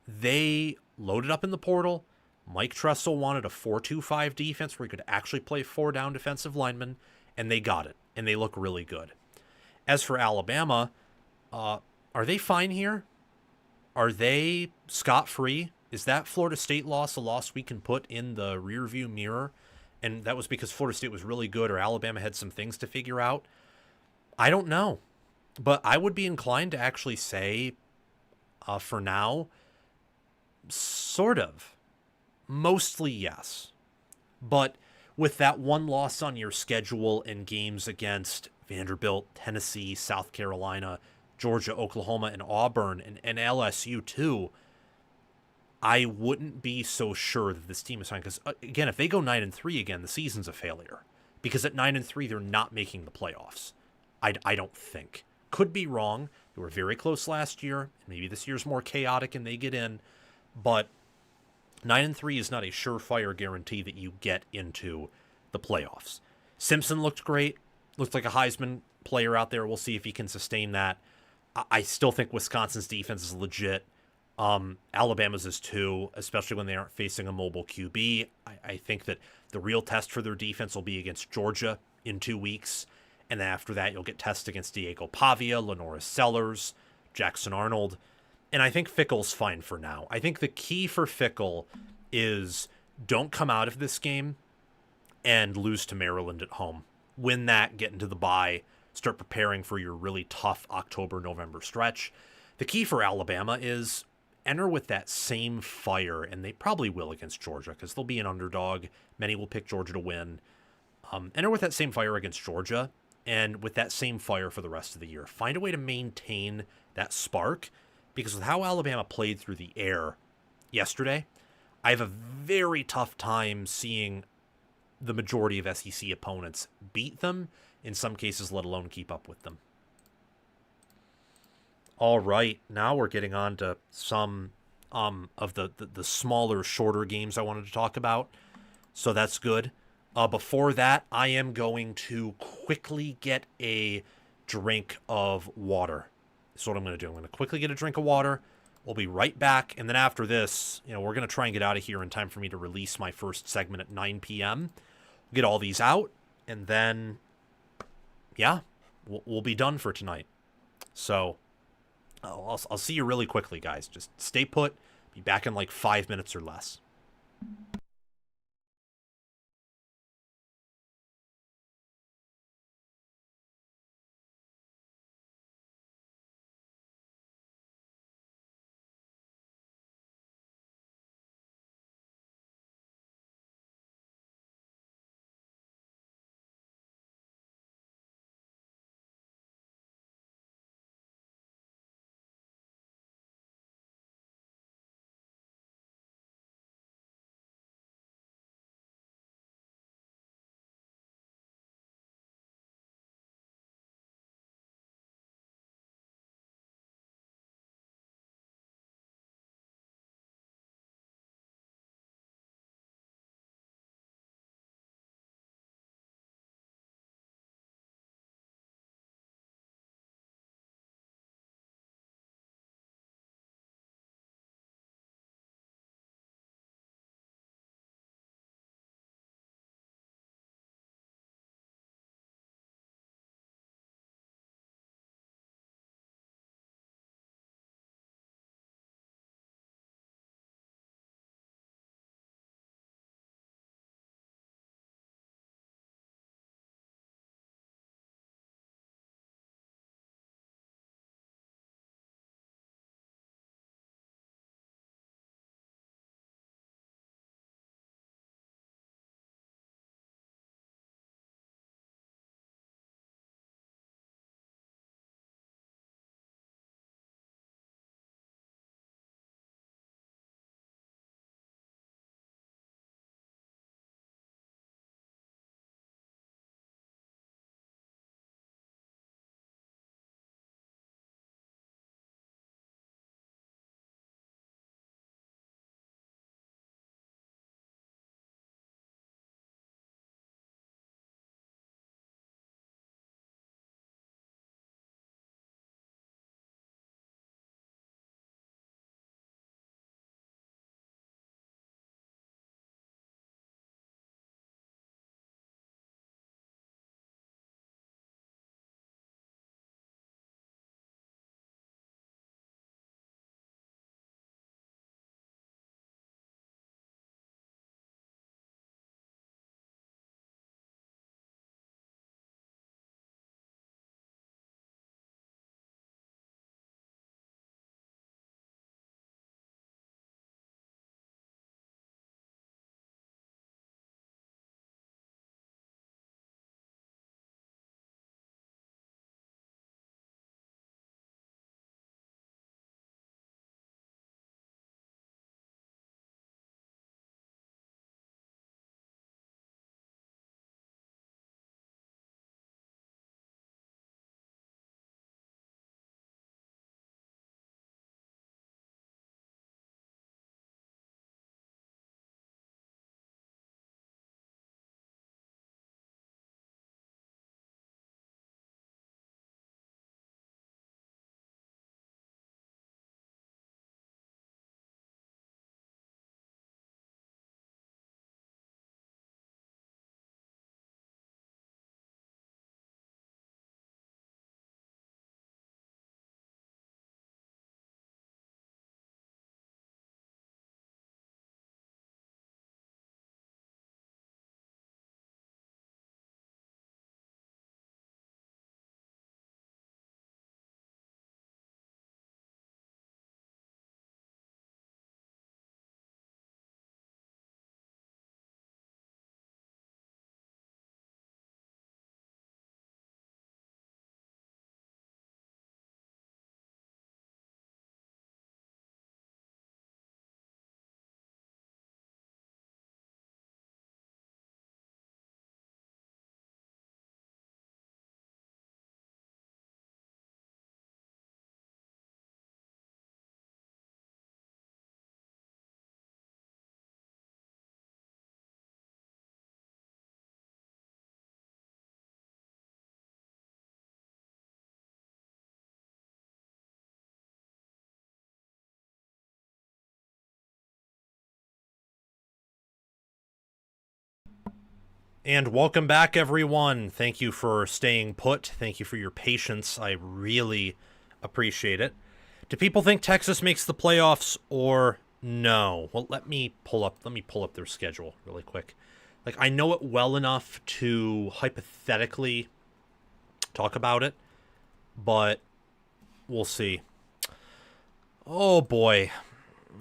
A: They loaded up in the portal. Mike Tressel wanted a 4-2-5 defense where he could actually play 4 down defensive linemen, and they got it, and they look really good. As for Alabama, are they fine here? Are they scot-free? Is that Florida State loss a loss we can put in the rearview mirror? And that was because Florida State was really good or Alabama had some things to figure out? I don't know. But I would be inclined to actually say, for now, sort of. Mostly yes. But with that one loss on your schedule and games against Vanderbilt, Tennessee, South Carolina, Georgia, Oklahoma, and Auburn, and LSU too, I wouldn't be so sure that this team is fine. Because, again, if they go 9-3 again, the season's a failure. Because at 9-3, they're not making the playoffs. I don't think. Could be wrong. They were very close last year. Maybe this year's more chaotic and they get in. But 9-3 is not a surefire guarantee that you get into the playoffs. Simpson looked great. Looked like a Heisman player out there. We'll see if he can sustain that. I still think Wisconsin's defense is legit. Alabama's is too, especially when they aren't facing a mobile QB. I think that the real test for their defense will be against Georgia in 2 weeks. And then after that, you'll get tests against Diego Pavia, Lenora Sellers, Jackson Arnold. And I think Fickle's fine for now. I think the key for Fickle is don't come out of this game and lose to Maryland at home. Win that, get into the bye, start preparing for your really tough October-November stretch. The key for Alabama is enter with that same fire, and they probably will against Georgia because they'll be an underdog. Many will pick Georgia to win. Enter with that same fire against Georgia and with that same fire for the rest of the year. Find a way to maintain that spark because with how Alabama played through the air yesterday, I have a very tough time seeing the majority of SEC opponents beat them, in some cases, let alone keep up with them. All right, now we're getting on to some of the smaller, shorter games I wanted to talk about, so that's good. Before that, I am going to quickly get a drink of water. That's what I'm going to do. I'm going to quickly get a drink of water. We'll be right back, and then after this, we're going to try and get out of here in time for me to release my first segment at 9 p.m. Get all these out, and then, yeah, we'll be done for tonight. So I'll see you really quickly, guys. Just stay put. Be back in like 5 minutes or less. And welcome back, everyone. Thank you for staying put. Thank you for your patience. I really appreciate it. Do people think Texas makes the playoffs or no? Well, let me pull up their schedule really quick. Like, I know it well enough to hypothetically talk about it, but we'll see. Oh boy,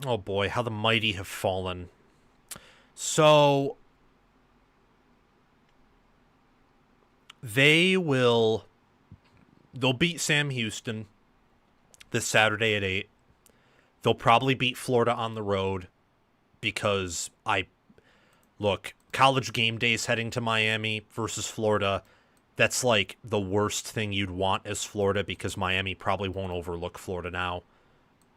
A: how the mighty have fallen. So they'll beat Sam Houston this Saturday at 8. They'll probably beat Florida on the road because College game days heading to Miami versus Florida. That's like the worst thing you'd want as Florida because Miami probably won't overlook Florida now.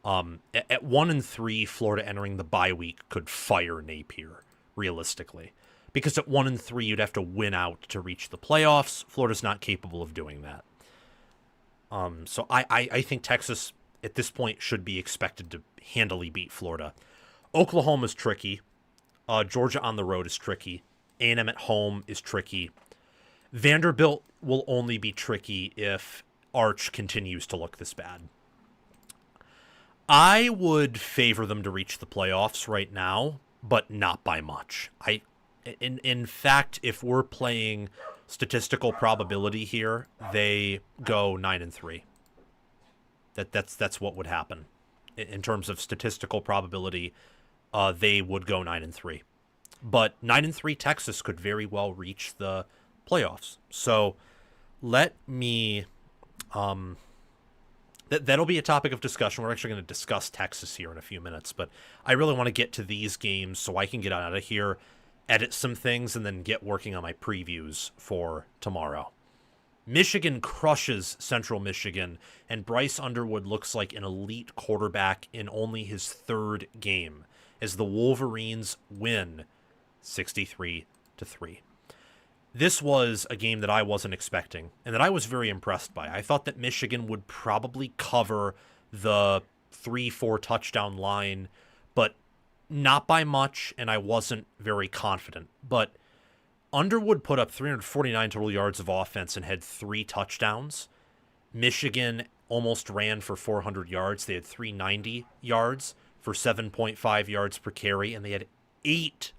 A: At 1-3, Florida entering the bye week could fire Napier, realistically. Because at 1-3, you'd have to win out to reach the playoffs. Florida's not capable of doing that. So I think Texas, at this point, should be expected to handily beat Florida. Oklahoma's tricky. Georgia on the road is tricky. A&M at home is tricky. Vanderbilt will only be tricky if Arch continues to look this bad. I would favor them to reach the playoffs right now, but not by much. In fact, if we're playing statistical probability here, they go 9-3. That's what would happen. In terms of statistical probability, they would go 9-3. But 9-3 Texas could very well reach the playoffs. So let me that'll be a topic of discussion. We're actually going to discuss Texas here in a few minutes, but I really want to get to these games so I can get out of here, edit some things, and then get working on my previews for tomorrow. Michigan crushes Central Michigan, and Bryce Underwood looks like an elite quarterback in only his third game as the Wolverines win 63-3. This was a game that I wasn't expecting and that I was very impressed by. I thought that Michigan would probably cover the 3-4 touchdown line, but not by much, and I wasn't very confident. But Underwood put up 349 total yards of offense and had 3 touchdowns. Michigan almost ran for 400 yards. They had 390 yards for 7.5 yards per carry, and they had 8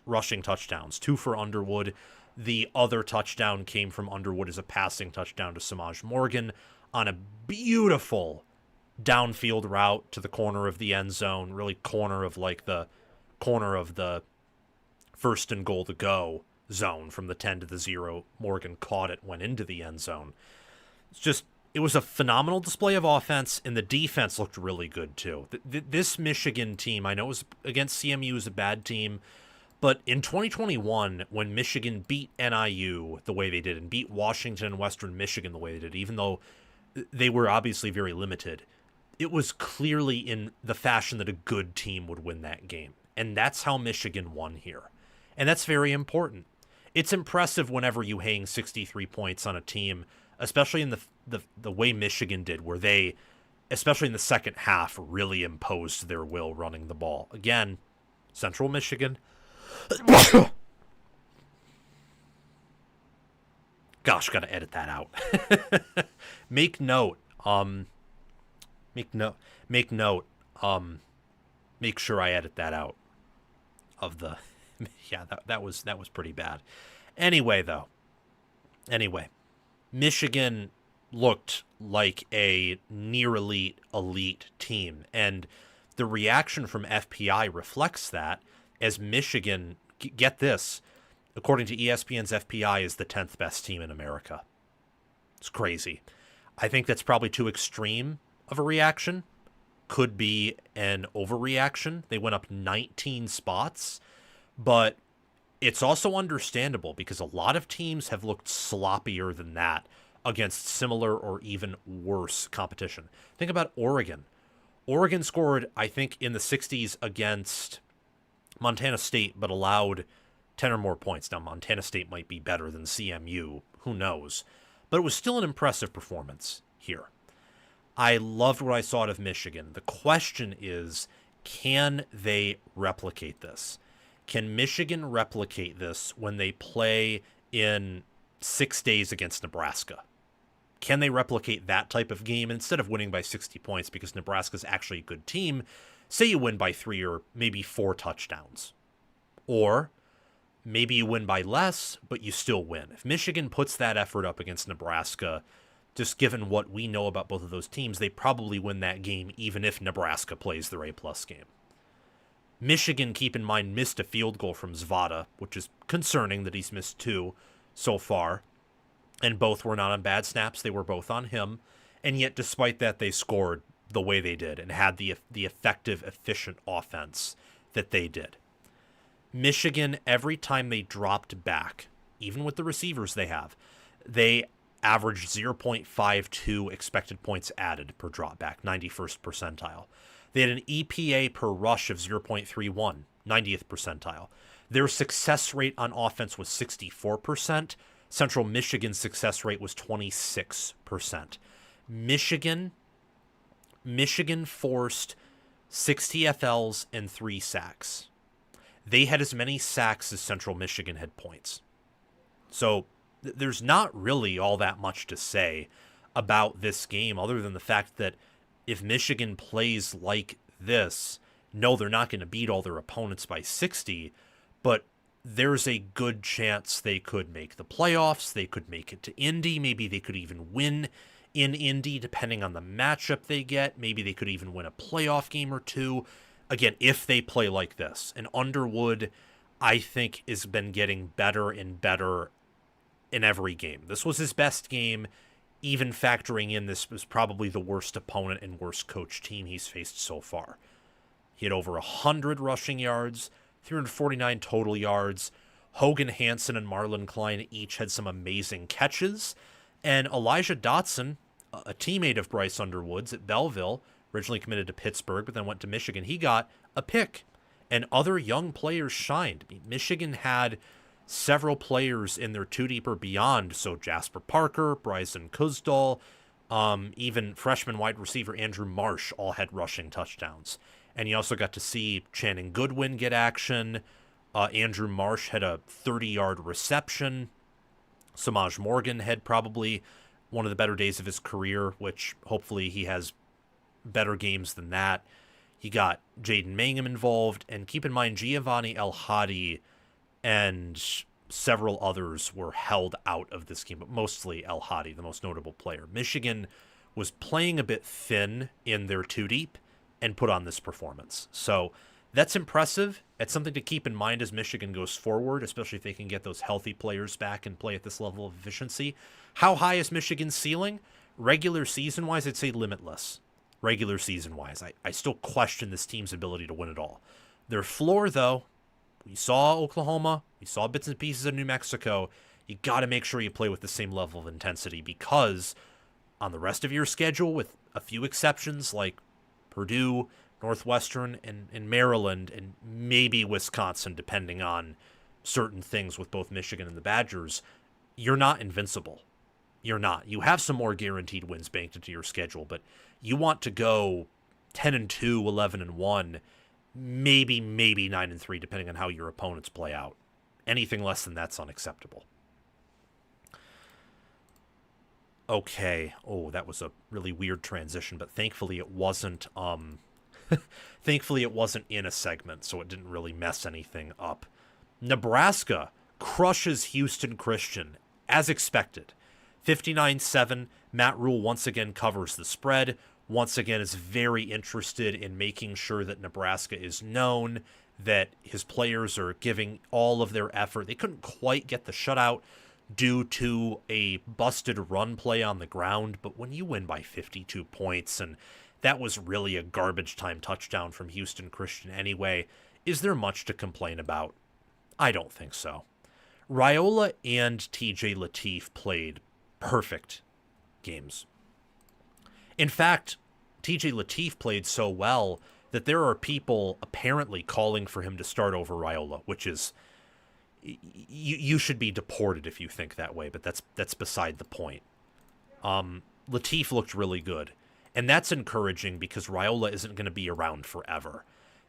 A: rushing touchdowns, 2 for Underwood. The other touchdown came from Underwood as a passing touchdown to Samaj Morgan on a beautiful downfield route to the corner of the end zone, really corner of the first and goal to go zone from the 10 to the 0. Morgan caught it, went into the end zone. It was a phenomenal display of offense, and the defense looked really good too. This Michigan team, I know it was against CMU, is a bad team, but in 2021, when Michigan beat NIU the way they did and beat Washington and Western Michigan the way they did, even though they were obviously very limited, it was clearly in the fashion that a good team would win that game. And that's how Michigan won here. And that's very important. It's impressive whenever you hang 63 points on a team, especially in the way Michigan did, where they, especially in the second half, really imposed their will running the ball. Again, Central Michigan. Gosh, gotta edit that out. Make note. Make sure I edit that out of the. Yeah, that was pretty bad. Anyway, Michigan looked like a near elite team, and the reaction from FPI reflects that, as Michigan, get this, according to ESPN's FPI, is the 10th best team in America. It's crazy. I think that's probably too extreme of a reaction. Could be an overreaction. They went up 19 spots, but it's also understandable because a lot of teams have looked sloppier than that against similar or even worse competition. Think about Oregon. Oregon scored, I think, in the 60s against Montana State, but allowed 10 or more points. Now, Montana State might be better than CMU. Who knows? But it was still an impressive performance here. I loved what I saw out of Michigan. The question is, can they replicate this? Can Michigan replicate this when they play in 6 days against Nebraska? Can they replicate that type of game instead of winning by 60 points because Nebraska's actually a good team? Say you win by 3 or maybe 4 touchdowns. Or maybe you win by less, but you still win. If Michigan puts that effort up against Nebraska, just given what we know about both of those teams, they probably win that game even if Nebraska plays their A-plus game. Michigan, keep in mind, missed a field goal from Zvada, which is concerning that he's missed 2 so far. And both were not on bad snaps. They were both on him. And yet, despite that, they scored the way they did and had the effective, efficient offense that they did. Michigan, every time they dropped back, even with the receivers they have, they averaged 0.52 expected points added per drop back, 91st percentile. They had an EPA per rush of 0.31, 90th percentile. Their success rate on offense was 64%. Central Michigan's success rate was 26%. Michigan forced 6 TFLs and 3 sacks. They had as many sacks as Central Michigan had points. So there's not really all that much to say about this game other than the fact that if Michigan plays like this, no, they're not going to beat all their opponents by 60, but there's a good chance they could make the playoffs. They could make it to Indy. Maybe they could even win in Indy, depending on the matchup they get. Maybe they could even win a playoff game or 2. Again, if they play like this. And Underwood, I think, has been getting better and better in every game. This was his best game, even factoring in this was probably the worst opponent and worst coach team he's faced so far. He had over 100 rushing yards, 349 total yards. Hogan Hansen and Marlon Klein each had some amazing catches. And Elijah Dotson, a teammate of Bryce Underwood's at Belleville, originally committed to Pittsburgh, but then went to Michigan. He got a pick. And other young players shined. Michigan had several players in their 2-deep or beyond. So Jasper Parker, Bryson Kuzdal, even freshman wide receiver Andrew Marsh all had rushing touchdowns. And you also got to see Channing Goodwin get action. Andrew Marsh had a 30-yard reception. Samaj Morgan had probably one of the better days of his career, which hopefully he has better games than that. You got Jaden Mangum involved, and keep in mind Giovanni El Hadi and several others were held out of this game, but mostly El Hadi, the most notable player. Michigan was playing a bit thin in their 2-deep and put on this performance. So that's impressive. It's something to keep in mind as Michigan goes forward, especially if they can get those healthy players back and play at this level of efficiency. How high is Michigan's ceiling? Regular season-wise, I'd say limitless. Regular season-wise. I still question this team's ability to win it all. Their floor, though, we saw Oklahoma, we saw bits and pieces of New Mexico. You got to make sure you play with the same level of intensity because on the rest of your schedule, with a few exceptions like Purdue, Northwestern, and Maryland, and maybe Wisconsin, depending on certain things with both Michigan and the Badgers, you're not invincible. You're not. You have some more guaranteed wins banked into your schedule, but you want to go 10-2, 11-1, maybe 9-3, depending on how your opponents play out. Anything less than that's unacceptable. Okay. Oh, that was a really weird transition, but thankfully it wasn't thankfully it wasn't in a segment, so it didn't really mess anything up. Nebraska crushes Houston Christian as expected. 59-7, Matt Rule once again covers the spread, once again is very interested in making sure that Nebraska is known, that his players are giving all of their effort. They couldn't quite get the shutout due to a busted run play on the ground, but when you win by 52 points, and that was really a garbage time touchdown from Houston Christian anyway, is there much to complain about? I don't think so. Raiola and TJ Lateef played perfect games. In fact, TJ Lateef played so well that there are people apparently calling for him to start over Raiola, which is, you should be deported if you think that way, but that's beside the point. Lateef looked really good, and that's encouraging because Raiola isn't going to be around forever.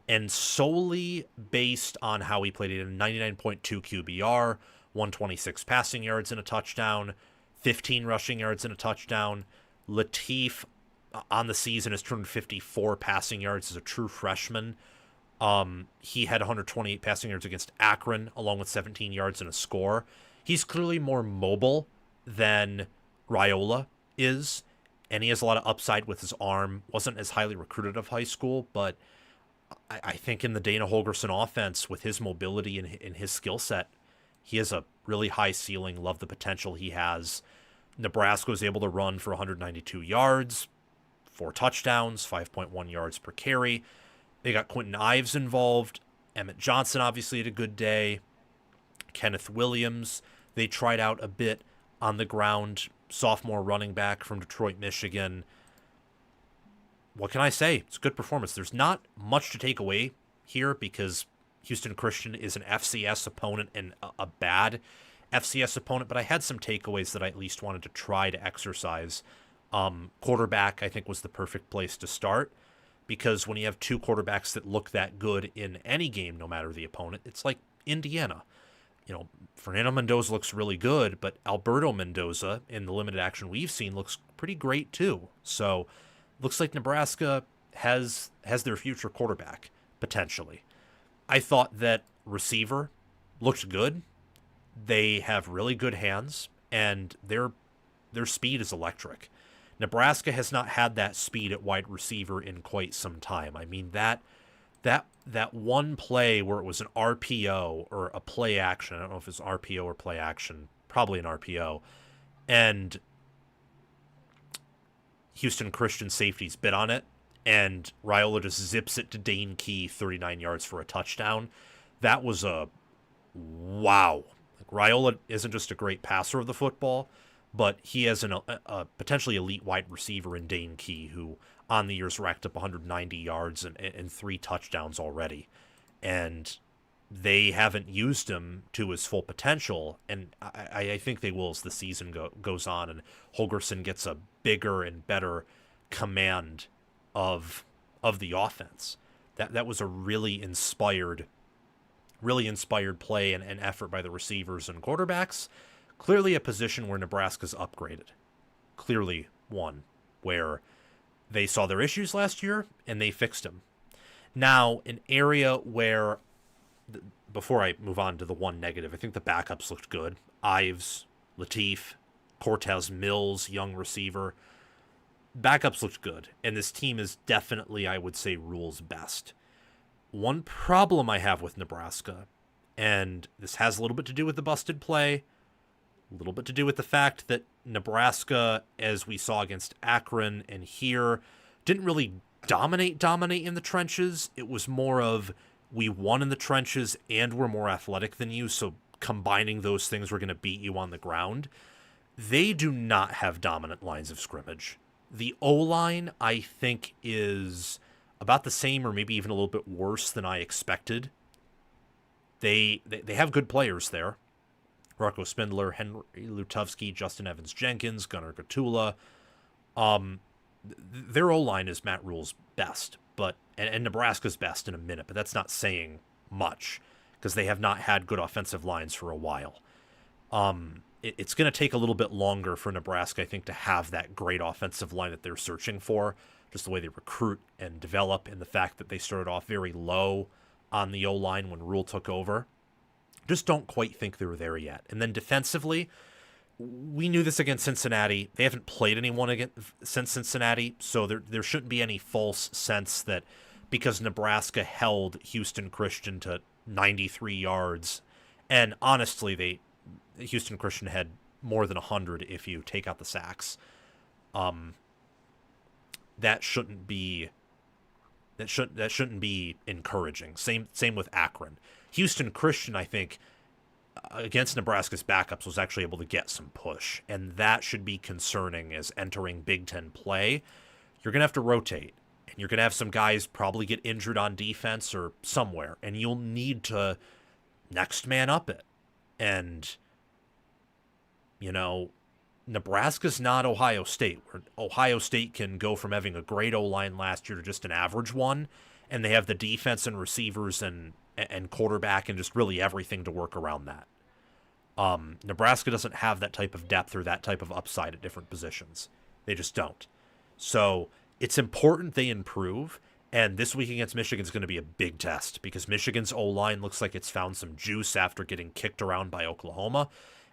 A: And solely based on how he played, a 99.2 QBR, 126 passing yards and a touchdown, 15 rushing yards and a touchdown. Latif on the season has turned 54 passing yards as a true freshman. He had 128 passing yards against Akron, along with 17 yards and a score. He's clearly more mobile than Raiola is, and he has a lot of upside with his arm. Wasn't as highly recruited of high school, but I think in the Dana Holgorsen offense, with his mobility and his skill set, he has a really high ceiling. Love the potential he has. Nebraska was able to run for 192 yards, 4 touchdowns, 5.1 yards per carry. They got Quentin Ives involved. Emmett Johnson obviously had a good day. Kenneth Williams, they tried out a bit on the ground. Sophomore running back from Detroit, Michigan. What can I say? It's a good performance. There's not much to take away here because Houston Christian is an FCS opponent and a bad FCS opponent, but I had some takeaways that I at least wanted to try to exercise. Quarterback, I think, was the perfect place to start because when you have two quarterbacks that look that good in any game, no matter the opponent, it's like Indiana. Fernando Mendoza looks really good, but Alberto Mendoza, in the limited action we've seen, looks pretty great too. So looks like Nebraska has their future quarterback, potentially. I thought that receiver looked good. They have really good hands, and their speed is electric. Nebraska has not had that speed at wide receiver in quite some time. I mean, that one play where it was an RPO or a play action, I don't know if it's RPO or play action, probably an RPO, and Houston Christian safeties bit on it, and Raiola just zips it to Dane Key, 39 yards for a touchdown. That was a wow. Raiola isn't just a great passer of the football, but he has a potentially elite wide receiver in Dane Key, who on the year's racked up 190 yards and 3 touchdowns already. And they haven't used him to his full potential, and I think they will as the season goes on, and Holgorsen gets a bigger and better command of the offense. That was a really inspired play and effort by the receivers and quarterbacks. Clearly a position where Nebraska's upgraded. Clearly one where they saw their issues last year and they fixed them. Now, an area where, before I move on to the one negative, I think the backups looked good. Ives, Latif, Cortez Mills, young receiver. Backups looked good, and this team is definitely, I would say, rules best. One problem I have with Nebraska, and this has a little bit to do with the busted play, a little bit to do with the fact that Nebraska, as we saw against Akron and here, didn't really dominate in the trenches. It was more of, we won in the trenches and we're more athletic than you, so combining those things, we're going to beat you on the ground. They do not have dominant lines of scrimmage. The O-line, I think, is about the same or maybe even a little bit worse than I expected. They have good players there. Rocco Spindler, Henry Lutovsky, Justin Evans-Jenkins, Gunnar Gatula. Their O-line is Matt Rule's best, and Nebraska's best in a minute, but that's not saying much because they have not had good offensive lines for a while. It's going to take a little bit longer for Nebraska, I think, to have that great offensive line that they're searching for, just the way they recruit and develop, and the fact that they started off very low on the O-line when Rule took over. Just don't quite think they're there yet. And then defensively, we knew this against Cincinnati. They haven't played anyone since Cincinnati, so there shouldn't be any false sense that because Nebraska held Houston Christian to 93 yards, and honestly, Houston Christian had more than 100 if you take out the sacks. That shouldn't be encouraging. Same with Akron. Houston Christian, I think, against Nebraska's backups was actually able to get some push, and that should be concerning as entering Big Ten play. You're going to have to rotate, and you're going to have some guys probably get injured on defense or somewhere, and you'll need to next man up it. And, Nebraska's not Ohio State, where Ohio State can go from having a great O-line last year to just an average one, and they have the defense and receivers and quarterback and just really everything to work around that. Nebraska doesn't have that type of depth or that type of upside at different positions. They just don't. So it's important they improve, and this week against Michigan is going to be a big test because Michigan's O-line looks like it's found some juice after getting kicked around by Oklahoma.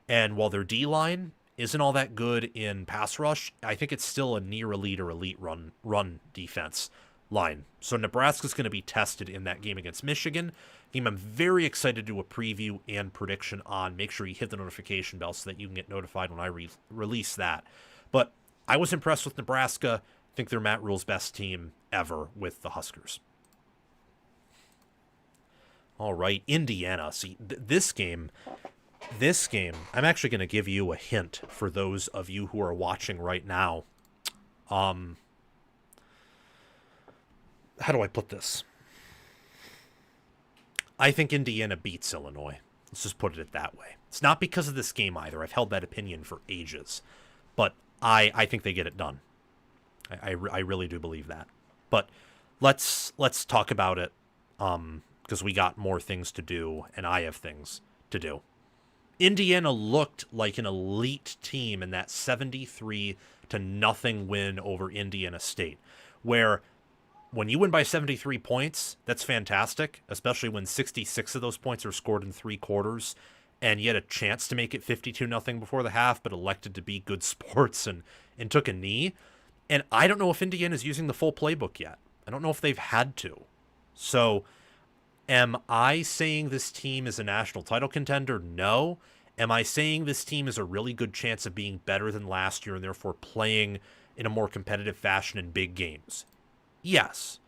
A: And while their D-line isn't all that good in pass rush, I think it's still a near elite or elite run defense line. So Nebraska's going to be tested in that game against Michigan. Game I'm very excited to do a preview and prediction on. Make sure you hit the notification bell so that you can get notified when I release that. But I was impressed with Nebraska. I think they're Matt Rule's best team ever with the Huskers. All right, Indiana. See, this game, I'm actually going to give you a hint for those of you who are watching right now. How do I put this? I think Indiana beats Illinois. Let's just put it that way. It's not because of this game either. I've held that opinion for ages. But I think they get it done. I really do believe that. But let's talk about it because we got more things to do, and I have things to do. Indiana looked like an elite team in that 73-0 win over Indiana State, where when you win by 73 points, that's fantastic, especially when 66 of those points are scored in 3 quarters, and you had a chance to make it 52-0 before the half, but elected to be good sports and took a knee. And I don't know if Indiana's using the full playbook yet. I don't know if they've had to. So am I saying this team is a national title contender? No. Am I saying this team is a really good chance of being better than last year and therefore playing in a more competitive fashion in big games? Yes.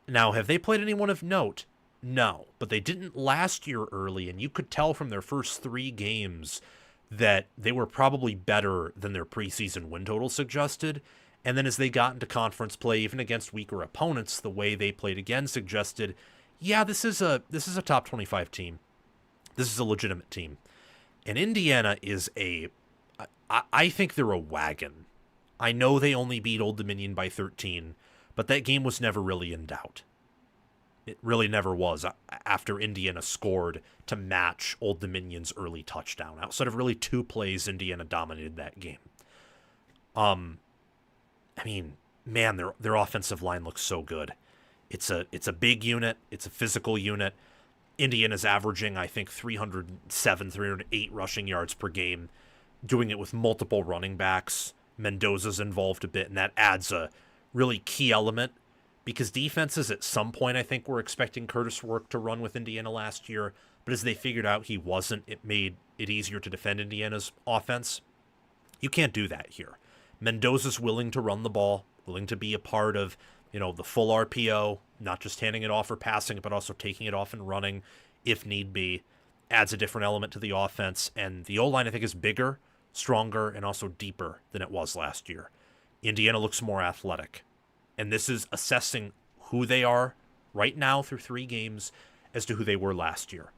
A: Now, have they played anyone of note? No. But they didn't last year early, and you could tell from their first 3 games that they were probably better than their preseason win total suggested. And then as they got into conference play, even against weaker opponents, the way they played again suggested, yeah, this is a top 25 team. This is a legitimate team. And Indiana is I think they're a wagon. I know they only beat Old Dominion by 13, but that game was never really in doubt. It really never was after Indiana scored to match Old Dominion's early touchdown. Outside of really 2 plays, Indiana dominated that game. I mean, man, their offensive line looks so good. It's a big unit. It's a physical unit. Indiana's averaging, I think, 307, 308 rushing yards per game, doing it with multiple running backs. Mendoza's involved a bit, and that adds a really key element because defenses at some point, I think, were expecting Curtis Work to run with Indiana last year, but as they figured out he wasn't, it made it easier to defend Indiana's offense. You can't do that here. Mendoza's willing to run the ball, willing to be a part of, the full RPO, not just handing it off or passing it, but also taking it off and running if need be. Adds a different element to the offense, and the O-line, I think, is bigger, stronger, and also deeper than it was last year. Indiana looks more athletic, and this is assessing who they are right now through 3 games as to who they were last year.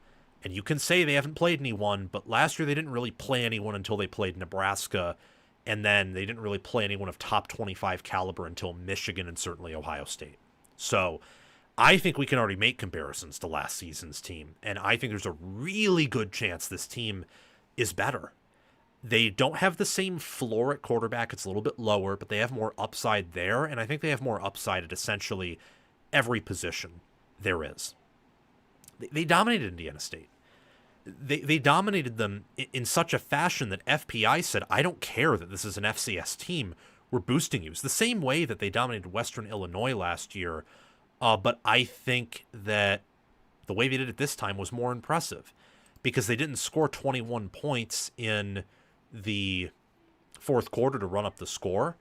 A: And you can say they haven't played anyone, but last year they didn't really play anyone until they played Nebraska, and then they didn't really play anyone of top 25 caliber until Michigan and certainly Ohio State. So I think we can already make comparisons to last season's team, and I think there's a really good chance this team is better. They don't have the same floor at quarterback. It's a little bit lower, but they have more upside there, and I think they have more upside at essentially every position there is. They dominated Indiana State. They dominated them in such a fashion that FPI said, I don't care that this is an FCS team. We're boosting you. It's the same way that they dominated Western Illinois last year, but I think that the way they did it this time was more impressive because they didn't score 21 points in the 4th quarter to run up the score,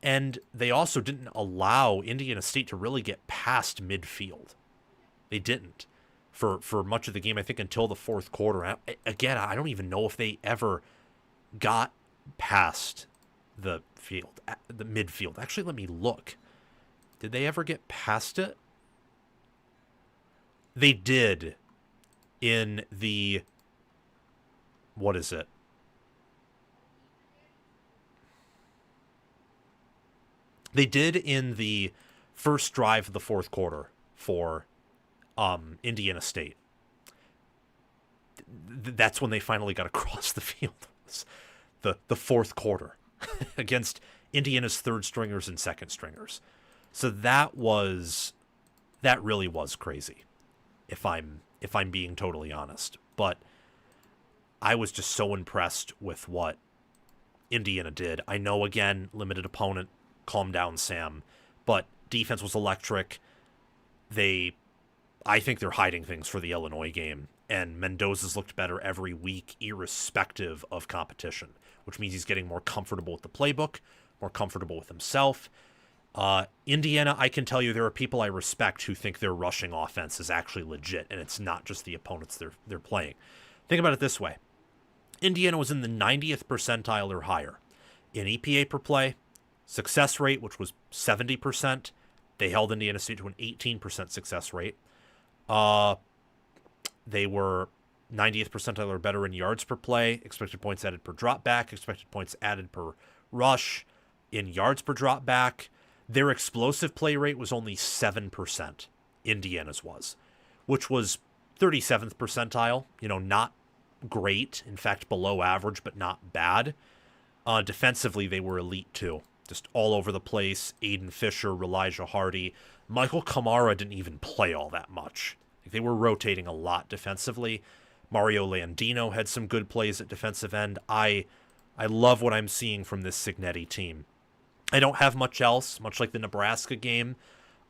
A: and they also didn't allow Indiana State to really get past midfield. They didn't. For much of the game, I think until the 4th quarter. Again, I don't even know if they ever got past the midfield. Actually, let me look. Did they ever get past it? They did in the, what is it? They did in the first drive of the 4th quarter. for Indiana State. That's when they finally got across the field. The fourth quarter against Indiana's third stringers and second stringers. So that really was crazy, if I'm being totally honest. But I was just so impressed with what Indiana did. I know, again, limited opponent, calm down, Sam, but defense was electric. I think they're hiding things for the Illinois game, and Mendoza's looked better every week, irrespective of competition, which means he's getting more comfortable with the playbook, more comfortable with himself. Indiana, I can tell you there are people I respect who think their rushing offense is actually legit, and it's not just the opponents they're playing. Think about it this way. Indiana was in the 90th percentile or higher in EPA per play, success rate, which was 70%. They held Indiana State to an 18% success rate. They were 90th percentile or better in yards per play, expected points added per drop back, expected points added per rush, in yards per drop back. Their explosive play rate was only 7%. Indiana's was, which was 37th percentile, not great. In fact, below average, but not bad. Defensively, they were elite too. Just all over the place. Aiden Fisher, Elijah Hardy. Michael Kamara didn't even play all that much. They were rotating a lot defensively. Mario Landino had some good plays at defensive end. I love what I'm seeing from this Cignetti team. I don't have much else, much like the Nebraska game.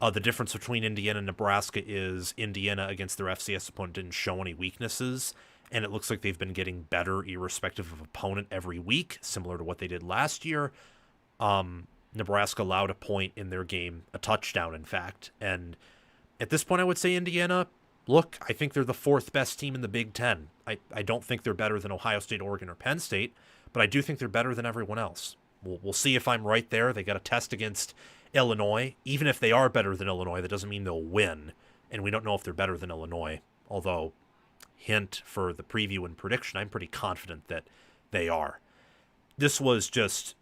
A: The difference between Indiana and Nebraska is Indiana against their FCS opponent didn't show any weaknesses, and it looks like they've been getting better irrespective of opponent every week, similar to what they did last year. Nebraska allowed a point in their game, a touchdown, in fact. And at this point, I would say Indiana, look, I think they're the fourth best team in the Big Ten. I don't think they're better than Ohio State, Oregon, or Penn State, but I do think they're better than everyone else. We'll see if I'm right there. They got a test against Illinois. Even if they are better than Illinois, that doesn't mean they'll win. And we don't know if they're better than Illinois. Although, hint for the preview and prediction, I'm pretty confident that they are. This was just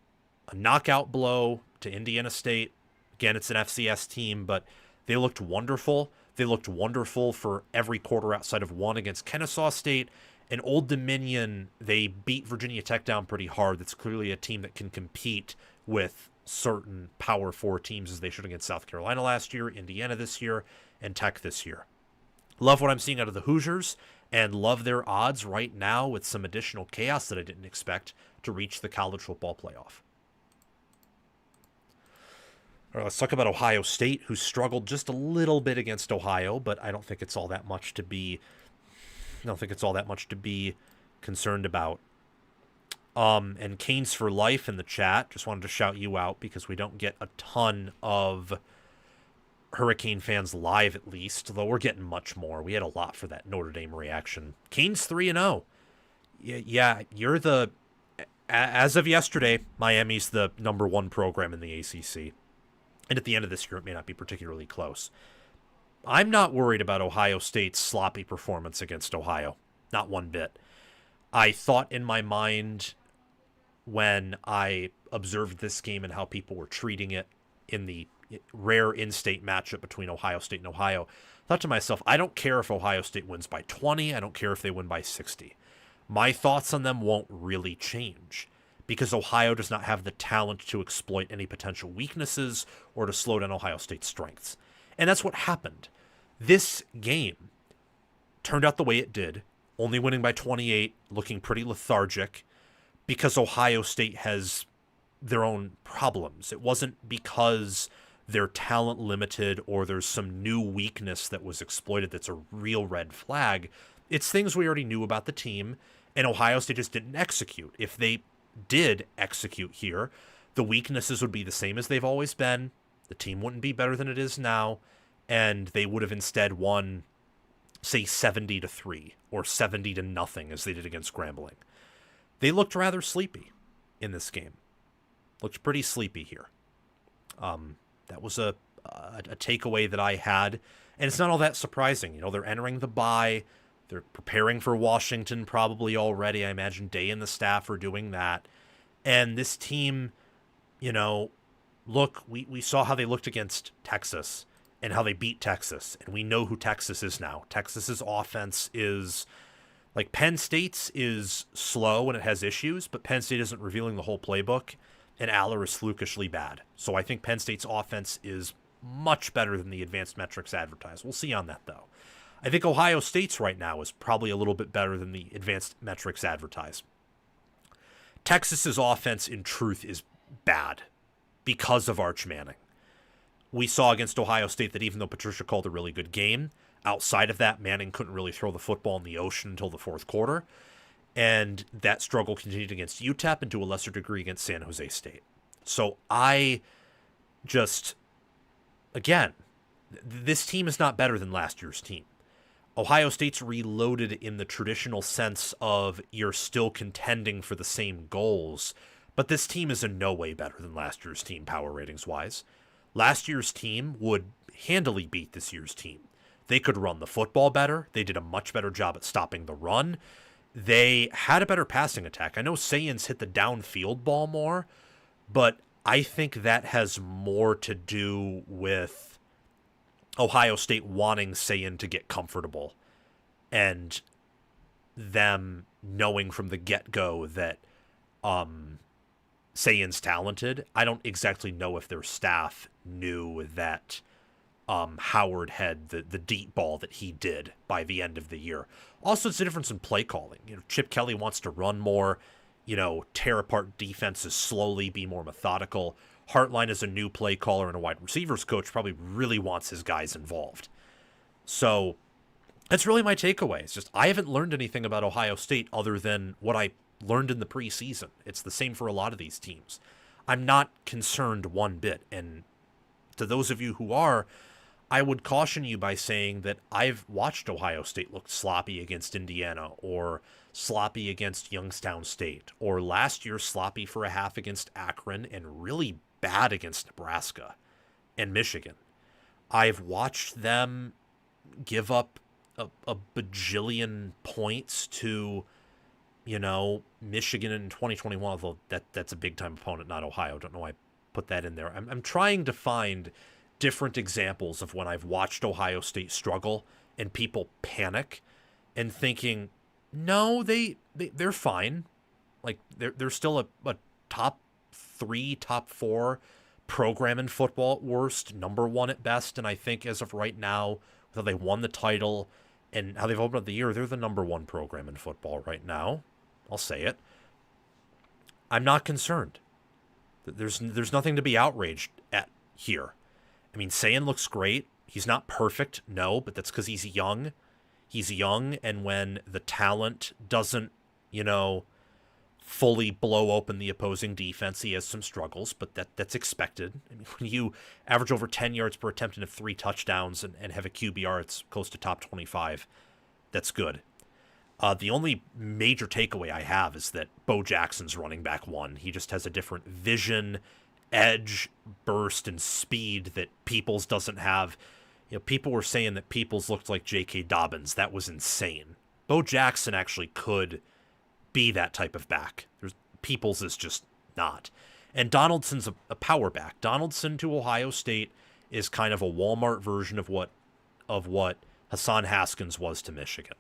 A: a knockout blow to Indiana State. Again, it's an FCS team, but they looked wonderful. They looked wonderful for every quarter outside of one against Kennesaw State. And Old Dominion, they beat Virginia Tech down pretty hard. That's clearly a team that can compete with certain Power 4 teams, as they should against South Carolina last year, Indiana this year, and Tech this year. Love what I'm seeing out of the Hoosiers, and love their odds right now with some additional chaos that I didn't expect to reach the college football playoff. All right, let's talk about Ohio State, who struggled just a little bit against Ohio, but I don't think it's all that much to be concerned about. And Canes for Life in the chat, just wanted to shout you out because we don't get a ton of Hurricane fans live, at least, though we're getting much more. We had a lot for that Notre Dame reaction. Canes 3-0. Yeah, you're as of yesterday, Miami's the number one program in the ACC. And at the end of this year, it may not be particularly close. I'm not worried about Ohio State's sloppy performance against Ohio. Not one bit. I thought in my mind when I observed this game and how people were treating it in the rare in-state matchup between Ohio State and Ohio, I thought to myself, I don't care if Ohio State wins by 20. I don't care if they win by 60. My thoughts on them won't really change because Ohio does not have the talent to exploit any potential weaknesses or to slow down Ohio State's strengths. And that's what happened. This game turned out the way it did, only winning by 28, looking pretty lethargic, because Ohio State has their own problems. It wasn't because they're talent limited or there's some new weakness that was exploited that's a real red flag. It's things we already knew about the team, and Ohio State just didn't execute. If they did execute here, the weaknesses would be the same as they've always been. The team wouldn't be better than it is now, and they would have instead won, say, 70-3 or 70-0 as they did against Grambling. They looked rather sleepy in this game. Looked pretty sleepy here. That was a takeaway that I had, and it's not all that surprising. They're entering the bye. They're preparing for Washington probably already. I imagine Day and the staff are doing that. And this team, look, we saw how they looked against Texas. and how they beat Texas. And we know who Texas is now. Texas's offense is like Penn State's is slow and it has issues, but Penn State isn't revealing the whole playbook, and Aller is flukishly bad. So I think Penn State's offense is much better than the advanced metrics advertised. We'll see on that, though. I think Ohio State's right now is probably a little bit better than the advanced metrics advertised. Texas's offense, in truth, is bad because of Arch Manning. We saw against Ohio State that even though Patricia called a really good game, outside of that, Manning couldn't really throw the football in the ocean until the fourth quarter. And that struggle continued against UTEP and to a lesser degree against San Jose State. So I just, again, this team is not better than last year's team. Ohio State's reloaded in the traditional sense of you're still contending for the same goals, but this team is in no way better than last year's team power ratings-wise. Last year's team would handily beat this year's team. They could run the football better. They did a much better job at stopping the run. They had a better passing attack. I know Sayans hit the downfield ball more, but I think that has more to do with Ohio State wanting Sayin to get comfortable and them knowing from the get-go that Sayin's talented. I don't exactly know if their staff knew that Howard had the deep ball that he did by the end of the year. Also, it's a difference in play calling. Chip Kelly wants to run more, tear apart defenses slowly, be more methodical. Hartline is a new play caller and a wide receivers coach, probably really wants his guys involved. So that's really my takeaway. It's just I haven't learned anything about Ohio State other than what I learned in the preseason. It's the same for a lot of these teams. I'm not concerned one bit. And to those of you who are, I would caution you by saying that I've watched Ohio State look sloppy against Indiana or sloppy against Youngstown State or last year sloppy for a half against Akron and really bad against Nebraska and Michigan. I've watched them give up a bajillion points to, Michigan in 2021, although that's a big-time opponent, not Ohio. Don't know why I put that in there. I'm trying to find different examples of when I've watched Ohio State struggle and people panic and thinking, no, they're fine. Like they're still a top 3, top 4 program in football at worst, number 1 at best. And I think as of right now, how they won the title and how they've opened up the year, they're the number 1 program in football right now. I'll say it. I'm not concerned. There's nothing to be outraged at here. I mean, Sayin looks great. He's not perfect, no, but that's because he's young. He's young, and when the talent doesn't, fully blow open the opposing defense, he has some struggles, but that's expected. I mean, when you average over 10 yards per attempt and have 3 touchdowns and have a QBR that's close to top 25, that's good. The only major takeaway I have is that Bo Jackson's running back 1. He just has a different vision, edge, burst, and speed that Peoples doesn't have. People were saying that Peoples looked like J.K. Dobbins. That was insane. Bo Jackson actually could be that type of back. Peoples is just not. And Donaldson's a power back. Donaldson to Ohio State is kind of a Walmart version of what Hassan Haskins was to Michigan.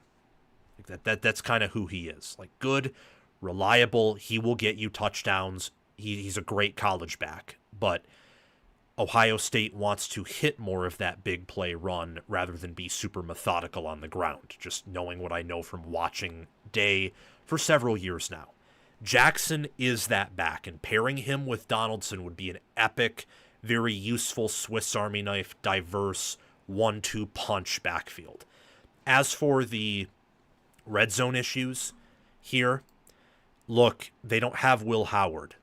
A: That's kind of who he is. Like good, reliable. He will get you touchdowns. He's a great college back, but Ohio State wants to hit more of that big play run rather than be super methodical on the ground, just knowing what I know from watching Day for several years now. Jackson is that back, and pairing him with Donaldson would be an epic, very useful Swiss Army knife, diverse 1-2 punch backfield. As for the red zone issues here, look, they don't have Will Howard.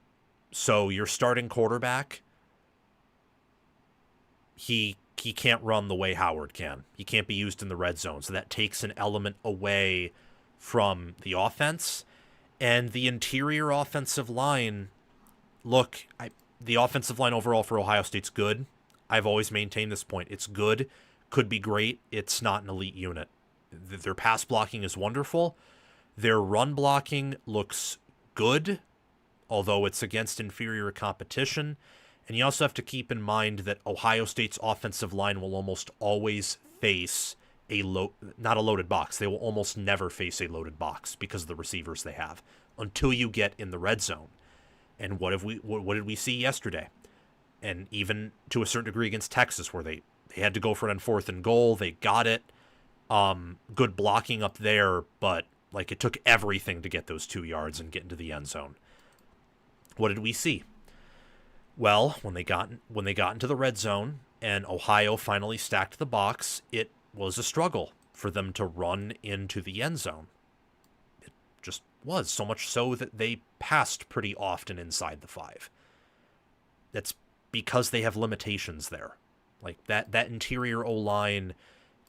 A: So your starting quarterback, he can't run the way Howard can. He can't be used in the red zone. So that takes an element away from the offense. And the interior offensive line, look, the offensive line overall for Ohio State's good. I've always maintained this point. It's good, could be great. It's not an elite unit. Their pass blocking is wonderful. Their run blocking looks good, although it's against inferior competition. And you also have to keep in mind that Ohio State's offensive line will almost always face not a loaded box. They will almost never face a loaded box because of the receivers they have until you get in the red zone. And what did we see yesterday? And even to a certain degree against Texas, where they had to go for it on 4th and goal. They got it. Good blocking up there, but like it took everything to get those 2 yards and get into the end zone. What did we see? Well, when they got into the red zone and Ohio finally stacked the box, it was a struggle for them to run into the end zone. It just was, so much so that they passed pretty often inside the 5. That's because they have limitations there. Like that interior O-line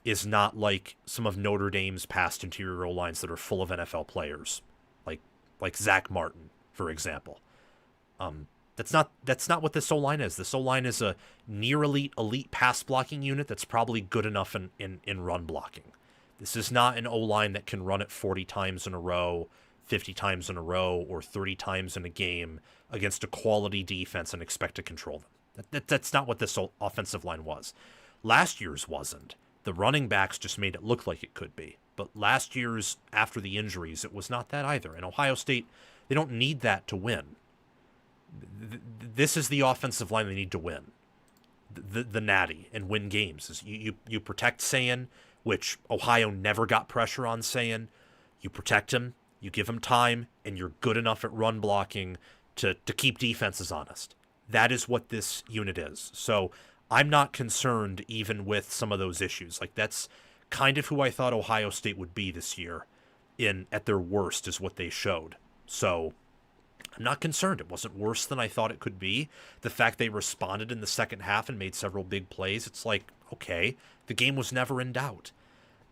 A: is not like some of Notre Dame's past interior O-lines that are full of NFL players, like Zach Martin, for example. That's not what this O-line is. This O-line is a near elite pass blocking unit that's probably good enough in run blocking. This is not an O-line that can run it 40 times in a row, 50 times in a row, or 30 times in a game against a quality defense and expect to control them. That's not what this offensive line was. Last year's wasn't. The running backs just made it look like it could be. But last year's, after the injuries, it was not that either. And Ohio State, they don't need that to win. This is the offensive line they need to win. The natty and win games. Is you protect Sayin, which Ohio never got pressure on Sayin. You protect him, you give him time, and you're good enough at run blocking to keep defenses honest. That is what this unit is. So I'm not concerned even with some of those issues. Like that's kind of who I thought Ohio State would be this year at their worst is what they showed. So I'm not concerned. It wasn't worse than I thought it could be. The fact they responded in the second half and made several big plays, it's like, okay, the game was never in doubt.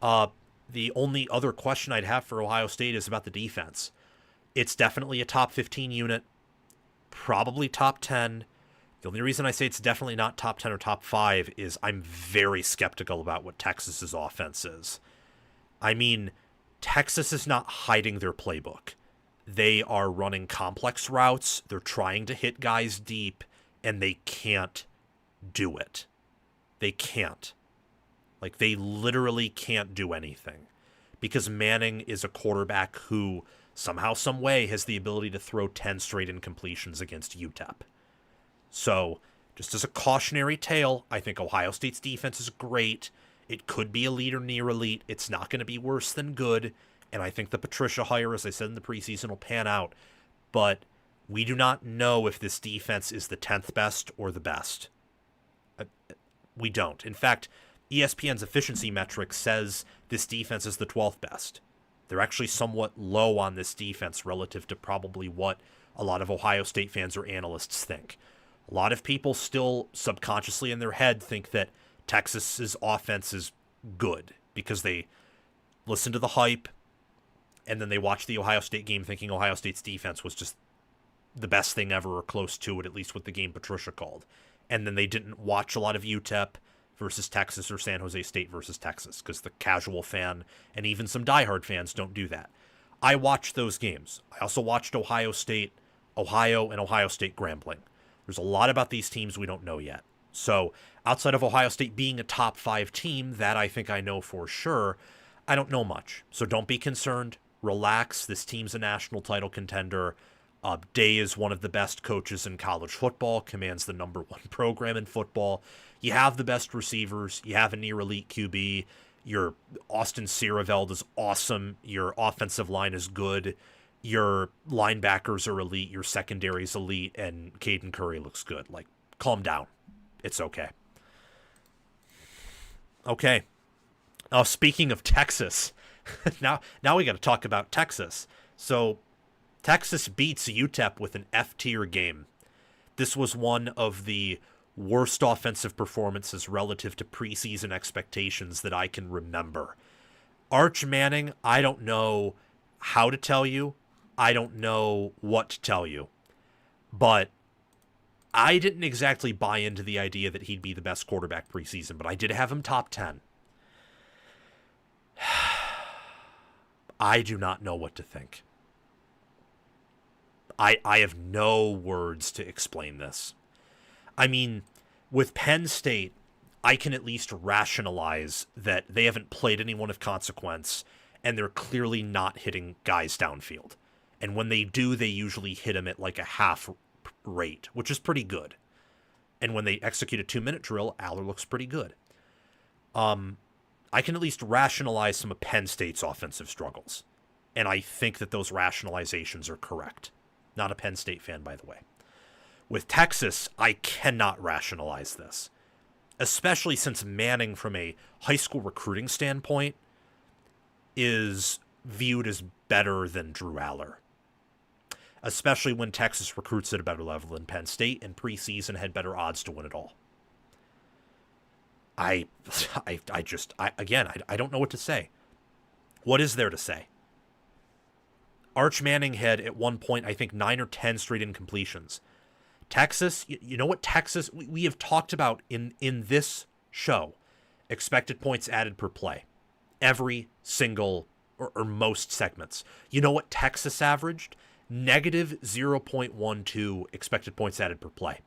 A: The only other question I'd have for Ohio State is about the defense. It's definitely a top 15 unit, probably top 10. The only reason I say it's definitely not top 10 or top 5 is I'm very skeptical about what Texas's offense is. I mean, Texas is not hiding their playbook. They are running complex routes. They're trying to hit guys deep, and they can't do it. They can't. Like, they literally can't do anything. Because Manning is a quarterback who, somehow, some way, has the ability to throw 10 straight incompletions against UTEP. So, just as a cautionary tale, I think Ohio State's defense is great. It could be elite or near elite. It's not going to be worse than good. And I think the Patricia hire, as I said in the preseason, will pan out. But we do not know if this defense is the 10th best or the best. We don't. In fact, ESPN's efficiency metric says this defense is the 12th best. They're actually somewhat low on this defense relative to probably what a lot of Ohio State fans or analysts think. A lot of people still subconsciously in their head think that Texas's offense is good because they listen to the hype and then they watch the Ohio State game thinking Ohio State's defense was just the best thing ever or close to it, at least with the game Patricia called. And then they didn't watch a lot of UTEP versus Texas or San Jose State versus Texas because the casual fan and even some diehard fans don't do that. I watched those games. I also watched Ohio State, Ohio, and Ohio State Grambling. There's a lot about these teams we don't know yet. So outside of Ohio State being a top 5 team, that I think I know for sure, I don't know much. So don't be concerned. Relax. This team's a national title contender. Day is one of the best coaches in college football, commands the number 1 program in football. You have the best receivers. You have a near elite QB. Your Austin Sierreveld is awesome. Your offensive line is good. Your linebackers are elite. Your secondary is elite. And Caden Curry looks good. Like, calm down. It's okay. Okay. Speaking of Texas, now we got to talk about Texas. So Texas beats UTEP with an F-tier game. This was one of the worst offensive performances relative to preseason expectations that I can remember. Arch Manning, I don't know how to tell you. I don't know what to tell you. But I didn't exactly buy into the idea that he'd be the best quarterback preseason, but I did have him top 10. I do not know what to think. I have no words to explain this. I mean, with Penn State, I can at least rationalize that they haven't played anyone of consequence, and they're clearly not hitting guys downfield. And when they do, they usually hit them at like a half rate, which is pretty good. And when they execute a 2-minute drill, Aller looks pretty good. I can at least rationalize some of Penn State's offensive struggles. And I think that those rationalizations are correct. Not a Penn State fan, by the way. With Texas, I cannot rationalize this. Especially since Manning, from a high school recruiting standpoint, is viewed as better than Drew Aller. Especially when Texas recruits at a better level than Penn State, and preseason had better odds to win it all. I don't know what to say. What is there to say? Arch Manning had, at one point, I think 9 or 10 straight incompletions. Texas, you know what Texas, we have talked about in this show, expected points added per play. Every single, or most segments. You know what Texas averaged? Negative 0.12 expected points added per play.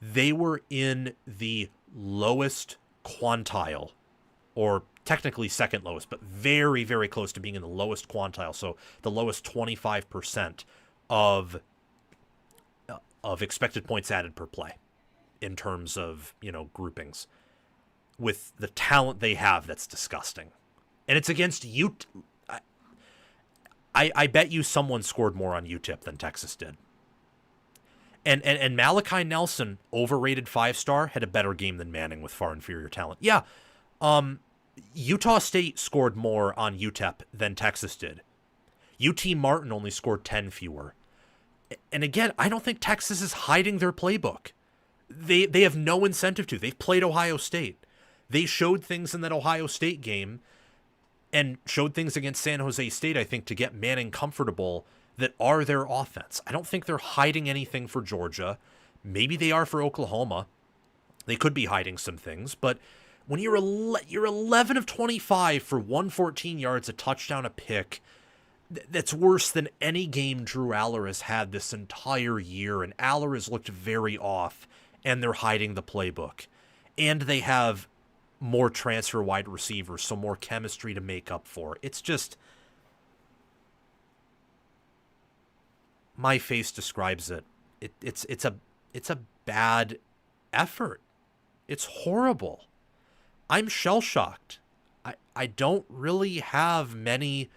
A: They were in the lowest quantile, or technically second lowest, but very, very close to being in the lowest quantile. So the lowest 25% of expected points added per play in terms of, groupings. With the talent they have, that's disgusting. And it's against I bet you someone scored more on UTEP than Texas did. And Malachi Nelson, overrated 5-star, had a better game than Manning with far inferior talent. Yeah, Utah State scored more on UTEP than Texas did. UT Martin only scored 10 fewer. And again, I don't think Texas is hiding their playbook. They have no incentive to. They've played Ohio State. They showed things in that Ohio State game and showed things against San Jose State, I think, to get Manning comfortable that are their offense. I don't think they're hiding anything for Georgia. Maybe they are for Oklahoma. They could be hiding some things, but when you're 11 of 25 for 114 yards, a touchdown, a pick, that's worse than any game Drew Aller has had this entire year, and Aller has looked very off, and they're hiding the playbook. And they have more transfer wide receivers, so more chemistry to make up for. It's just... my face describes it. It's a bad effort. It's horrible. I'm shell-shocked. I don't really have many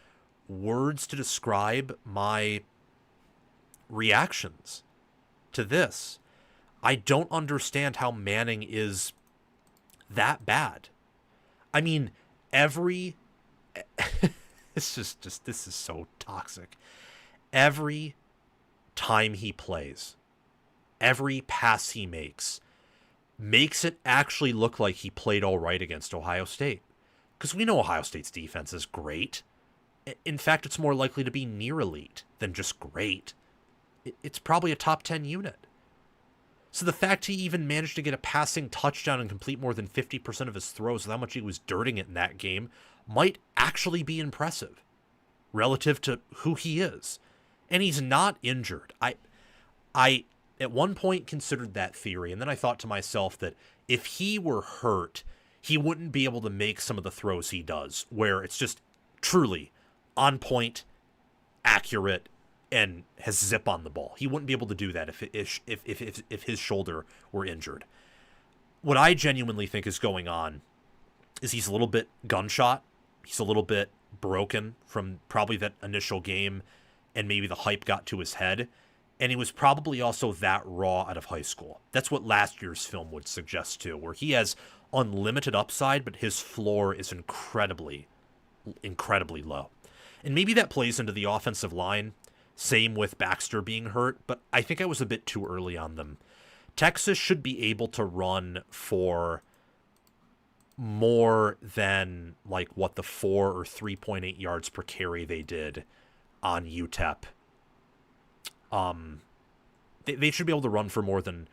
A: words to describe my reactions to this. I don't understand how Manning is that bad. I mean, this is so toxic. Every time he plays, every pass he makes it actually look like he played all right against Ohio State. Because we know Ohio State's defense is great. In fact, it's more likely to be near elite than just great. It's probably a top 10 unit. So the fact he even managed to get a passing touchdown and complete more than 50% of his throws with how much he was dirting it in that game might actually be impressive relative to who he is. And he's not injured. I at one point considered that theory, and then I thought to myself that if he were hurt, he wouldn't be able to make some of the throws he does, where it's just truly on point, accurate, and has zip on the ball. He wouldn't be able to do that if his shoulder were injured. What I genuinely think is going on is he's a little bit gunshot. He's a little bit broken from probably that initial game, and maybe the hype got to his head. And he was probably also that raw out of high school. That's what last year's film would suggest too, where he has unlimited upside, but his floor is incredibly, incredibly low. And maybe that plays into the offensive line. Same with Baxter being hurt, but I think I was a bit too early on them. Texas should be able to run for more than like what the 4 or 3.8 yards per carry they did on UTEP. They should be able to run for more than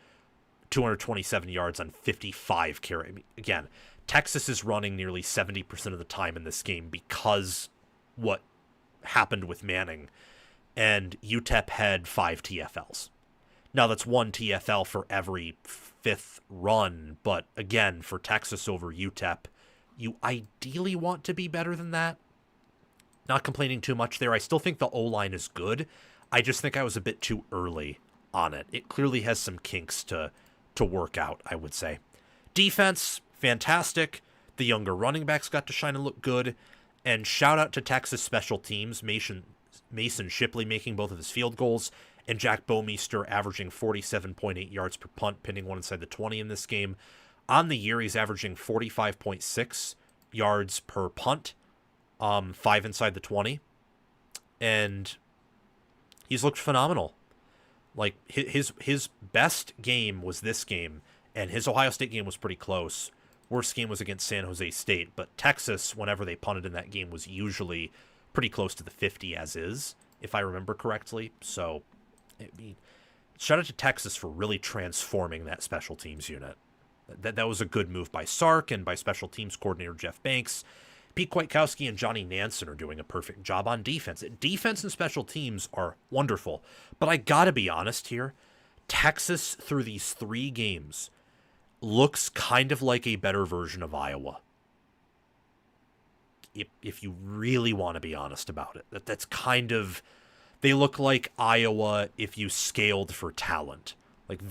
A: 227 yards on 55 carry. I mean, again, Texas is running nearly 70% of the time in this game because what happened with Manning, and UTEP had 5 TFLs. Now, that's one TFL for every fifth run, but again, for Texas over UTEP, you ideally want to be better than that. Not complaining too much there. I still think the O-line is good. I just think I was a bit too early on it. It clearly has some kinks to work out, I would say. Defense, fantastic. The younger running backs got to shine and look good. And shout out to Texas special teams. Mason Shipley making both of his field goals, and Jack Bomeister averaging 47.8 yards per punt, pinning one inside the 20 in this game. On the year, he's averaging 45.6 yards per punt, 5 inside the 20. And he's looked phenomenal. Like, his best game was this game, and his Ohio State game was pretty close. Worst game was against San Jose State, but Texas, whenever they punted in that game, was usually pretty close to the 50 as is, if I remember correctly. So, I mean, shout out to Texas for really transforming that special teams unit. That was a good move by Sark and by special teams coordinator Jeff Banks. Pete Kwiatkowski and Johnny Nansen are doing a perfect job on defense. Defense and special teams are wonderful. But I gotta be honest here, Texas, through these 3 games, looks kind of like a better version of Iowa. If you really want to be honest about it. That's kind of... They look like Iowa if you scaled for talent. Like,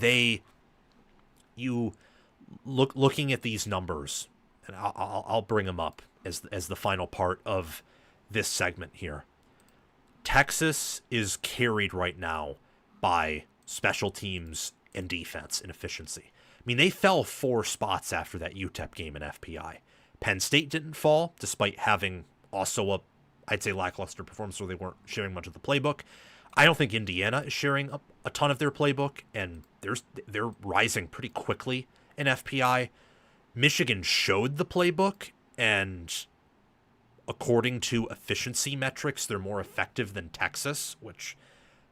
A: looking at these numbers, and I'll bring them up as the final part of this segment here. Texas is carried right now by special teams and defense and efficiency. I mean, they fell 4 spots after that UTEP game in FPI. Penn State didn't fall, despite having also I'd say lackluster performance where they weren't sharing much of the playbook. I don't think Indiana is sharing a ton of their playbook, and they're rising pretty quickly in FPI. Michigan showed the playbook, and according to efficiency metrics, they're more effective than Texas, which,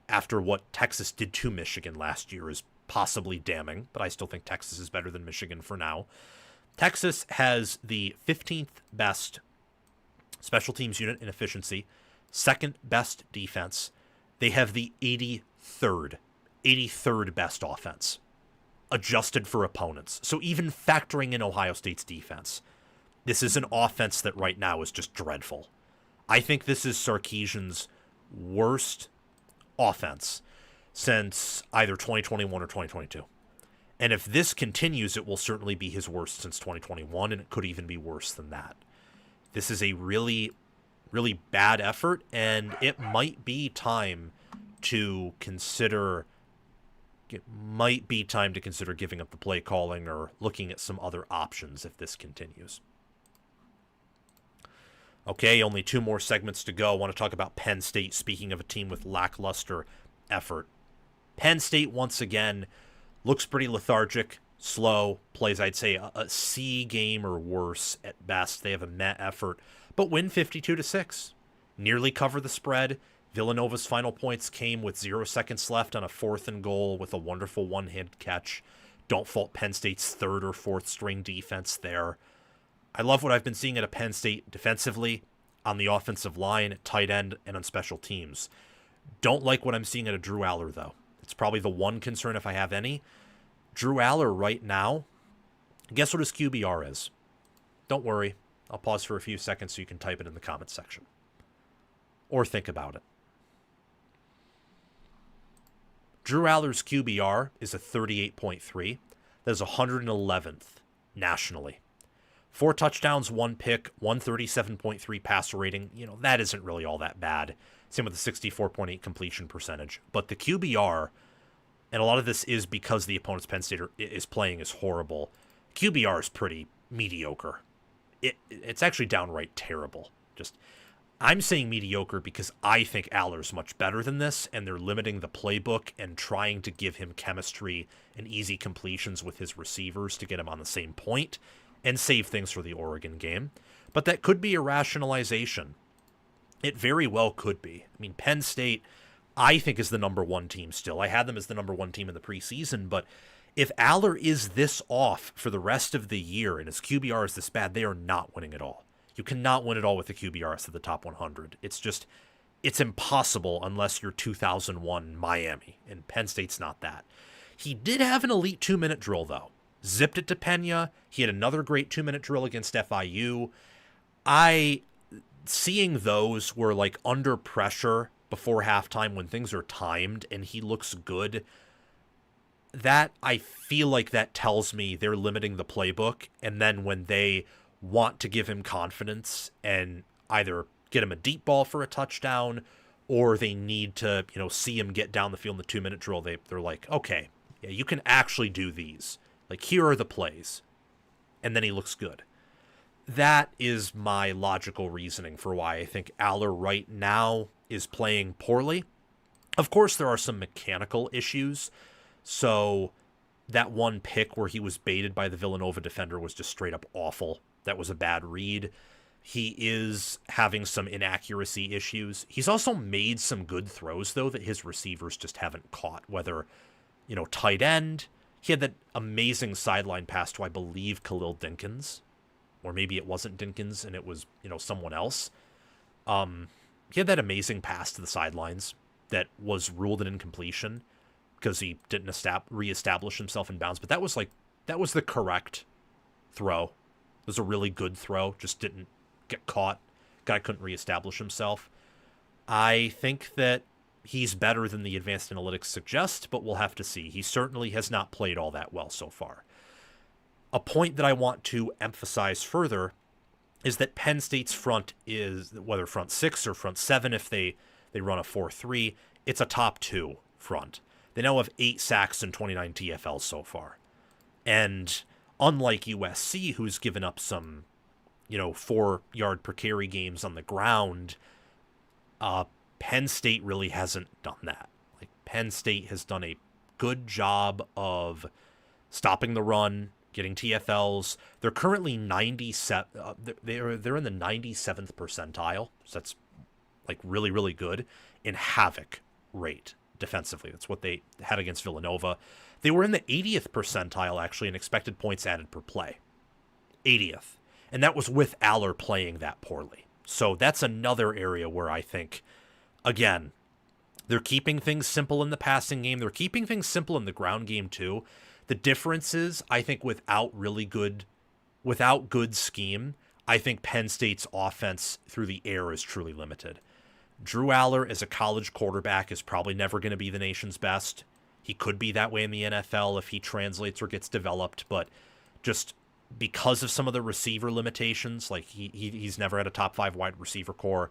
A: after what Texas did to Michigan last year, is possibly damning, but I still think Texas is better than Michigan for now. Texas has the 15th best special teams unit in efficiency, 2nd best defense. They have the 83rd best offense, adjusted for opponents. So even factoring in Ohio State's defense, this is an offense that right now is just dreadful. I think this is Sarkisian's worst offense since either 2021 or 2022. And if this continues, it will certainly be his worst since 2021, and it could even be worse than that. This is a really, really bad effort, and it might be time to consider giving up the play calling or looking at some other options if this continues. Okay, only 2 more segments to go. I want to talk about Penn State, speaking of a team with lackluster effort. Penn State, once again, looks pretty lethargic, slow, plays, I'd say, a C game or worse at best. They have a meh effort, but win 52-6. Nearly cover the spread. Villanova's final points came with 0 seconds left on a 4th and goal with a wonderful one-hand catch. Don't fault Penn State's 3rd or 4th string defense there. I love what I've been seeing at a Penn State defensively, on the offensive line, at tight end, and on special teams. Don't like what I'm seeing at a Drew Aller, though. It's probably the one concern if I have any. Drew Aller right now, guess what his QBR is? Don't worry. I'll pause for a few seconds so you can type it in the comment section. Or think about it. Drew Aller's QBR is a 38.3. That is 111th nationally. 4 touchdowns, 1 pick, 137.3 passer rating. You know, that isn't really all that bad. Same with the 64.8 completion percentage. But the QBR, and a lot of this is because the opponent's Penn State is playing is horrible. QBR is pretty mediocre. It's actually downright terrible. I'm saying mediocre because I think Aller's much better than this, and they're limiting the playbook and trying to give him chemistry and easy completions with his receivers to get him on the same point and save things for the Oregon game. But that could be a rationalization. It very well could be. I mean, Penn State, I think, is the number 1 team still. I had them as the number 1 team in the preseason, but if Aller is this off for the rest of the year and his QBR is this bad, they are not winning at all. You cannot win it all with the QBRs to the top 100. It's just, it's impossible unless you're 2001 Miami, and Penn State's not that. He did have an elite 2-minute drill, though. Zipped it to Pena. He had another great 2-minute drill against FIU. Seeing those were like under pressure before halftime when things are timed and he looks good, that I feel like that tells me they're limiting the playbook, and then when they want to give him confidence and either get him a deep ball for a touchdown or they need to, see him get down the field in the 2-minute drill, they're like, okay, yeah, you can actually do these. Like, here are the plays. And then he looks good. That is my logical reasoning for why I think Aller right now is playing poorly. Of course, there are some mechanical issues. So that one pick where he was baited by the Villanova defender was just straight up awful. That was a bad read. He is having some inaccuracy issues. He's also made some good throws, though, that his receivers just haven't caught, whether, tight end. He had that amazing sideline pass to, I believe, Khalil Dinkins. Or maybe it wasn't Dinkins and it was, someone else. He had that amazing pass to the sidelines that was ruled an incompletion because he didn't reestablish himself in bounds. But that was the correct throw. It was a really good throw, just didn't get caught. Guy couldn't reestablish himself. I think that he's better than the advanced analytics suggest, but we'll have to see. He certainly has not played all that well so far. A point that I want to emphasize further is that Penn State's front is, whether front 6 or front 7, if they run a 4-3, it's a top 2 front. They now have 8 sacks and 29 TFLs so far. And unlike USC, who's given up some, 4-yard per carry games on the ground, Penn State really hasn't done that. Like, Penn State has done a good job of stopping the run, getting TFLs. They're currently 97. They're in the 97th percentile, so that's like really, really good in havoc rate defensively. That's what they had against Villanova. They were in the 80th percentile actually in expected points added per play. 80th, and that was with Aller playing that poorly. So that's another area where I think, again, they're keeping things simple in the passing game. They're keeping things simple in the ground game too. The difference is, I think, without good scheme, I think Penn State's offense through the air is truly limited. Drew Aller as a college quarterback is probably never going to be the nation's best. He could be that way in the NFL if he translates or gets developed, but just because of some of the receiver limitations, like he's never had a top 5 wide receiver core,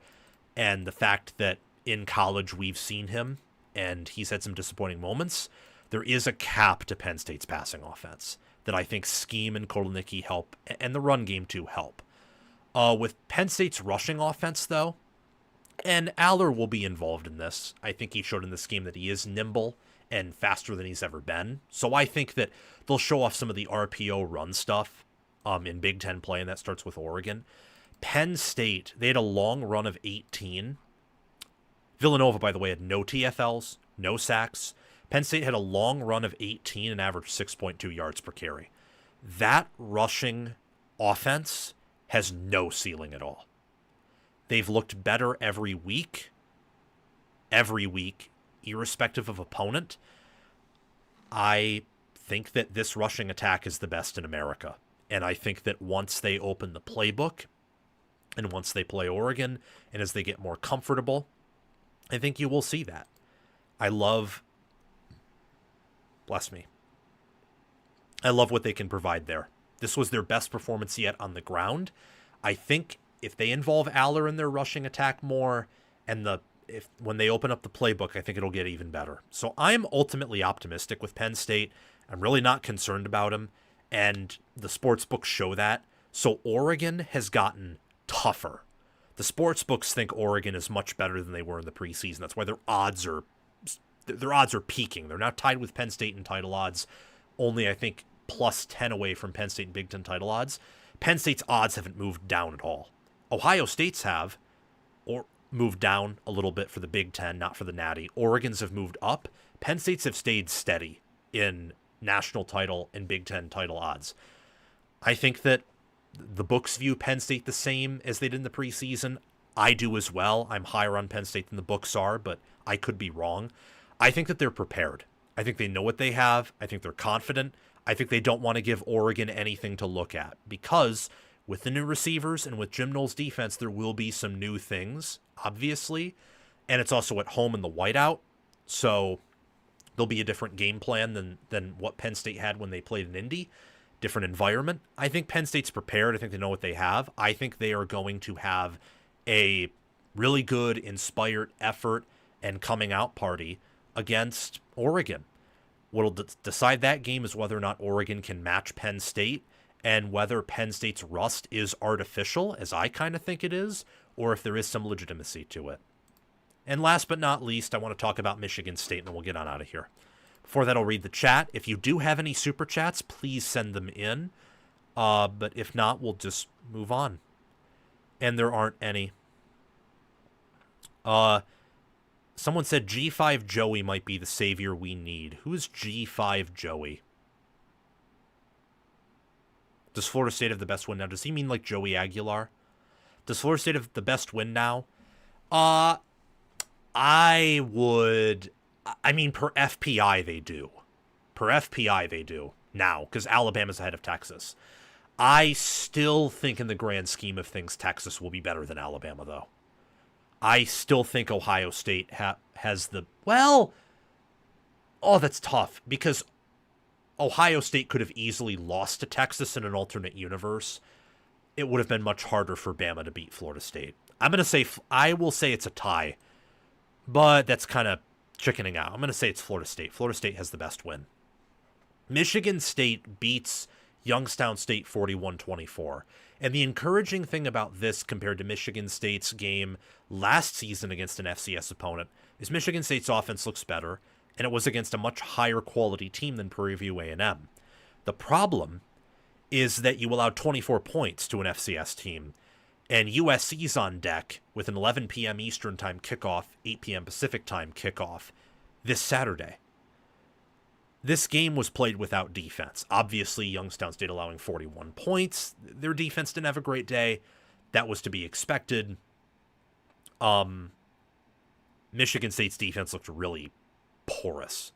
A: and the fact that in college we've seen him and he's had some disappointing moments, there is a cap to Penn State's passing offense that I think scheme and Kotelnicki help, and the run game too help. With Penn State's rushing offense, though, and Aller will be involved in this. I think he showed in this game that he is nimble and faster than he's ever been. So I think that they'll show off some of the RPO run stuff in Big Ten play, and that starts with Oregon. Penn State, they had a long run of 18. Villanova, by the way, had no TFLs, no sacks. Penn State had a long run of 18 and averaged 6.2 yards per carry. That rushing offense has no ceiling at all. They've looked better every week, irrespective of opponent. I think that this rushing attack is the best in America. And I think that once they open the playbook and once they play Oregon and as they get more comfortable, I think you will see that. I love what they can provide there. This was their best performance yet on the ground. I think if they involve Aller in their rushing attack more, and when they open up the playbook, I think it'll get even better. So I'm ultimately optimistic with Penn State. I'm really not concerned about them, and the sports books show that. So Oregon has gotten tougher. The sports books think Oregon is much better than they were in the preseason. That's why their odds are peaking. They're now tied with Penn State in title odds, only I think plus 10 away from Penn State in Big Ten title odds. Penn State's odds haven't moved down at all. Ohio State's have, or moved down a little bit for the Big Ten, not for the Natty. Oregon's have moved up. Penn State's have stayed steady in national title and Big Ten title odds. I think that the books view Penn State the same as they did in the preseason. I do as well. I'm higher on Penn State than the books are, but I could be wrong. I think that they're prepared. I think they know what they have. I think they're confident. I think they don't want to give Oregon anything to look at because with the new receivers and with Jim Knowles' defense, there will be some new things, obviously. And it's also at home in the whiteout. So there'll be a different game plan than what Penn State had when they played in Indy. Different environment. I think Penn State's prepared. I think they know what they have. I think they are going to have a really good, inspired effort and coming out party against Oregon. What'll decide that game is whether or not Oregon can match Penn State and whether Penn State's rust is artificial, as I kind of think it is, or if there is some legitimacy to it. And last but not least, I want to talk about Michigan State, and then we'll get on out of here. Before that, I'll read the chat. If you do have any super chats, please send them in. But if not, we'll just move on. And there aren't any. Someone said G5 Joey might be the savior we need. Who is G5 Joey? Does Florida State have the best win now? Does he mean like Joey Aguilar? Does Florida State have the best win now? I mean, per FPI they do. Per FPI they do now, because Alabama's ahead of Texas. I still think in the grand scheme of things, Texas will be better than Alabama, though. I still think Ohio State has the... Well, that's tough, because Ohio State could have easily lost to Texas in an alternate universe. It would have been much harder for Bama to beat Florida State. I will say it's a tie, but that's kind of chickening out. I'm going to say it's Florida State. Florida State has the best win. Michigan State beats Youngstown State 41-24. And the encouraging thing about this compared to Michigan State's game last season against an FCS opponent is Michigan State's offense looks better, and it was against a much higher quality team than Prairie View A&M. The problem is that you allowed 24 points to an FCS team, and USC's on deck with an 11 p.m. Eastern Time kickoff, 8 p.m. Pacific Time kickoff this Saturday. This game was played without defense. Obviously, Youngstown State allowing 41 points. Their defense didn't have a great day. That was to be expected. Michigan State's defense looked really porous,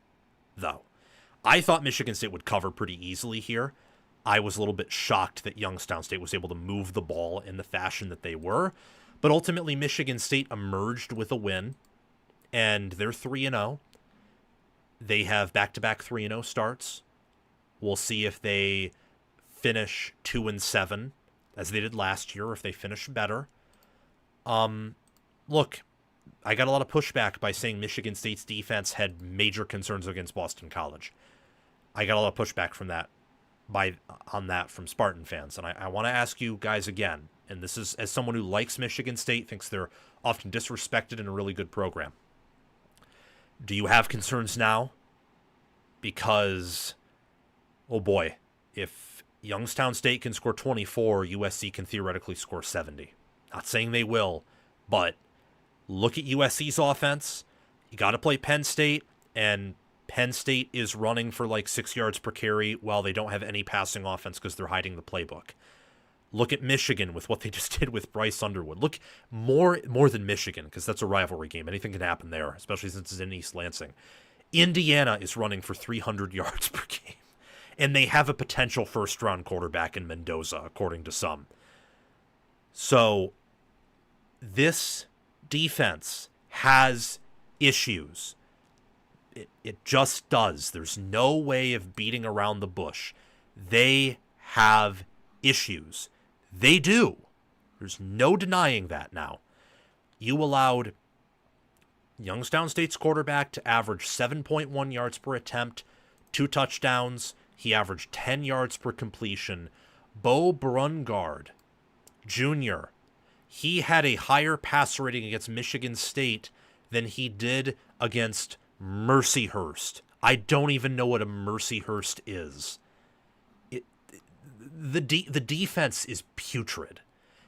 A: though. I thought Michigan State would cover pretty easily here. I was a little bit shocked that Youngstown State was able to move the ball in the fashion that they were. But ultimately, Michigan State emerged with a win, and they're 3-0. They have back-to-back 3-0 starts. We'll see if they finish 2-7, as they did last year, or if they finish better. Look, I got a lot of pushback by saying Michigan State's defense had major concerns against Boston College. I got a lot of pushback from that, on that from Spartan fans. And I want to ask you guys again, and this is as someone who likes Michigan State, thinks they're often disrespected in a really good program. Do you have concerns now? Because, oh boy, if Youngstown State can score 24, USC can theoretically score 70. Not saying they will, but look at USC's offense. You got to play Penn State, and Penn State is running for like 6 yards per carry while they don't have any passing offense because they're hiding the playbook. Look at Michigan with what they just did with Bryce Underwood. Look more than Michigan, because that's a rivalry game. Anything can happen there, especially since it's in East Lansing. Indiana is running for 300 yards per game, and they have a potential first-round quarterback in Mendoza, according to some. So this defense has issues. It just does. There's no way of beating around the bush. They have issues. They do. There's no denying that now. You allowed Youngstown State's quarterback to average 7.1 yards per attempt, 2 touchdowns. He averaged 10 yards per completion. Bo Brungard Jr., he had a higher passer rating against Michigan State than he did against Mercyhurst. I don't even know what a Mercyhurst is. The defense is putrid.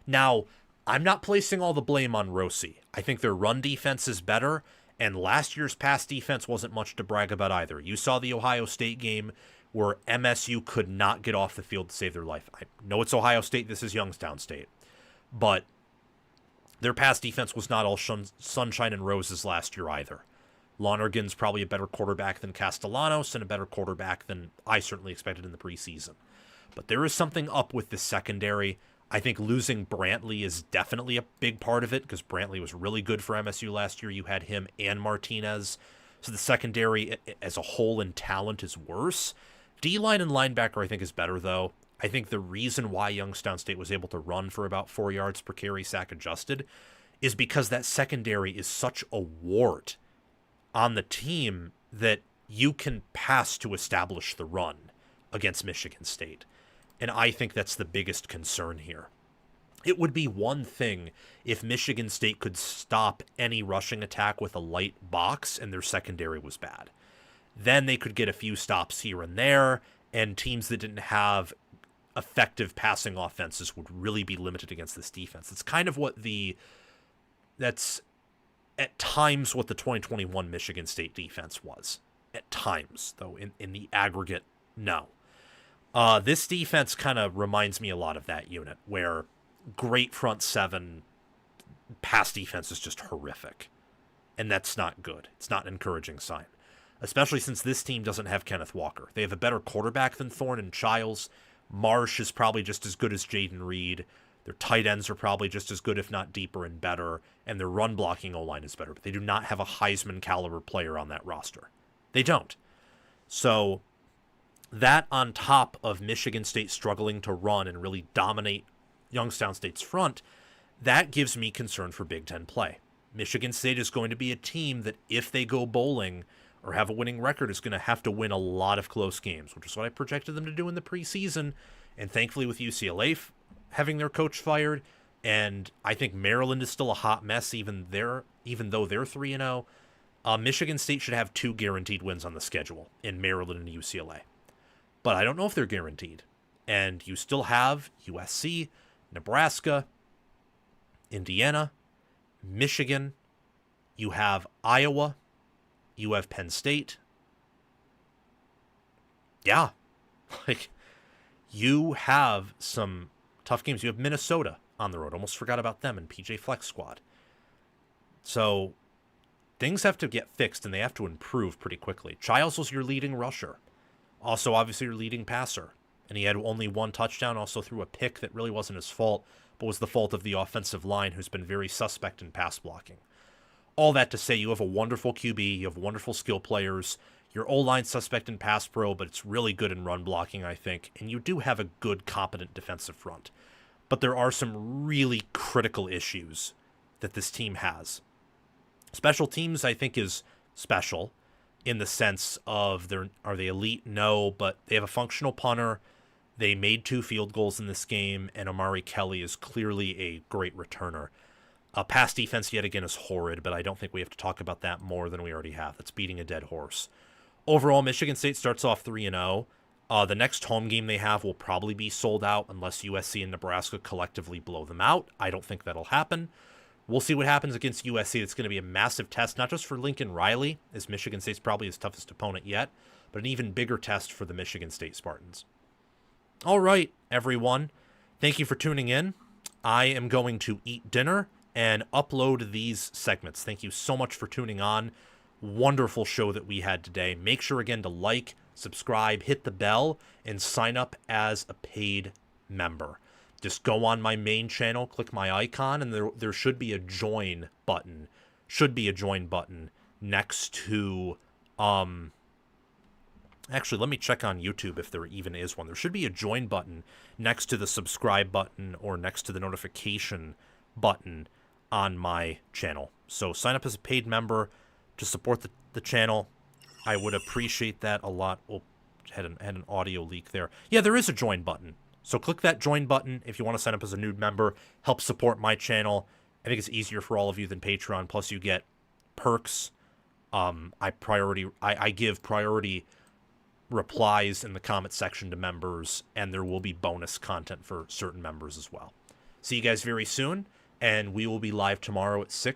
A: Now, I'm not placing all the blame on Rossi. I think their run defense is better, and last year's pass defense wasn't much to brag about either. You saw the Ohio State game where MSU could not get off the field to save their life. I know it's Ohio State, this is Youngstown State. But Their pass defense was not all sunshine and roses last year either. Lonergan's probably a better quarterback than Castellanos and a better quarterback than I certainly expected in the preseason. But there is something up with this secondary. I think losing Brantley is definitely a big part of it because Brantley was really good for MSU last year. You had him and Martinez. So the secondary as a whole in talent is worse. D-line and linebacker I think is better, though. I think the reason why Youngstown State was able to run for about 4 yards per carry sack adjusted is because that secondary is such a wart on the team that you can pass to establish the run against Michigan State. And I think that's the biggest concern here. It would be one thing if Michigan State could stop any rushing attack with a light box and their secondary was bad. Then they could get a few stops here and there, and teams that didn't have effective passing offenses would really be limited against this defense. It's kind of that's at times what the 2021 Michigan State defense was. At times, though, in the aggregate, no. This defense kind of reminds me a lot of that unit, where great front seven, pass defense is just horrific. And that's not good. It's not an encouraging sign. Especially since this team doesn't have Kenneth Walker. They have a better quarterback than Thorne and Childs. Marsh is probably just as good as Jaden Reed. Their tight ends are probably just as good, if not deeper and better. And their run blocking O-line is better. But they do not have a Heisman caliber player on that roster. They don't. So that on top of Michigan State struggling to run and really dominate Youngstown State's front, that gives me concern for Big Ten play. Michigan State is going to be a team that if they go bowling or have a winning record is going to have to win a lot of close games, which is what I projected them to do in the preseason. And thankfully with UCLA having their coach fired, and I think Maryland is still a hot mess even though they're 3-0, Michigan State should have 2 guaranteed wins on the schedule in Maryland and UCLA. But I don't know if they're guaranteed. And you still have USC, Nebraska, Indiana, Michigan, you have Iowa, you have Penn State. Yeah, you have some tough games. You have Minnesota on the road. Almost forgot about them and PJ Flex Squad. So things have to get fixed and they have to improve pretty quickly. Childs was your leading rusher. Also, obviously, your leading passer. And he had only 1 touchdown, also threw a pick that really wasn't his fault, but was the fault of the offensive line, who's been very suspect in pass blocking. All that to say, you have a wonderful QB, you have wonderful skill players, your O-line suspect in pass pro, but it's really good in run blocking, I think, and you do have a good, competent defensive front. But there are some really critical issues that this team has. Special teams, I think, is special in the sense of, are they elite? No, but they have a functional punter. They made 2 field goals in this game, and Amari Kelly is clearly a great returner. Pass defense, yet again, is horrid, but I don't think we have to talk about that more than we already have. That's beating a dead horse. Overall, Michigan State starts off 3-0. The next home game they have will probably be sold out unless USC and Nebraska collectively blow them out. I don't think that'll happen. We'll see what happens against USC. It's going to be a massive test, not just for Lincoln Riley, as Michigan State's probably his toughest opponent yet, but an even bigger test for the Michigan State Spartans. All right, everyone. Thank you for tuning in. I am going to eat dinner and upload these segments. Thank you so much for tuning on. Wonderful show that we had today. Make sure, again, to like, subscribe, hit the bell, and sign up as a paid member. Just go on my main channel, click my icon, and there should be a join button. Next to actually, let me check on YouTube if there even is one. There should be a join button next to the subscribe button or next to the notification button on my channel. So sign up as a paid member to support the channel. I would appreciate that a lot. Oh, had an audio leak there. Yeah, there is a join button. So click that join button if you want to sign up as a new member. Help support my channel. I think it's easier for all of you than Patreon. Plus you get perks. I give priority replies in the comment section to members, and there will be bonus content for certain members as well. See you guys very soon, and we will be live tomorrow at 6